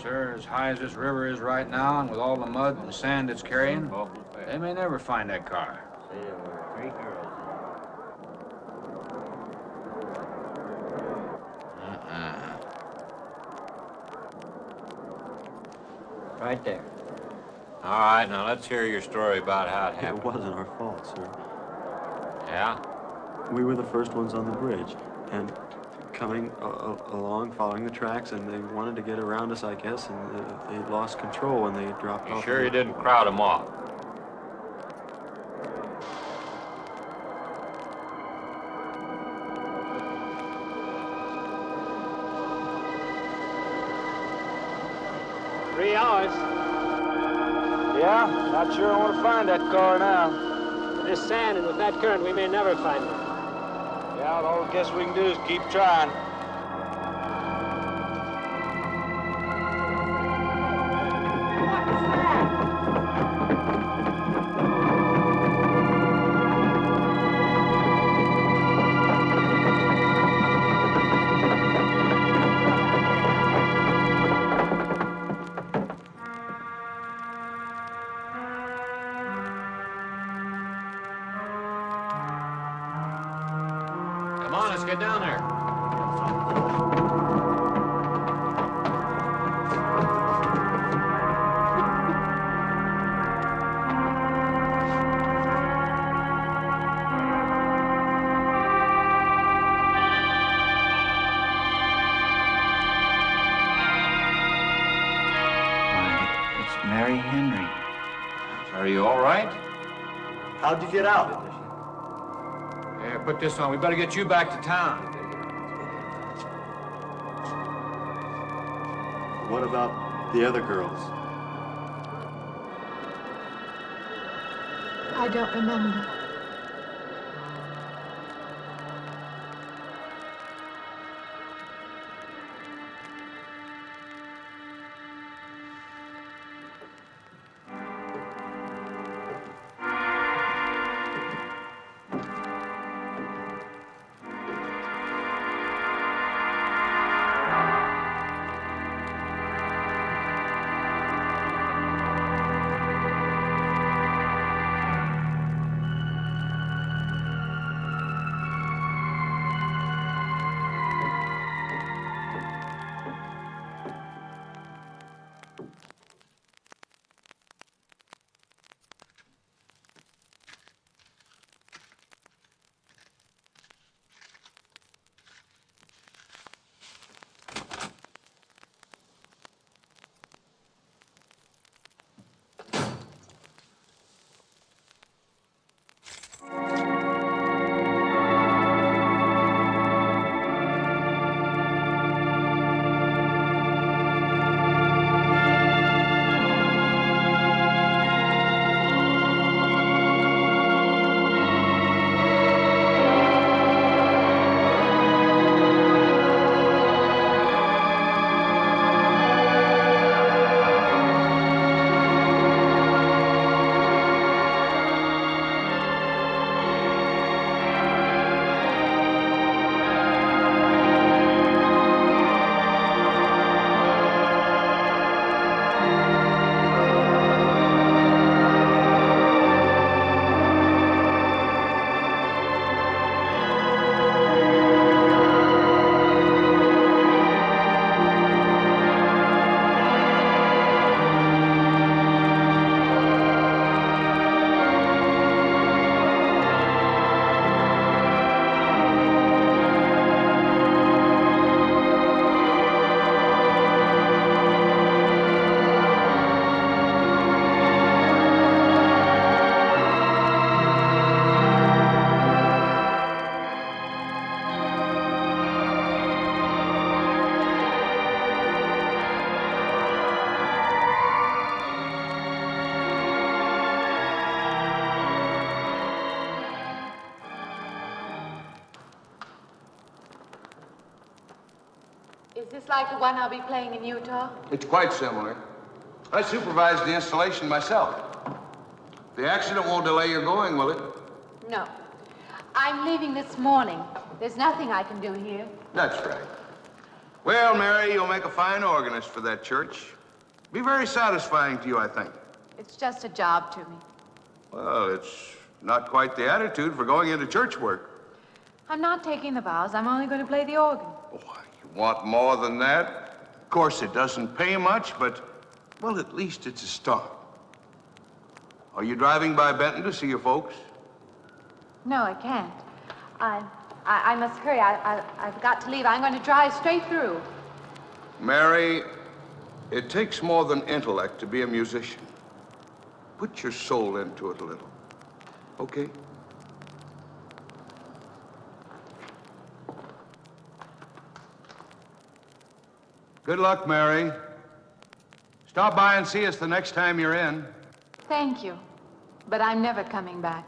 Sir, as high as this river is right now, and with all the mud and sand it's carrying, they may never find that car. Right there. All right, now let's hear your story about how it happened. It wasn't our fault, sir. Yeah? We were the first ones on the bridge, and coming along, following the tracks, and they wanted to get around us, I guess, and they lost control when they dropped off. You sure you didn't crowd them off? 3 hours. Yeah, not sure I want to find that car now. There's sand, and with that current, we may never find it. Yeah, all I guess we can do is keep trying. Come on, let's get down there. It's Mary Henry. Are you all right? How'd you get out? Yeah, put this on. We better get you back to town. What about the other girls? I don't remember. Is this like the one I'll be playing in Utah? It's quite similar. I supervised the installation myself. The accident won't delay your going, will it? No. I'm leaving this morning. There's nothing I can do here. That's right. Well, Mary, you'll make a fine organist for that church. Be very satisfying to you, I think. It's just a job to me. Well, it's not quite the attitude for going into church work. I'm not taking the vows. I'm only going to play the organ. You want more than that? Of course, it doesn't pay much, but, well, at least it's a start. Are you driving by Benton to see your folks? No, I can't. I must hurry. I've got to leave. I'm going to drive straight through. Mary, it takes more than intellect to be a musician. Put your soul into it a little, okay? Good luck, Mary. Stop by and see us the next time you're in. Thank you, but I'm never coming back.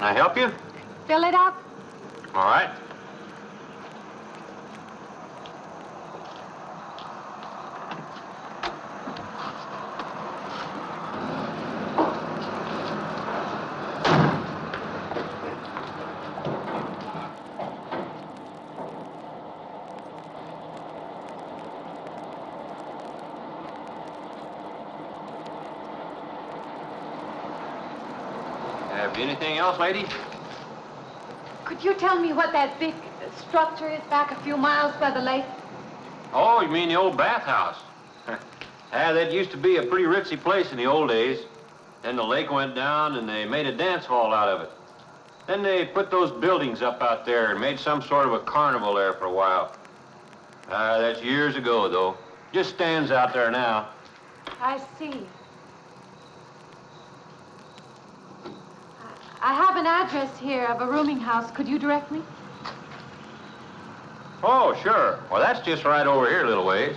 Can I help you? Fill it up. All right. Have anything else, lady? Could you tell me what that big structure is back a few miles by the lake? Oh, you mean the old bathhouse? That used to be a pretty ritzy place in the old days. Then the lake went down and they made a dance hall out of it. Then they put those buildings up out there and made some sort of a carnival there for a while. That's years ago, though. Just stands out there now. I see. I have an address here of a rooming house. Could you direct me? Oh, sure. Well, that's just right over here a little ways.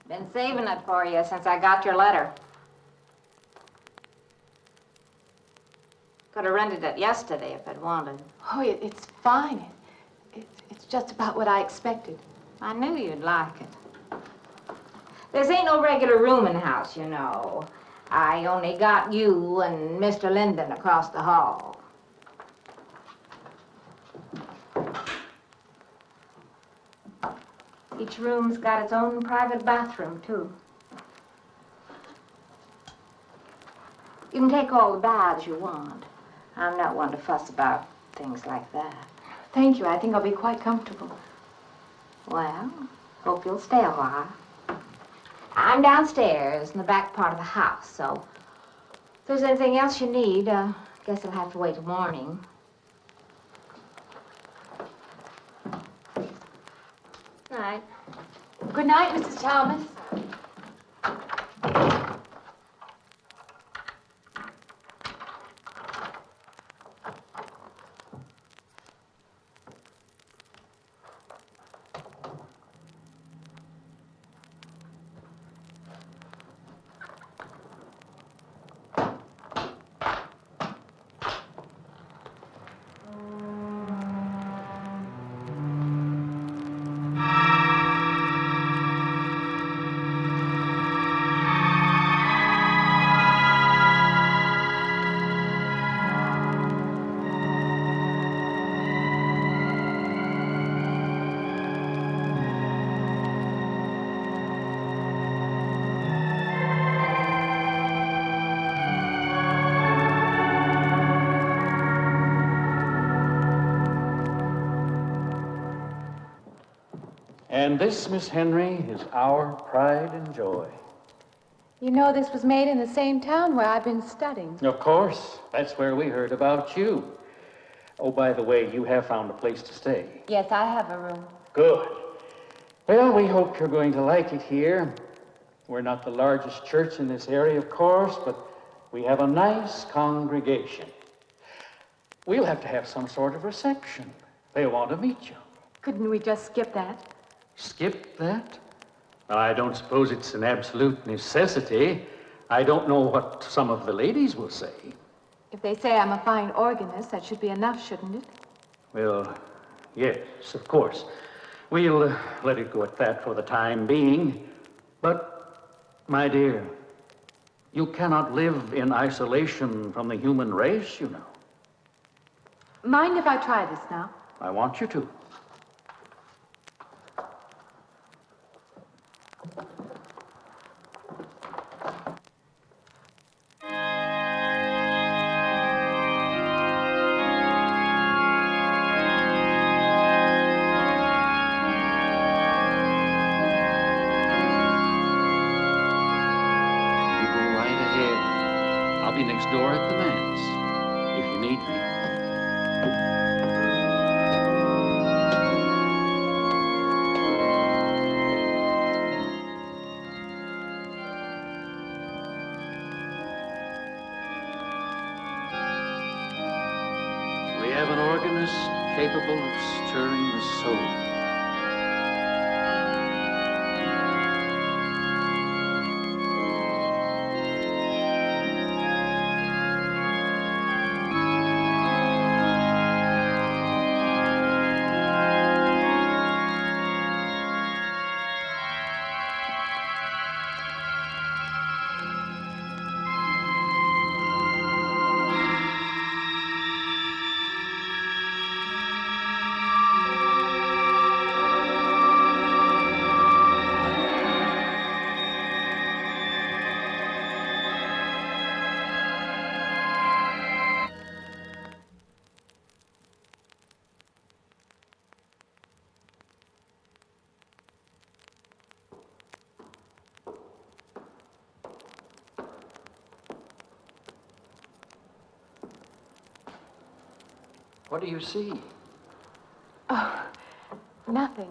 Been saving it for you since I got your letter. Could have rented it yesterday if I'd wanted. Oh, it's fine. It's just about what I expected. I knew you'd like it. This ain't no regular rooming house, you know. I only got you and Mr. Linden across the hall. Each room's got its own private bathroom, too. You can take all the baths you want. I'm not one to fuss about things like that. Thank you. I think I'll be quite comfortable. Well, hope you'll stay a while. I'm downstairs in the back part of the house, so if there's anything else you need, guess it'll have to wait till morning. Night. Good night, Mrs. Chalmers. And this, Miss Henry, is our pride and joy. You know, this was made in the same town where I've been studying. Of course, that's where we heard about you. Oh, by the way, you have found a place to stay. Yes, I have a room. Good. Well, we hope you're going to like it here. We're not the largest church in this area, of course, but we have a nice congregation. We'll have to have some sort of reception. They want to meet you. Couldn't we just skip that? Skip that? I don't suppose it's an absolute necessity. I don't know what some of the ladies will say. If they say I'm a fine organist, that should be enough, shouldn't it? Well, yes, of course. We'll let it go at that for the time being. But, my dear, you cannot live in isolation from the human race, you know. Mind if I try this now? I want you to. Door at the manse, if you need me. We have an organist capable of stirring the soul. What do you see? Oh, nothing.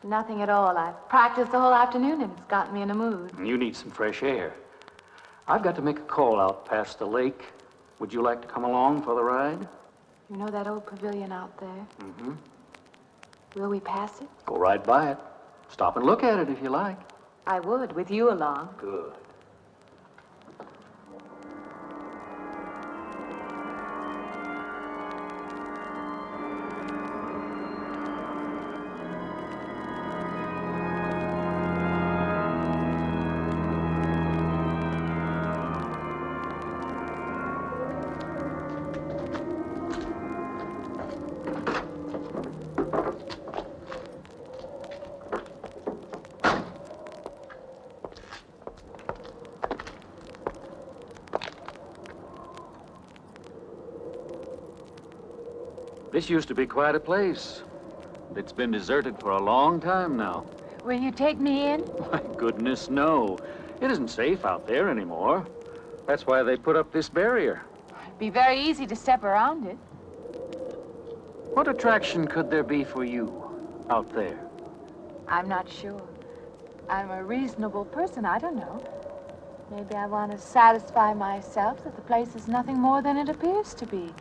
Nothing at all. I've practiced the whole afternoon and it's gotten me in a mood. You need some fresh air. I've got to make a call out past the lake. Would you like to come along for the ride? You know that old pavilion out there? Mm-hmm. Will we pass it? Go right by it. Stop and look at it if you like. I would, with you along. Good. This used to be quite a place. It's been deserted for a long time now. Will you take me in? My goodness, no. It isn't safe out there anymore. That's why they put up this barrier. It'd be very easy to step around it. What attraction could there be for you out there? I'm not sure. I'm a reasonable person. I don't know. Maybe I want to satisfy myself that the place is nothing more than it appears to be.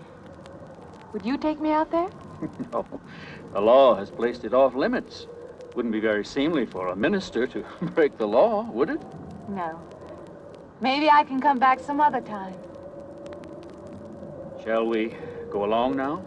Would you take me out there? No. The law has placed it off limits. Wouldn't be very seemly for a minister to break the law, would it? No. Maybe I can come back some other time. Shall we go along now?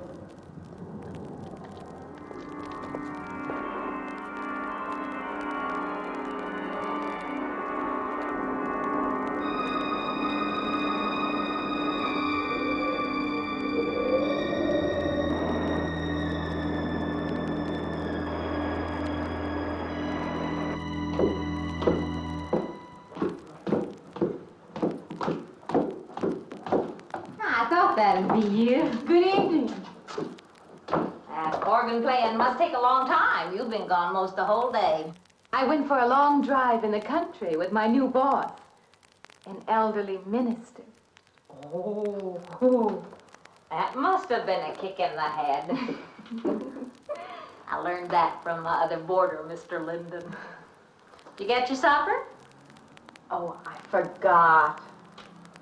That'd be you. Good evening. That organ playing must take a long time. You've been gone most the whole day. I went for a long drive in the country with my new boss, an elderly minister. Oh, that must have been a kick in the head. I learned that from my other boarder, Mr. Linden. Did you get your supper? Oh, I forgot.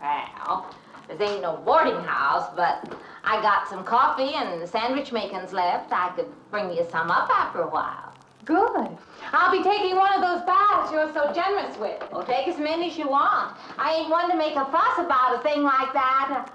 Well, this ain't no boarding house, but I got some coffee and sandwich makings left. I could bring you some up after a while. Good. I'll be taking one of those baths you're so generous with. Well, take as many as you want. I ain't one to make a fuss about a thing like that.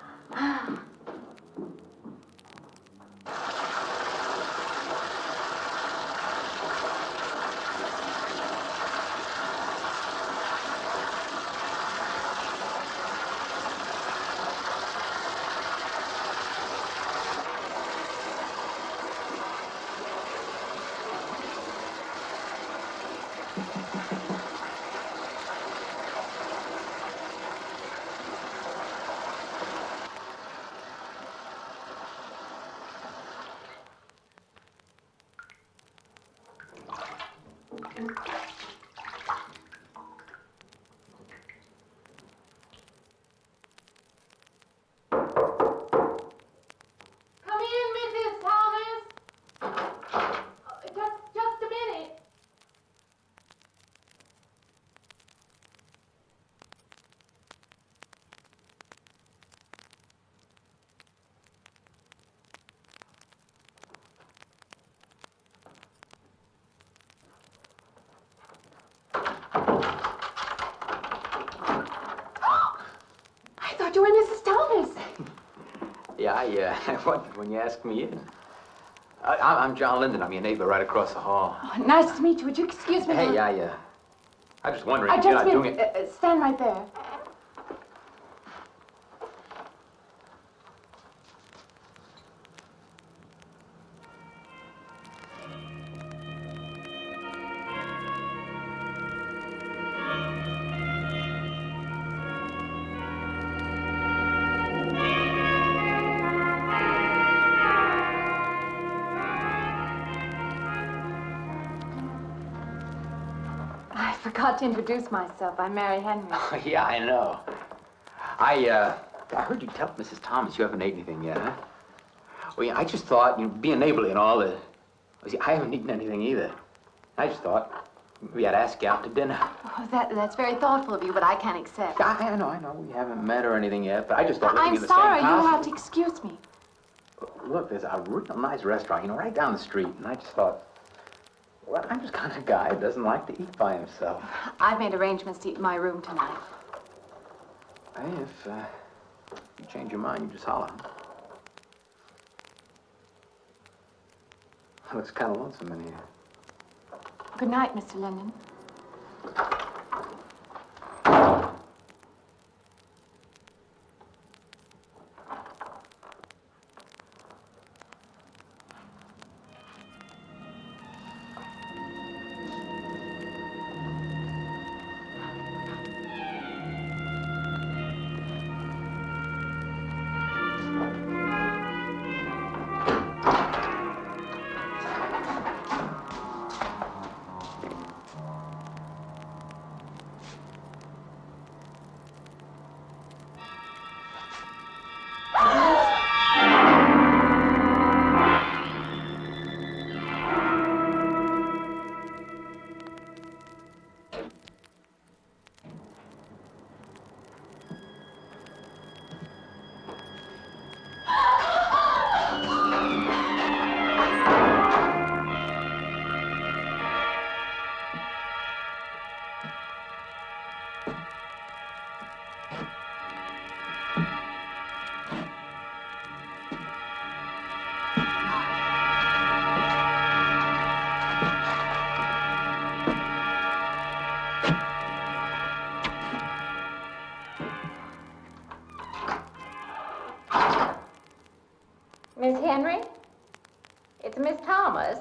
You and Mrs. Thomas. Yeah, I wondered when you asked me in. I'm John Linden. I'm your neighbor right across the hall. Oh, nice to meet you. Would you excuse me? Hey, I was just wondering if you're not doing it. Stand right there. I forgot to introduce myself. I'm Mary Henry. Oh, yeah, I know. I heard you tell Mrs. Thomas you haven't ate anything yet, huh? Well, yeah, I just thought, being neighborly and all, see, I haven't eaten anything either. I just thought maybe I'd ask you out to dinner. Oh, that's very thoughtful of you, but I can't accept. I know. We haven't met or anything yet, but I just thought we I'm could be in the sorry. same house. You'll have to excuse me. Look, there's a real nice restaurant, right down the street, and I just thought, well, I'm just kind of guy that doesn't like to eat by himself. I've made arrangements to eat in my room tonight. Hey, if you change your mind, you just holler. Looks kind of lonesome in here. Good night, Mr. Linden. Miss Henry? It's Miss Thomas.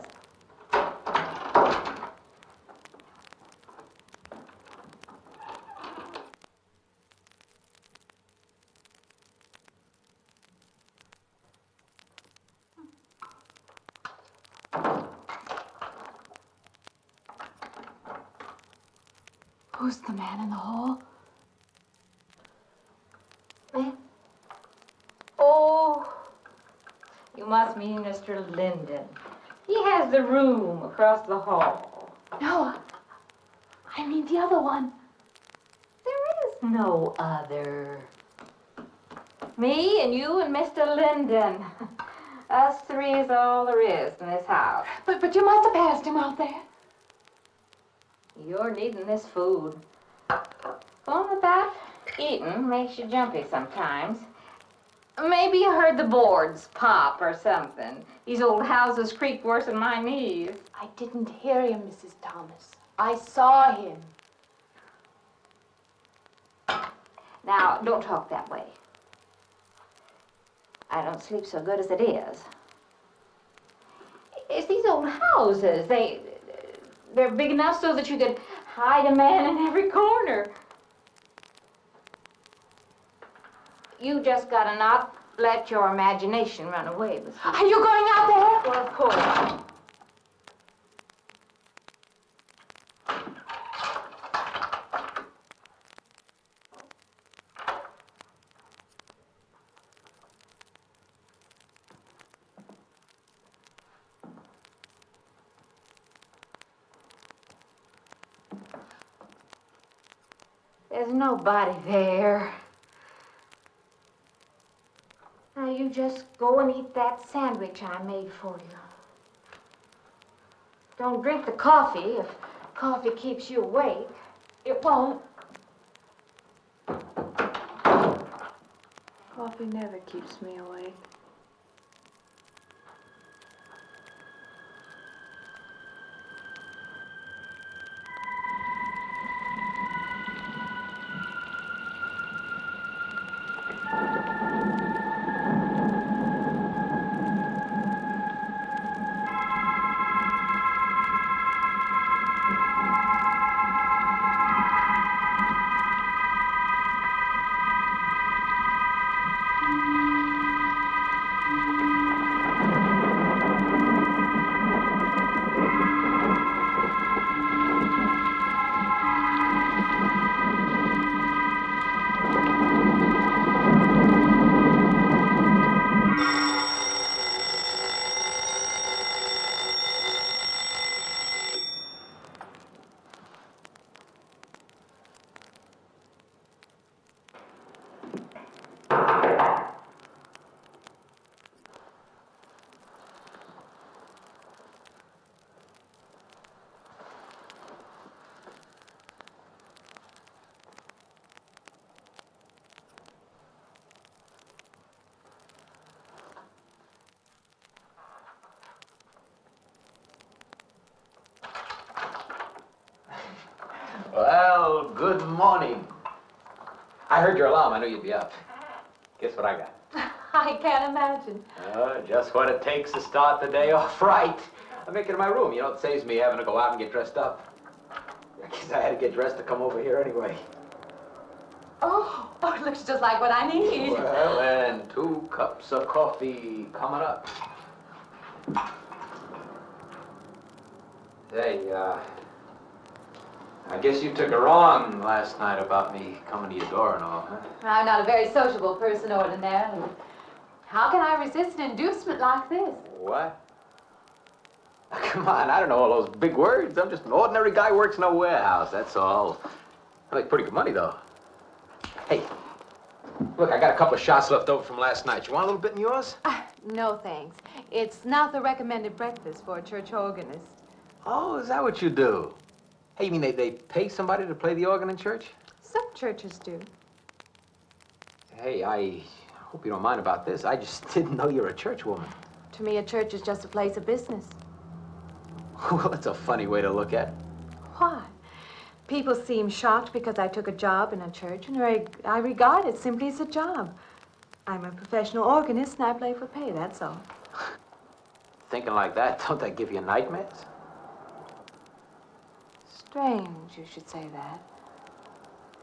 Who's the man in the hall? Oh, you must mean Mr. Linden. He has the room across the hall. No, I mean the other one. There is no other. Me and you and Mr. Linden. Us three is all there is in this house. But you must have passed him out there. You're needing this food. Going about eating makes you jumpy sometimes. Maybe you heard the boards pop or something. These old houses creak worse than my knees. I didn't hear him, Mrs. Thomas. I saw him. Now, don't talk that way. I don't sleep so good as it is. It's these old houses. They're big enough so that you could hide a man in every corner. You just gotta not let your imagination run away with you. Are you going out there? Well, of course. There's nobody there. Now you just go and eat that sandwich I made for you. Don't drink the coffee. If coffee keeps you awake, it won't. Coffee never keeps me awake. heard your alarm. I knew you'd be up. Guess what I got? I can't imagine. Just what it takes to start the day off right. I make it in my room. You know, it saves me having to go out and get dressed up. I guess I had to get dressed to come over here anyway. Oh, it looks just like what I need. Well, and 2 cups of coffee coming up. Hey, I guess you took it wrong last night about me coming to your door and all, huh? I'm not a very sociable person ordinarily. How can I resist an inducement like this? What? Come on, I don't know all those big words. I'm just an ordinary guy who works in a warehouse, that's all. I make pretty good money, though. Hey, look, I got a couple of shots left over from last night. You want a little bit in yours? No, thanks. It's not the recommended breakfast for a church organist. Oh, is that what you do? Hey, you mean they pay somebody to play the organ in church? Some churches do. Hey, I hope you don't mind about this. I just didn't know you're a church woman. To me, a church is just a place of business. Well, that's a funny way to look at it. Why? People seem shocked because I took a job in a church, and I regard it simply as a job. I'm a professional organist, and I play for pay, that's all. Thinking like that, don't that give you nightmares? Strange you should say that.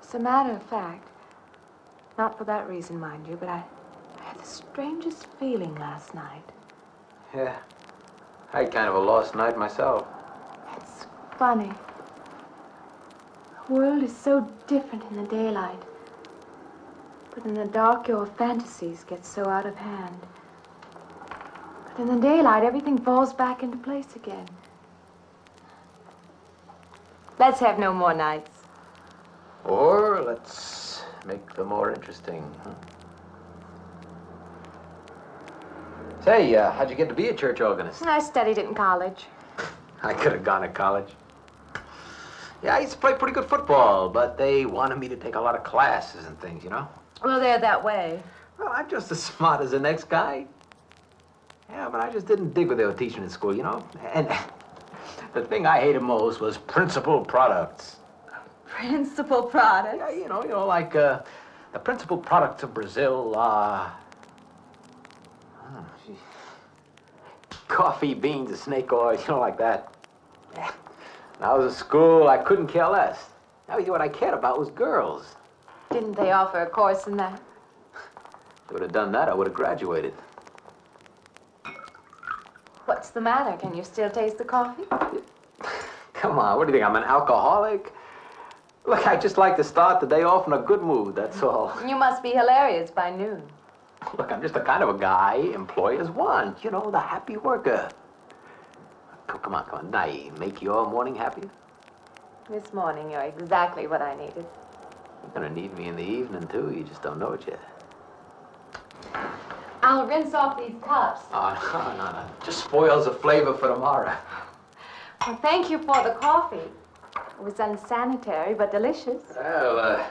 As a matter of fact, not for that reason, mind you, but I had the strangest feeling last night. Yeah, I had kind of a lost night myself. It's funny. The world is so different in the daylight. But in the dark, your fantasies get so out of hand. But in the daylight, everything falls back into place again. Let's have no more nights. Or let's make them more interesting. Huh? Say, how'd you get to be a church organist? I studied it in college. I could have gone to college. Yeah, I used to play pretty good football, but they wanted me to take a lot of classes and things, you know? Well, they're that way. Well, I'm just as smart as the next guy. Yeah, but I just didn't dig what they were teaching in school, you know? And the thing I hated most was principal products. Principal products? Yeah, you know, like the principal products of Brazil are coffee, beans, and snake oil, you know, like that. Yeah. When I was at school, I couldn't care less. Now, what I cared about was girls. Didn't they offer a course in that? If they would have done that, I would have graduated. What's the matter? Can you still taste the coffee? Come on, what do you think, I'm an alcoholic? Look, I just like to start the day off in a good mood, that's all. You must be hilarious by noon. Look, I'm just the kind of a guy employers want, you know, the happy worker. Come on, now, make your morning happier? This morning, you're exactly what I needed. You're gonna need me in the evening, too. You just don't know it yet. I'll rinse off these cups. Oh, no. Just spoils the flavor for tomorrow. Well, thank you for the coffee. It was unsanitary, but delicious. Well,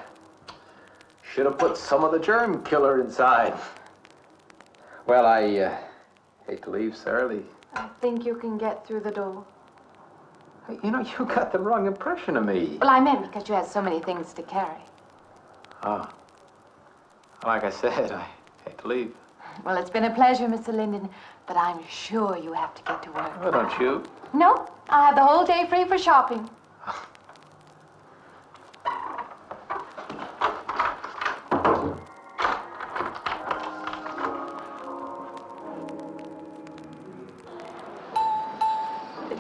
should have put some of the germ killer inside. Well, I hate to leave so early. I think you can get through the door. You know, you got the wrong impression of me. Well, I meant because you had so many things to carry. Oh. Like I said, I hate to leave. Well, it's been a pleasure, Mr. Linden, but I'm sure you have to get to work. Well, don't you? No, I have the whole day free for shopping.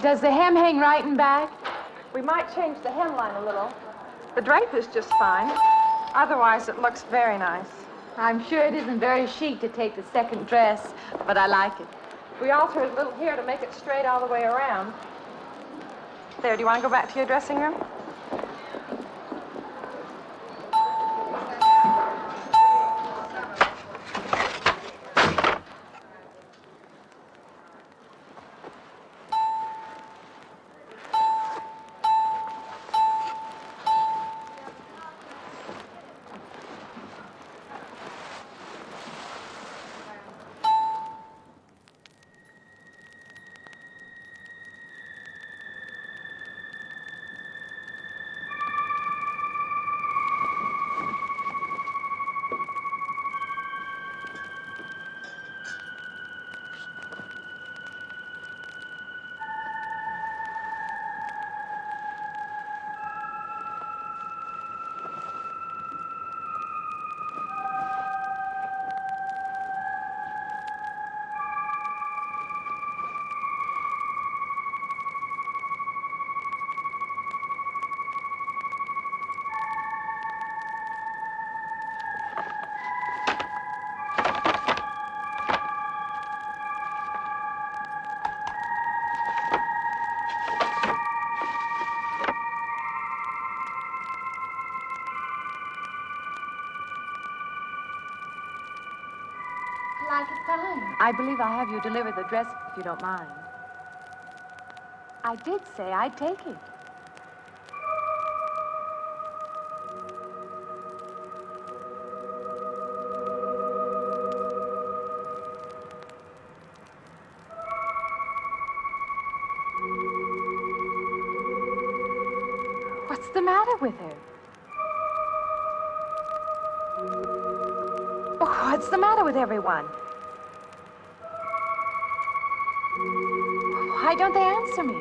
Does the hem hang right and back? We might change the hemline a little. The drape is just fine. Otherwise, it looks very nice. I'm sure it isn't very chic to take the second dress, but I like it. We alter it a little here to make it straight all the way around. There, do you want to go back to your dressing room? like it fine. I believe I'll have you deliver the dress if you don't mind. I did say I'd take it. What's the matter with her? Oh, what's the matter with everyone? Why don't they answer me?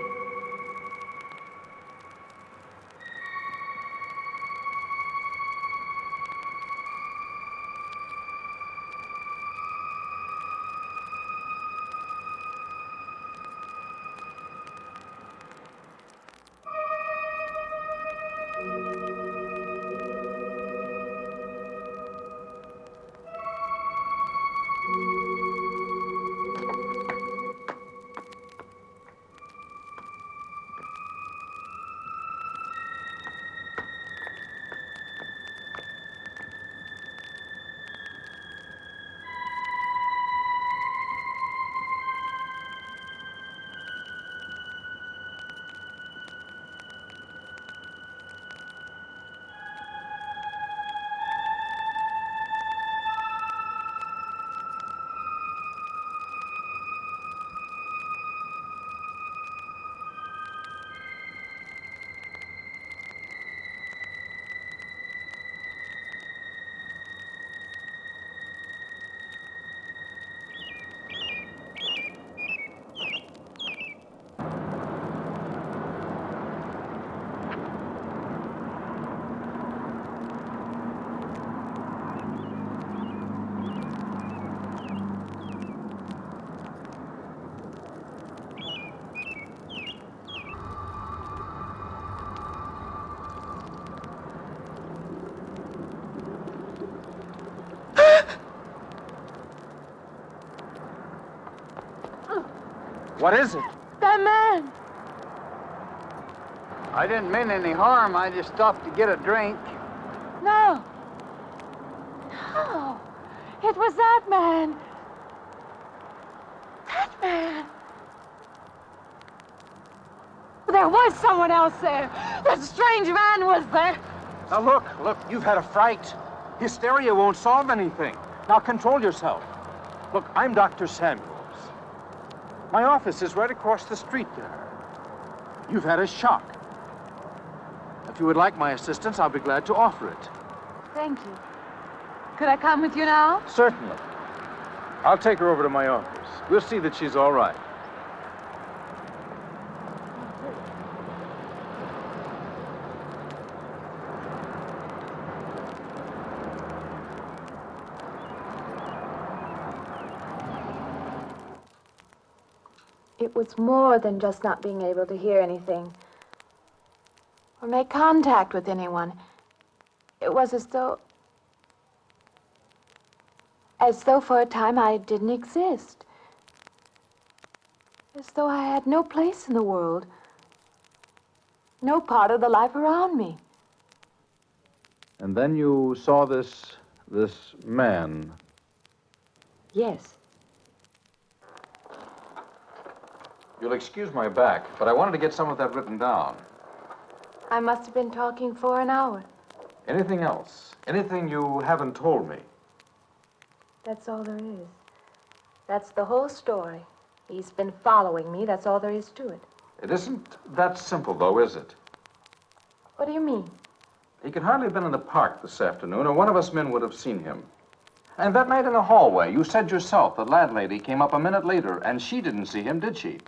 What is it? That man! I didn't mean any harm. I just stopped to get a drink. No. No. It was that man. That man. There was someone else there. That strange man was there. Now look, you've had a fright. Hysteria won't solve anything. Now control yourself. Look, I'm Dr. Samuels. My office is right across the street there. You've had a shock. If you would like my assistance, I'll be glad to offer it. Thank you. Could I come with you now? Certainly. I'll take her over to my office. We'll see that she's all right. It was more than just not being able to hear anything or make contact with anyone. It was as though for a time I didn't exist. As though I had no place in the world, no part of the life around me. And then you saw this man. Yes. You'll excuse my back, but I wanted to get some of that written down. I must have been talking for an hour. Anything else? Anything you haven't told me? That's all there is. That's the whole story. He's been following me. That's all there is to it. It isn't that simple, though, is it? What do you mean? He could hardly have been in the park this afternoon, or one of us men would have seen him. And that night in the hallway, you said yourself the landlady came up a minute later, and she didn't see him, did she?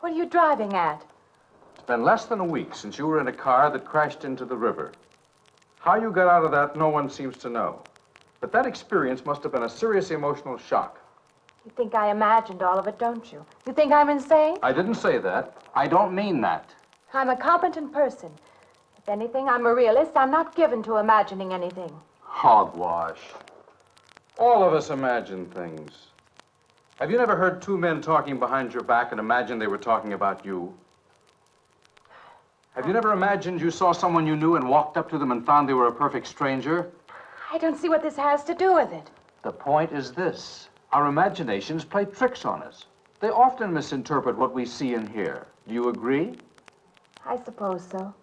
What are you driving at? It's been less than a week since you were in a car that crashed into the river. How you got out of that, no one seems to know. But that experience must have been a serious emotional shock. You think I imagined all of it, don't you? You think I'm insane? I didn't say that. I don't mean that. I'm a competent person. If anything, I'm a realist. I'm not given to imagining anything. Hogwash. All of us imagine things. Have you never heard two men talking behind your back and imagined they were talking about you? Have you never imagined you saw someone you knew and walked up to them and found they were a perfect stranger? I don't see what this has to do with it. The point is this. Our imaginations play tricks on us. They often misinterpret what we see and hear. Do you agree? I suppose so.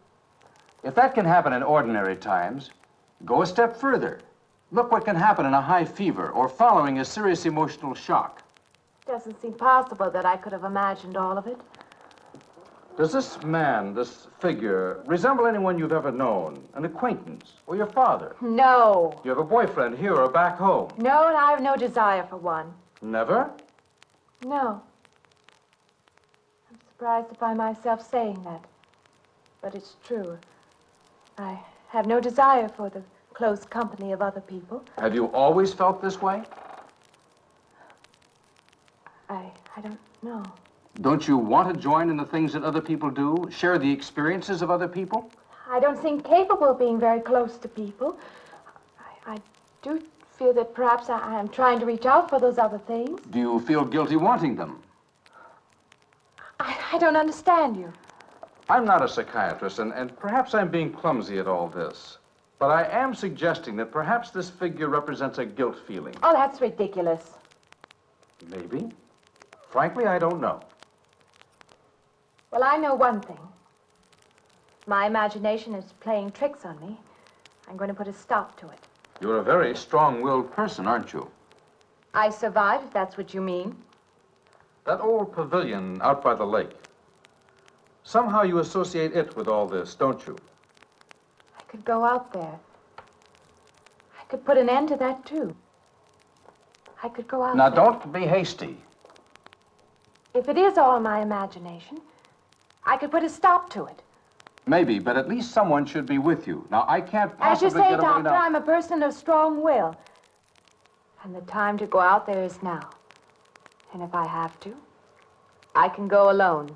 If that can happen in ordinary times, go a step further. Look what can happen in a high fever or following a serious emotional shock. Doesn't seem possible that I could have imagined all of it. Does this man, this figure, resemble anyone you've ever known? An acquaintance or your father? No. You have a boyfriend here or back home? No, and I have no desire for one. Never? No. I'm surprised to find myself saying that. But it's true. I have no desire for the close company of other people. Have you always felt this way? I don't know. Don't you want to join in the things that other people do? Share the experiences of other people? I don't seem capable of being very close to people. I do feel that perhaps I am trying to reach out for those other things. Do you feel guilty wanting them? I don't understand you. I'm not a psychiatrist, and perhaps I'm being clumsy at all this. But I am suggesting that perhaps this figure represents a guilt feeling. Oh, that's ridiculous. Maybe. Frankly, I don't know. Well, I know one thing. My imagination is playing tricks on me. I'm going to put a stop to it. You're a very strong-willed person, aren't you? I survived, if that's what you mean. That old pavilion out by the lake. Somehow you associate it with all this, don't you? I could go out there. I could put an end to that, too. I could go out Now, there. don't be hasty. If it is all my imagination, I could put a stop to it. Maybe, but at least someone should be with you. Now, I can't As you possibly say, get away Doctor, now. I'm a person of strong will. And the time to go out there is now. And if I have to, I can go alone.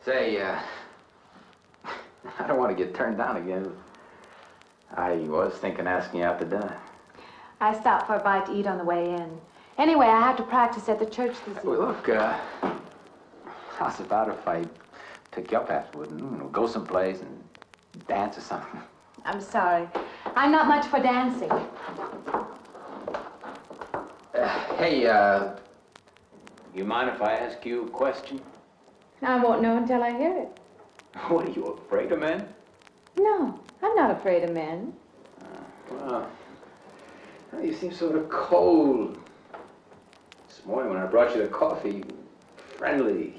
Say, I don't want to get turned down again. I was thinking asking you out to dinner. I stopped for a bite to eat on the way in. Anyway, I have to practice at the church this evening. Well, look, how's about if I pick you up afterward and go someplace and dance or something? I'm sorry. I'm not much for dancing. Hey, you mind if I ask you a question? I won't know until I hear it. What, are you afraid of men? No, I'm not afraid of men. Well, you seem sort of cold. This morning when I brought you the coffee, friendly.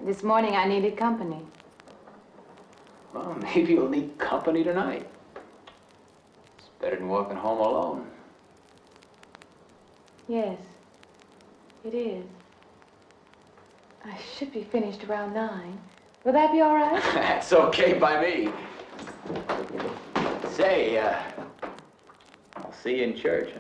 This morning I needed company. Well, maybe you'll need company tonight. It's better than walking home alone. Yes, it is. I should be finished around 9. Will that be all right? That's okay by me. Say, I'll see you in church, huh?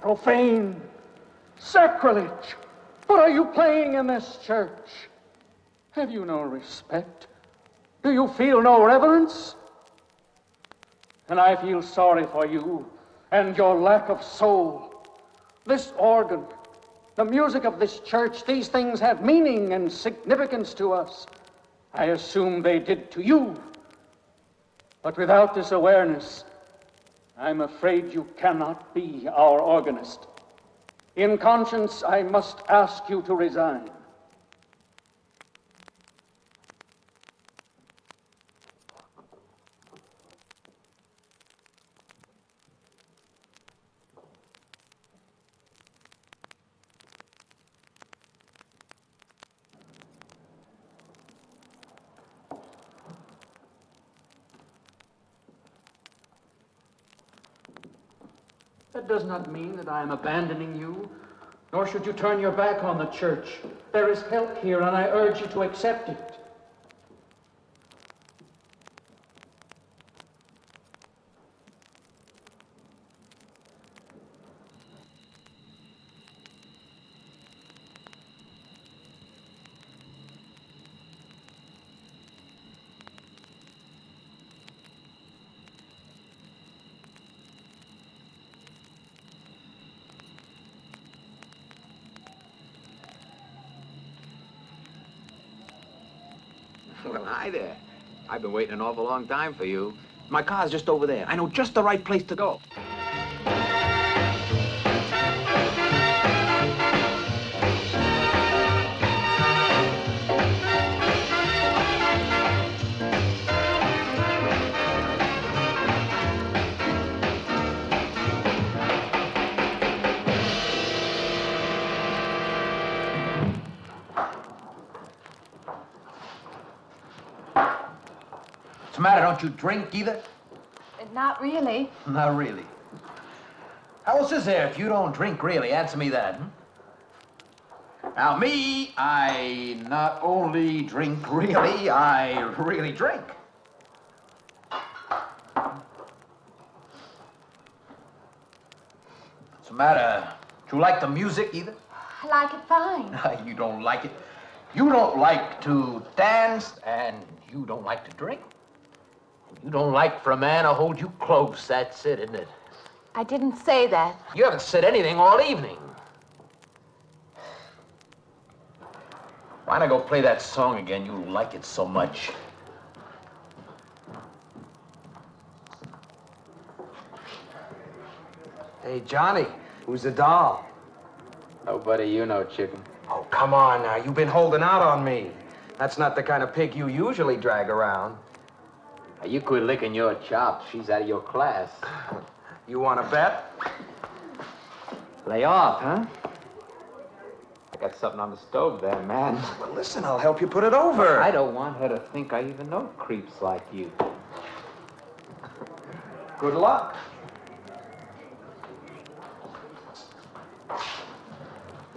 Profane, sacrilege. What are you playing in this church? Have you no respect? Do you feel no reverence? And I feel sorry for you and your lack of soul. This organ, the music of this church, these things have meaning and significance to us. I assume they did to you. But without this awareness, I'm afraid you cannot be our organist. In conscience, I must ask you to resign. That does not mean that I am abandoning you, nor should you turn your back on the church. There is help here, and I urge you to accept it. Well, hi there. I've been waiting an awful long time for you. My car's just over there. I know just the right place to go. What's the matter? Don't you drink either? Not really. Not really. How else is there if you don't drink really? Answer me that, Now, me, I not only drink really, I really drink. What's the matter? Do you like the music either? I like it fine. You don't like it. You don't like to dance, and you don't like to drink. You don't like for a man to hold you close. That's it, isn't it? I didn't say that. You haven't said anything all evening. Why not go play that song again? You like it so much. Hey, Johnny, who's the doll? Nobody you know, chicken. Oh, come on now. You've been holding out on me. That's not the kind of pig you usually drag around. Now, you quit licking your chops. She's out of your class. You want to bet? Lay off, huh? I got something on the stove there, man. Well, listen, I'll help you put it over. I don't want her to think I even know creeps like you. Good luck.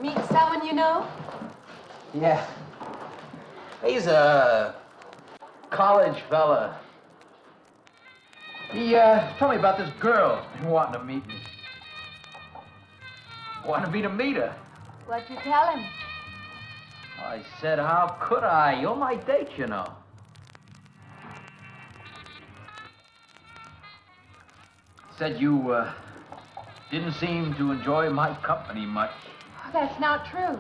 Meet someone you know? Yeah. He's a college fella. He told me about this girl who's been wanting to meet me. Wanted me to meet her. What'd you tell him? I said, how could I? You're my date, you know. Said you didn't seem to enjoy my company much. Oh, that's not true.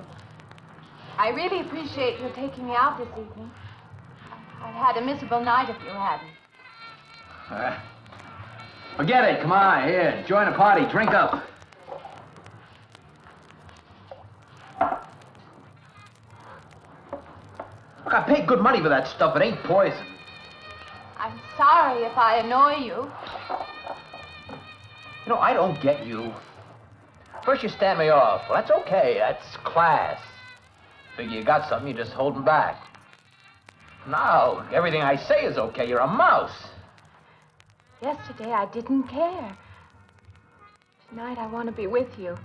I really appreciate your taking me out this evening. I'd had a miserable night if you hadn't. Forget it. Come on, here. Join the party. Drink up. Look, I paid good money for that stuff. It ain't poison. I'm sorry if I annoy you. You know, I don't get you. First you stand me off. Well, that's okay. That's class. Figure you got something, you're just holding back. Now, everything I say is okay. You're a mouse. Yesterday, I didn't care. Tonight, I want to be with you.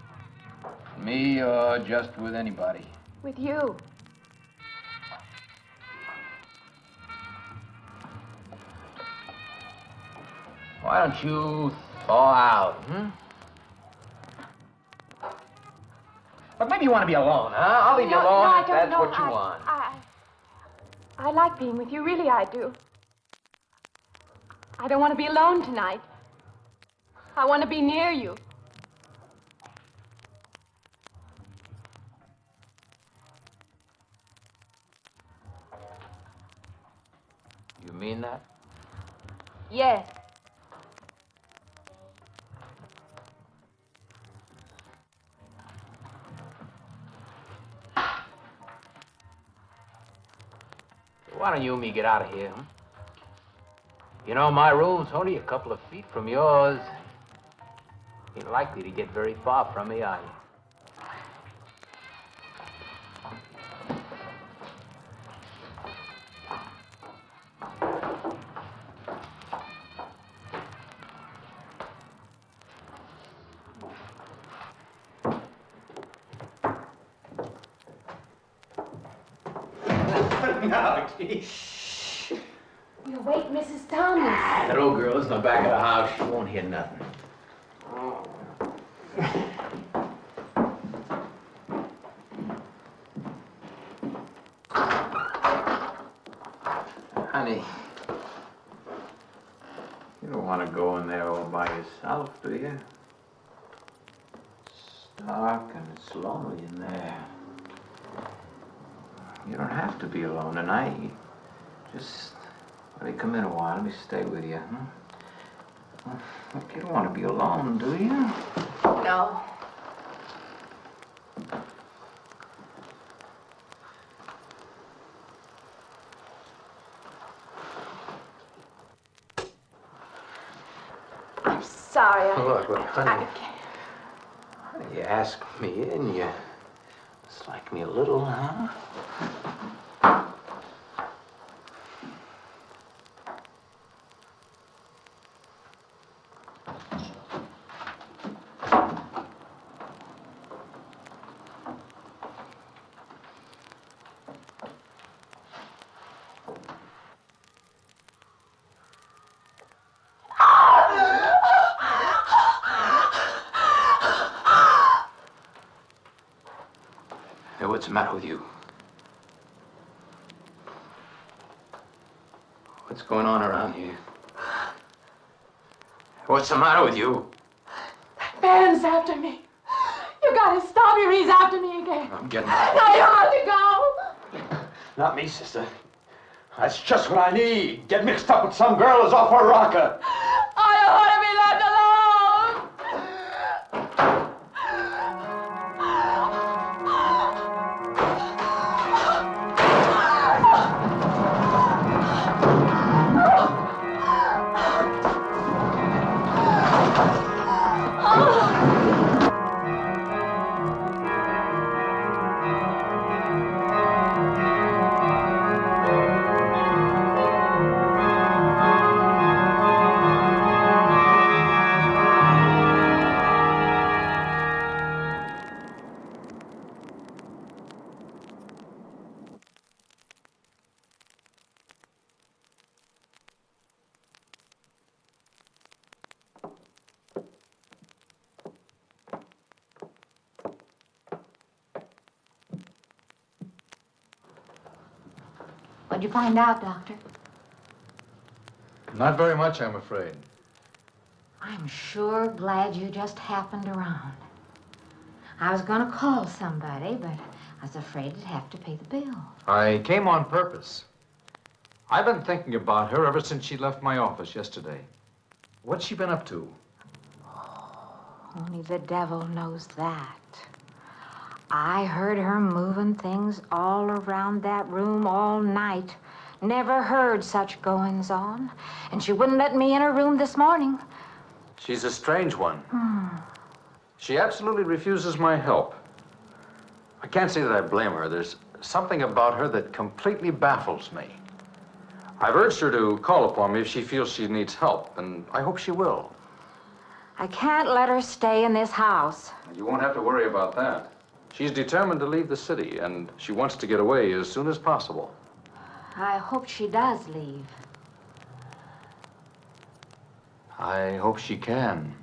Me or just with anybody? With you. Why don't you thaw out, But maybe you want to be alone, huh? I'll leave you alone no, if that's what you want. I like being with you. Really, I do. I don't want to be alone tonight. I want to be near you. You mean that? Yes. Why don't you and me get out of here, huh? You know, my room's only a couple of feet from yours. Ain't likely to get very far from me, are you? No, Shh. You wake Mrs. Thomas. That old girl's in the back of the house. She won't hear nothing. Honey, you don't want to go in there all by yourself, do you? It's dark and it's lonely in there. You don't have to be alone tonight. Just let me come in a while. Let me stay with you, huh? Look, you don't want to be alone, do you? No. I'm sorry. Look, honey. You asked me in, you dislike me a little, huh? Hey, what's the matter with you? What's going on around here? What's the matter with you? Ben's after me. You gotta stop him. He's after me again. I'm getting No, you have to go. Not me, sister. That's just what I need. Get mixed up with some girl who's off her rocker. I don't want to be left alone. What'd you find out, Doctor? Not very much, I'm afraid. I'm sure glad you just happened around. I was going to call somebody, but I was afraid I'd have to pay the bill. I came on purpose. I've been thinking about her ever since she left my office yesterday. What's she been up to? Only the devil knows that. I heard her moving things all around that room all night. Never heard such goings on. And she wouldn't let me in her room this morning. She's a strange one. She absolutely refuses my help. I can't say that I blame her. There's something about her that completely baffles me. I've urged her to call upon me if she feels she needs help, and I hope she will. I can't let her stay in this house. You won't have to worry about that. She's determined to leave the city, and she wants to get away as soon as possible. I hope she does leave. I hope she can.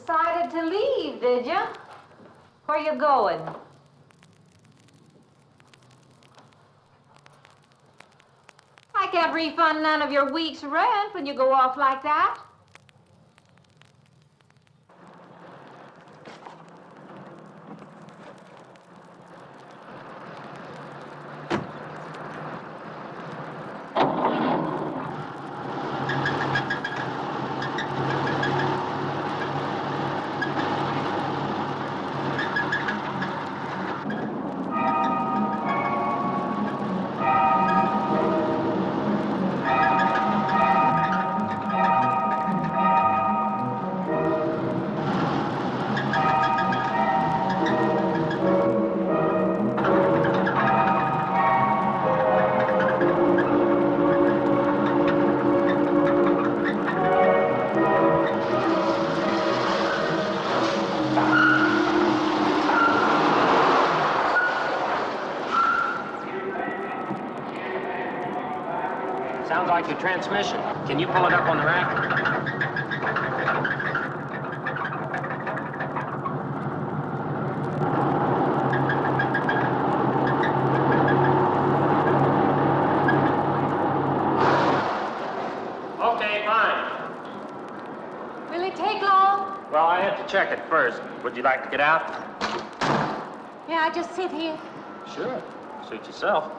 Decided to leave, did you? Where you going? I can't refund none of your week's rent when you go off like that. Sounds like the transmission. Can you pull it up on the rack? Okay, fine. Will it take long? Well, I have to check it first. Would you like to get out? Yeah, I just sit here. Sure. Suit yourself.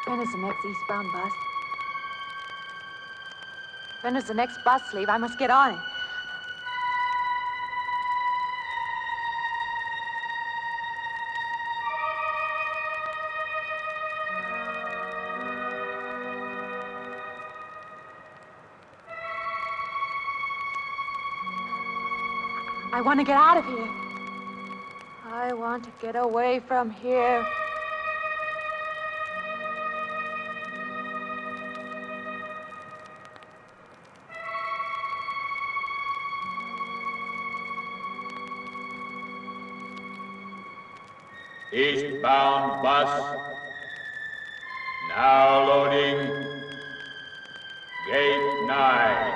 When is the next eastbound bus? When does the next bus leave? I must get on it. I want to get out of here. I want to get away from here. Eastbound bus. Now loading. Gate 9.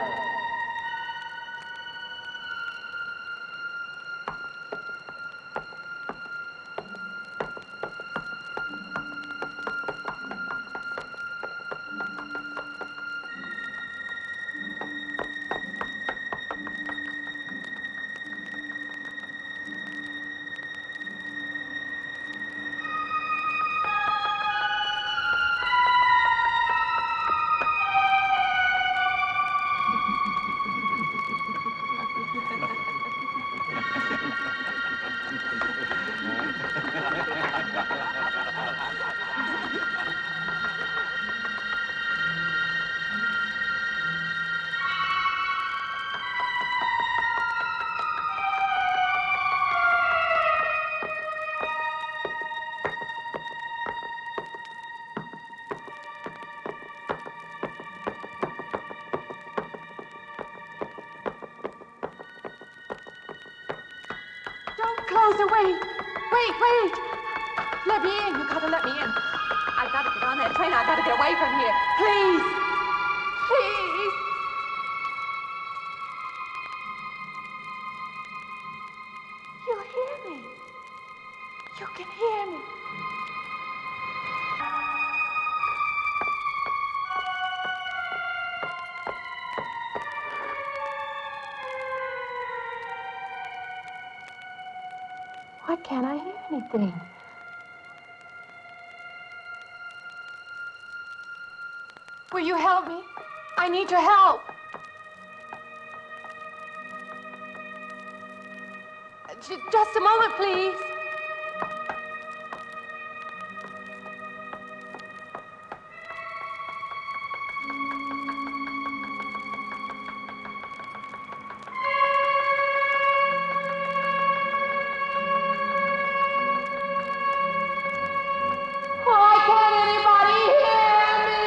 closer. Wait. Let me in. You gotta let me in. I gotta get on that train. I gotta get away from here. Please. You'll hear me. You can hear me. Why can't I hear anything? Will you help me? I need your help. Just a moment, please. Why can't anybody hear me?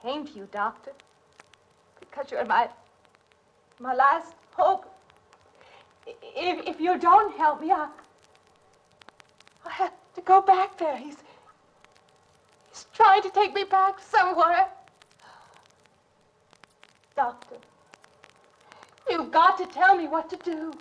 Came to you, Doctor, because you're my last hope. If you don't help me, I'll have to go back there. He's trying to take me back somewhere. Doctor, you've got to tell me what to do.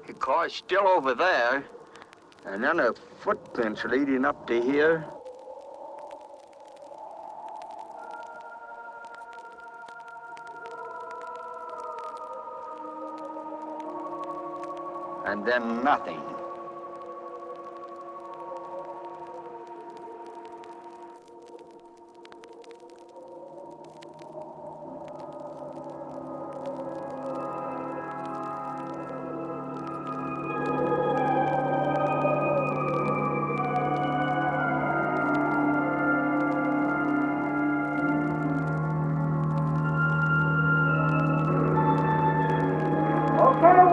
The car's still over there. And then the footprints leading up to here. And then nothing. Okay,